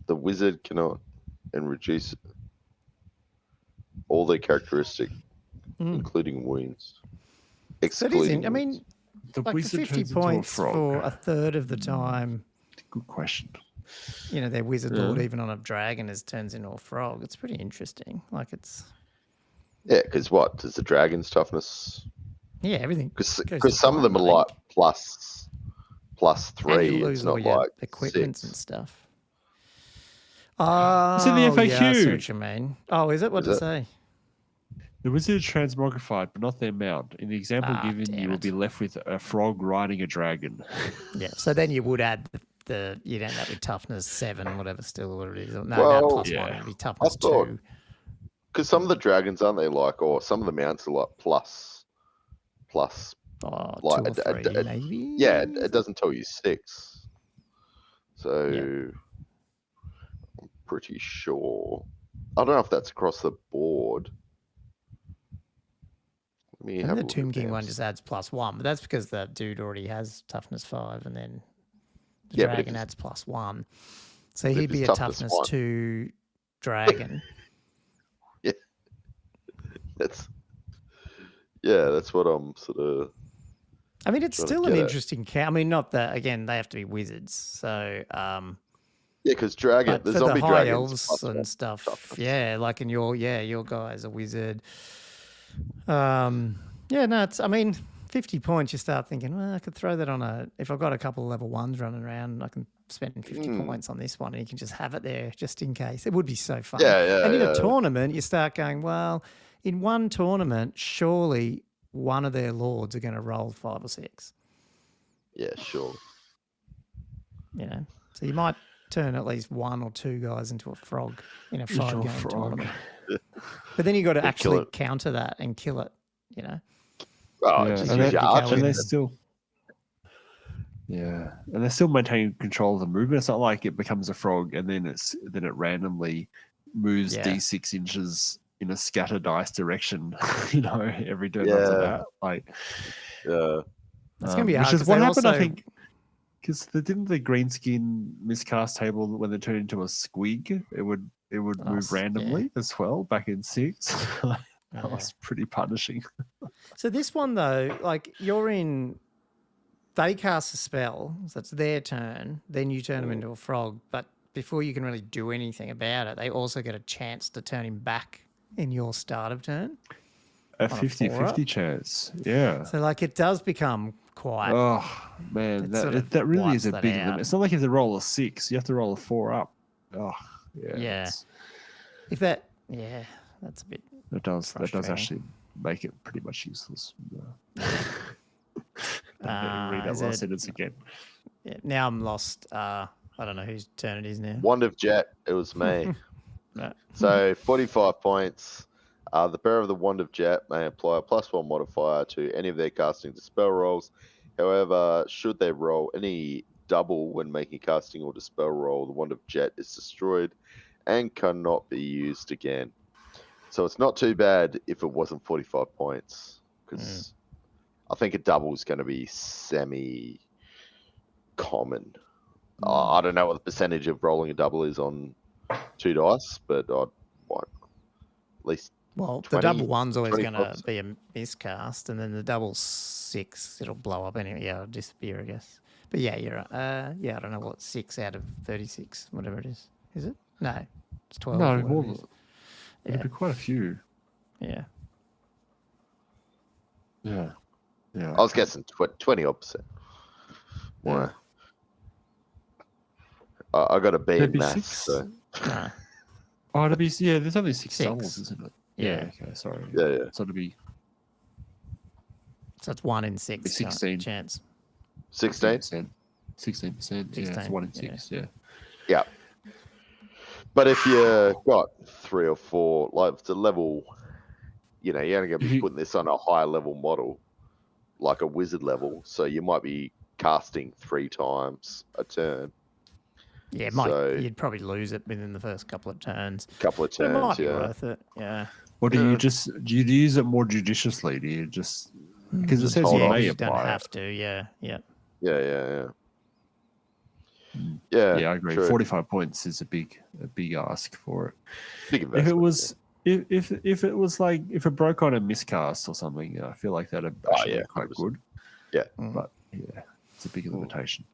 The wizard cannot reduce all their characteristic, including wounds. Excluding I mean... The like wizard 50 points for a third of the time. Good question. Their wizard lord, even on a dragon, turns into a frog. It's pretty interesting. Like it's. Yeah, because what does the dragon's toughness? Yeah, everything. Because some of them are like plus 3. And you lose it's not all your like equipment 6. and stuff. It's in the FAQ. Yeah, I see what you mean. Oh, is it? What does it say? The wizard is transmogrified, but not their mount. In the example given, you will be left with a frog riding a dragon. Yeah, so then you would add you'd end up with toughness 7, whatever still what it is. No, plus 1, it'd be toughness 2. Because some of the dragons, aren't they like, or some of the mounts are like plus. Oh, like 2 or 3, maybe? Yeah, it doesn't tell you 6. So I'm pretty sure. I don't know if that's across the board. And the Tomb King one just adds +1, but that's because the dude already has toughness 5, and then the dragon adds +1. So he'd be a toughness 2 dragon. That's what I'm sort of. I mean, it's still an interesting count. I mean, not that again they have to be wizards, so. Because dragon, the zombie the high dragons elves and stuff. Toughness. Yeah, like in your guy's a wizard. It's, I mean, 50 points, you start thinking, well, I could throw that if I've got a couple of level 1s running around, I can spend 50 points on this one and you can just have it there just in case. It would be so fun. And in a tournament, you start going, well, in one tournament, surely one of their lords are going to roll 5 or 6. Yeah, sure. So you might turn at least 1 or 2 guys into a frog in a 5-game tournament. But then you got to actually counter that and kill it, Oh, just use your archer. And they're still, and they're still maintaining control of the movement. It's not like it becomes a frog and then it randomly moves d6 inches in a scatter dice direction, every turn after that. That's gonna be hard. Which is what happened, I think. Because didn't the green skin miscast table when they turned into a squig, it would move randomly as well back in 6. That was pretty punishing. So this one though, like they cast a spell, so it's their turn. Then you turn them into a frog, but before you can really do anything about it, they also get a chance to turn him back in your start of turn. A 50-50 chance, yeah. So like it does become quite. Oh man, that really is a big limit. It's not like if they roll a 6, you have to roll a 4 up. Oh yeah. Yeah. If that, that's a bit. That does actually make it pretty much useless. Read that last sentence again. Yeah, now I'm lost. I don't know whose turn it is now. Wand of Jet. It was me. So 45 points. The bearer of the Wand of Jet may apply a +1 modifier to any of their casting dispel rolls. However, should they roll any double when making casting or dispel roll, the Wand of Jet is destroyed and cannot be used again. So it's not too bad if it wasn't 45 points, because I think a double is going to be semi-common. I don't know what the percentage of rolling a double is on 2 dice, but I'd at least. Well, 20, the double 1's always going to be a miscast, and then the double 6, it'll blow up anyway. Yeah, it'll disappear, I guess. But yeah, you're right. I don't know what 6 out of 36, whatever it is. Is it? No, it's 12. No, more. It'd be quite a few. Yeah. Yeah. Yeah. I was guessing 20%. Yeah. I got a B There'd in be maths. 6. So. No. Oh, it'd be there's only 6 6. doubles, isn't it? Yeah. Okay. Sorry. Yeah. So it'd be. So it's 1 in 6 16 chance. 16%. 16%. Yeah, it's 1 in 6. Yeah. Yeah. But if you got 3 or 4, like it's a level, you're only going to be putting this on a high level model, like a wizard level. So you might be casting 3 times a turn. Yeah, you'd probably lose it within the first couple of turns. It might be worth it. Yeah. Or do you use it more judiciously? Do you just because it says you may apply? Don't have to. Yeah. Yeah. Yeah, I agree. True. 45 points is a big ask for it. Big investment. If it was, if it was like if it broke on a miscast or something, I feel like that'd actually be quite 100%. good. Yeah, but yeah, it's a big limitation.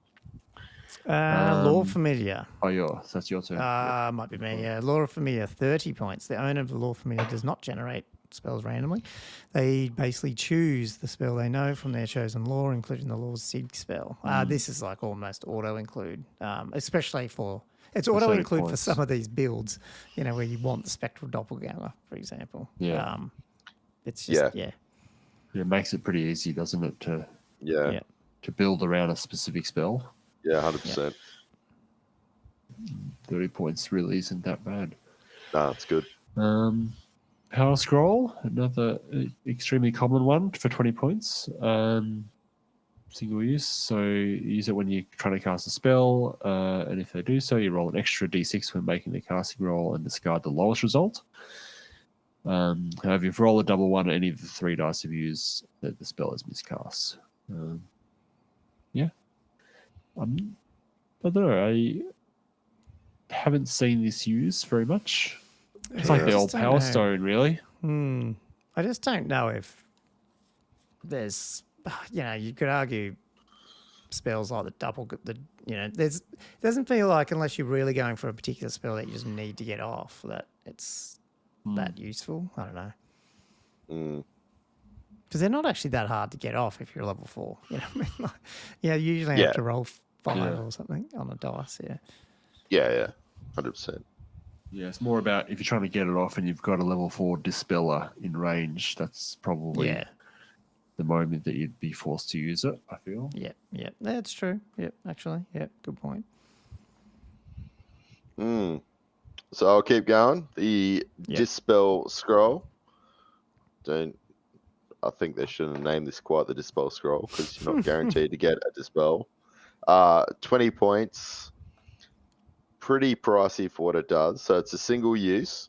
Lore Familiar. Oh, that's your turn. Might be me. Yeah, Lore Familiar, 30 points. The owner of the Lore Familiar does not generate spells randomly. They basically choose the spell they know from their chosen lore, including the lore's sig spell. This is like almost auto-include, especially for... It's auto-include for some of these builds, where you want the Spectral Doppelganger, for example. Yeah. It's just, It makes it pretty easy, doesn't it, to build around a specific spell. Yeah, 100%. 30 points really isn't that bad. No, it's good. Power Scroll, another extremely common one for 20 points. Single use. So you use it when you're trying to cast a spell, and if they do so, you roll an extra d6 when making the casting roll and discard the lowest result. However, if you roll a double 1 at any of the 3 dice you've used, the spell is miscast. I don't know. I haven't seen this used very much. It's like the old Power Stone, really. I just don't know if there's, you could argue spells like it doesn't feel like, unless you're really going for a particular spell that you just need to get off, that it's that useful. I don't know. Because they're not actually that hard to get off if you're level 4. You usually have to roll 5 or something on a dice. Yeah, 100%. Yeah, it's more about if you're trying to get it off and you've got a level 4 Dispeller in range, that's probably the moment that you'd be forced to use it, I feel. Yeah, that's true. Yep, actually. Yep, good point. So I'll keep going. The Dispel Scroll. I think they shouldn't name this quite the Dispel Scroll because you're not guaranteed to get a Dispel. 20 points. Pretty pricey for what it does. So it's a single use.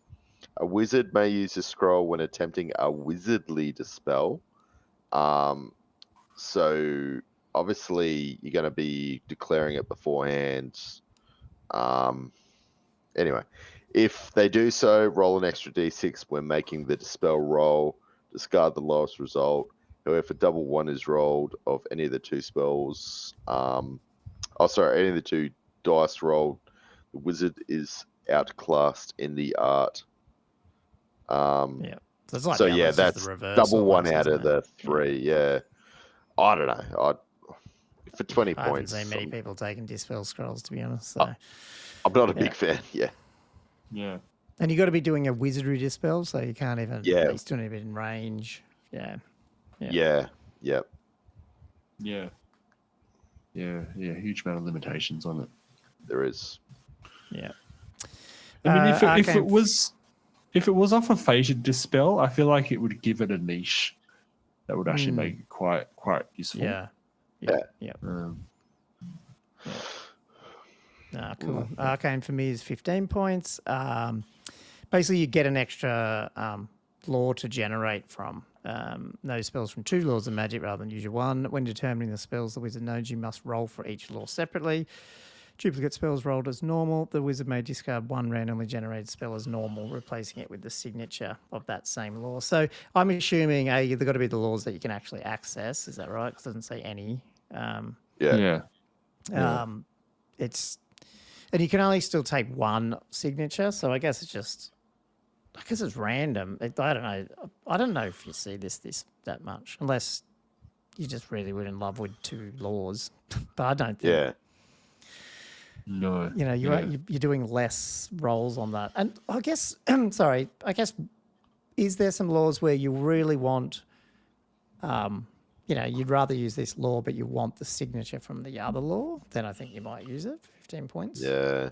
A wizard may use this scroll when attempting a wizardly dispel. So obviously you're going to be declaring it beforehand. Anyway, if they do so, roll an extra d6 when making the dispel roll. Discard the lowest result. However, if a double 1 is rolled of any of the 2 spells, any of the 2 dice rolled, the wizard is outclassed in the art. So it's like that's double 1 out of the 3. Yeah. I don't know. For 20 I points. I haven't seen many people taking Dispel Scrolls, to be honest. So. I'm not a big fan. Yeah. And you got to be doing a wizardry dispel, so you can't even. Yeah. He's doing it in range. Yeah. Yep. Yeah. Huge amount of limitations on it. There is. Yeah. I mean, if it was off of Phasian Dispel, I feel like it would give it a niche that would actually make it quite useful. Yeah. Cool. Arcane for me is 15 points. Basically, you get an extra lore to generate from. Those spells from 2 laws of magic rather than use your 1. When determining the spells the wizard knows, you must roll for each lore separately. Duplicate spells rolled as normal. The wizard may discard 1 randomly generated spell as normal, replacing it with the signature of that same lore. So I'm assuming they've got to be the laws that you can actually access. Is that right? Because it doesn't say any. And you can only still take 1 signature. So I guess it's just because it's random. I don't know. I don't know if you see this that much, unless you just really were in love with 2 laws. But I don't think. Yeah. No. You know, you're doing less rolls on that. And I guess, sorry, is there some laws where you really want, you know, you'd rather use this law, but you want the signature from the other law? Then I think you might use it for 15 points. Yeah.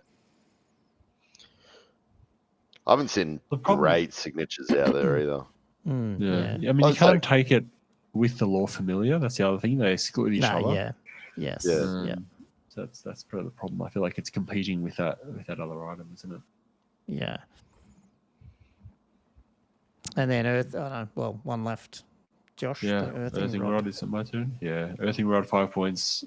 I haven't seen great signatures out there either. Yeah. I mean, you can't take it with the law familiar. That's the other thing. They exclude each other. Yeah. Yes. Yeah. So that's part of the problem. I feel like it's competing with that other item, isn't it? Yeah. And then Earth. Oh no. Well, one left. Josh. Yeah. Earthing Rod is my turn. Yeah. Earthing Rod, 5 points.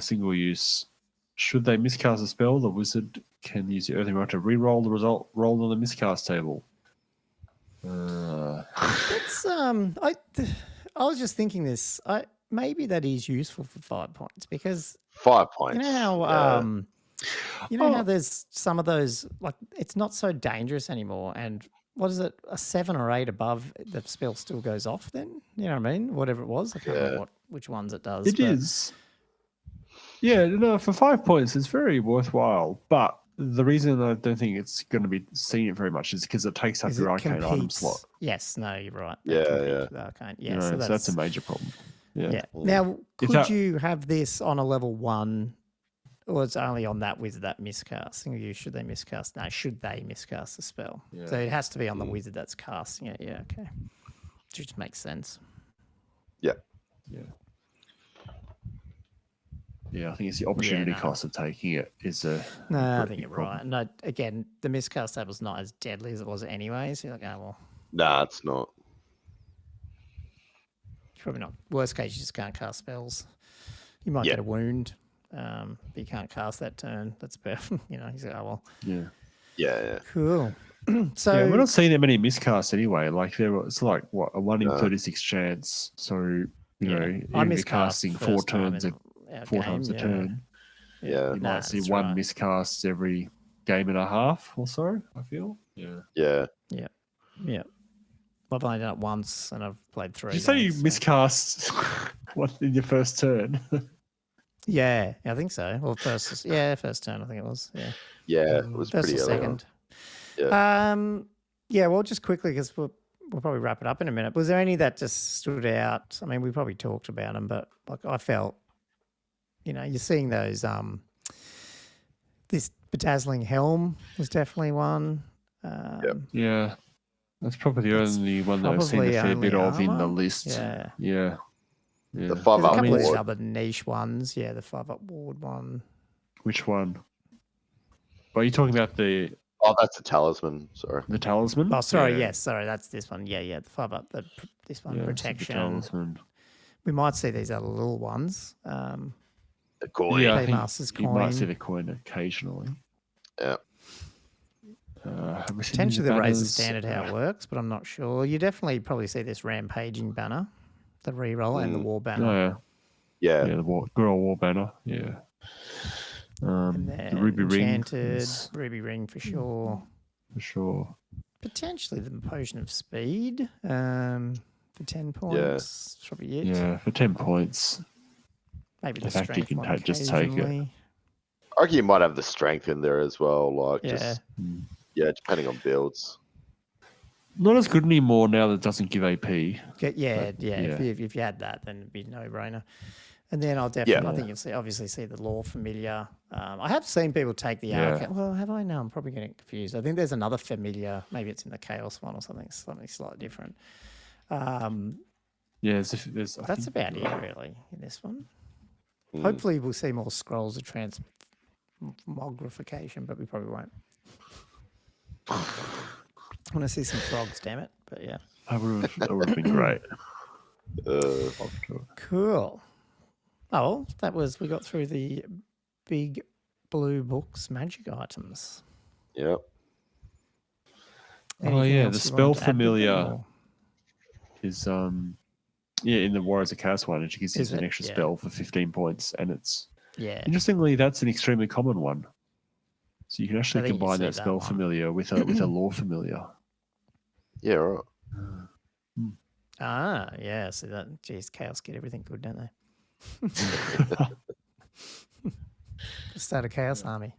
Single use. Should they miscast a spell, the wizard can use the Earthing Rod to re-roll the result rolled on the miscast table. It's I was just thinking this. Maybe that is useful for 5 points because 5 points. You know how how there's some of those, like, it's not so dangerous anymore, and what is it, a 7 or 8 above, the spell still goes off then? You know what I mean? Whatever it was. I can't remember which ones it does. It is. Yeah, no, for 5 points, it's very worthwhile. But the reason I don't think it's going to be seen it very much is because it takes up your arcane item slot. Yes, no, you're right. Yeah. Arcane. Yeah, so that's a major problem. Yeah. Now, could you have this on a level 1, or it's only on that wizard that miscasting? Should they miscast? No, should they miscast the spell? Yeah. So it has to be on the wizard that's casting it. Yeah, okay. Which makes sense. Yeah. Yeah, I think it's the opportunity cost of taking it is a. No, I think you're right. No, again, the miscast table's not as deadly as it was anyway. So you're like, oh well. Nah, it's not. Probably not. Worst case, you just can't cast spells. You might get a wound, but you can't cast that turn. That's about, you know. He's like, oh well. Yeah. Cool. So we're not seeing that many miscasts anyway. Like it's like what, a 1 in 36 chance. So you know, I'm casting 4 turns times a turn. Yeah, you might see one miscast every game and a half or so. I feel. Yeah. I've only done it once, and I've played 3. Did you say you miscast in your first turn? Yeah, I think so. Well, first turn, I think it was. Yeah, it was first pretty or early. Second. Yeah. Well, just quickly, because we'll probably wrap it up in a minute. Was there any that just stood out? I mean, we probably talked about them, but like I felt, you know, you're seeing those. This bedazzling helm was definitely one. Yeah. That's probably the only one that I've seen a fair bit of in the list. Yeah. The 5-up a couple ward. of other niche ones. Yeah, the 5-up ward one. Which one? Are you talking about the... Oh, that's a talisman. Sorry. The talisman? Oh, sorry. Yes, sorry. That's this one. Yeah. The 5-up. This one, protection. The talisman. We might see these other little ones. The coin. Yeah, I think you might see the coin occasionally. Yeah. Potentially the Razor standard how it works, but I'm not sure. You definitely probably see this rampaging banner, the reroll, and the war banner. Yeah, the war banner. Yeah. And the ruby enchanted, ring. ruby ring for sure. For sure. Potentially the potion of speed for 10 points. Yeah. Probably it. Yeah, for 10 points. Maybe the fact strength you can just take it. I reckon you might have the strength in there as well. Like depending on builds. Not as good anymore now that it doesn't give AP. If you had that, then it'd be no brainer. And then I'll definitely, I think you'll obviously see the law familiar. I have seen people take the arcane. Well, have I? No, I'm probably getting confused. I think there's another familiar. Maybe it's in the chaos one or something slightly different. That's about it really in this one. Hopefully we'll see more scrolls of transmogrification, but we probably won't. I want to see some frogs, damn it. But yeah. That would have been great. Cool. Oh, we got through the big blue book's magic items. Yep. The spell familiar is in the Warriors of Chaos one, and she gives you an extra spell for 15 points, and it's interestingly that's an extremely common one. So you can actually combine that spell familiar with a lore familiar. Yeah, right. Yeah. So that, geez, Chaos get everything good, don't they? Start a Chaos army.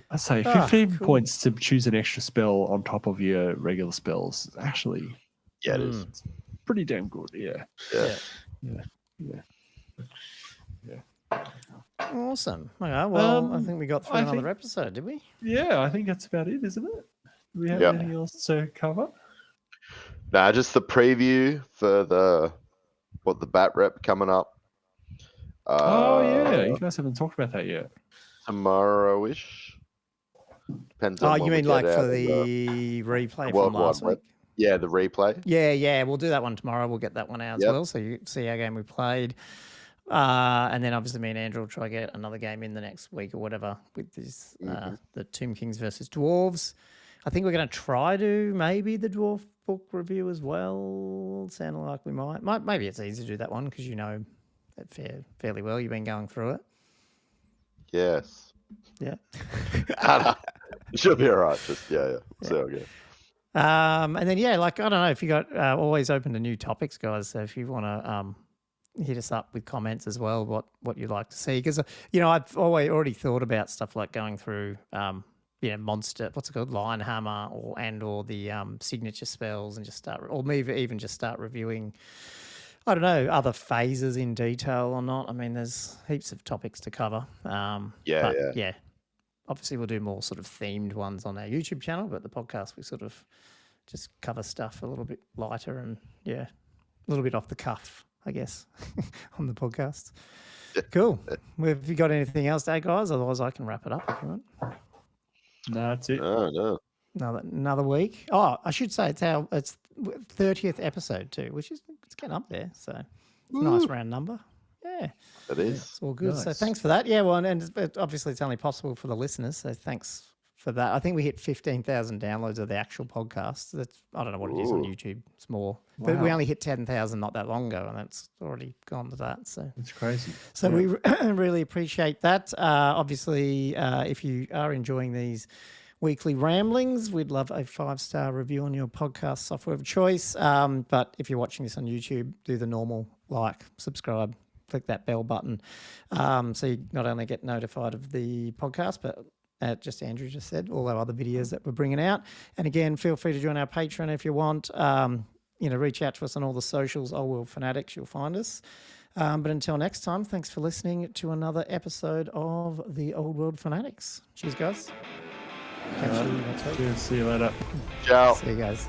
I say 15 points to choose an extra spell on top of your regular spells. Actually, yeah, it is. It's pretty damn good. Yeah. Awesome. Okay, well, I think we got through another episode, did we? Yeah, I think that's about it, isn't it? Do we have anything else to cover? Nah, just the preview for the bat rep coming up. You guys haven't talked about that yet. Tomorrow-ish. Depends on you mean like for the replay from last week? Yeah, the replay. Yeah. We'll do that one tomorrow. We'll get that one out as well, so you can see our game we played. And then obviously me and Andrew will try to get another game in the next week or whatever with this the Tomb Kings versus Dwarves. I think we're going to try to maybe the Dwarf book review as well. Sounding like we might. Maybe it's easy to do that one because you know it fairly well. You've been going through it. Yes. Yeah. It should be all right. Just So good. And then I don't know if you got always open to new topics, guys. So if you want to hit us up with comments as well, what you'd like to see, because I've already thought about stuff like going through monster, what's it called, Lion Hammer, or the signature spells, and just start, or maybe even just start reviewing, I don't know, other phases in detail or not. I mean, there's heaps of topics to cover. Obviously, we'll do more sort of themed ones on our YouTube channel, but the podcast we sort of just cover stuff a little bit lighter and a little bit off the cuff, I guess, on the podcast. Cool. Have you got anything else to add, guys? Otherwise, I can wrap it up if you want. No, that's it. No. Another week. Oh, I should say it's 30th episode too, which is it's getting up there. So it's a nice round number. Yeah, it is. It's all good. Nice. So thanks for that. Yeah, well, and obviously it's only possible for the listeners. So thanks for that. I think we hit 15,000 downloads of the actual podcast. That's I don't know what it is on YouTube. It's more, but we only hit 10,000 not that long ago, and that's already gone to that. So it's crazy. So we really appreciate that. Obviously, if you are enjoying these weekly ramblings, we'd love a 5-star review on your podcast software of choice. But if you're watching this on YouTube, do the normal subscribe, click that bell button, so you not only get notified of the podcast, but just Andrew just said, all our other videos that we're bringing out. And again, feel free to join our Patreon if you want. Reach out to us on all the socials, Old World Fanatics, you'll find us. But until next time, thanks for listening to another episode of the Old World Fanatics. Cheers, guys. See you later. Ciao. See you guys.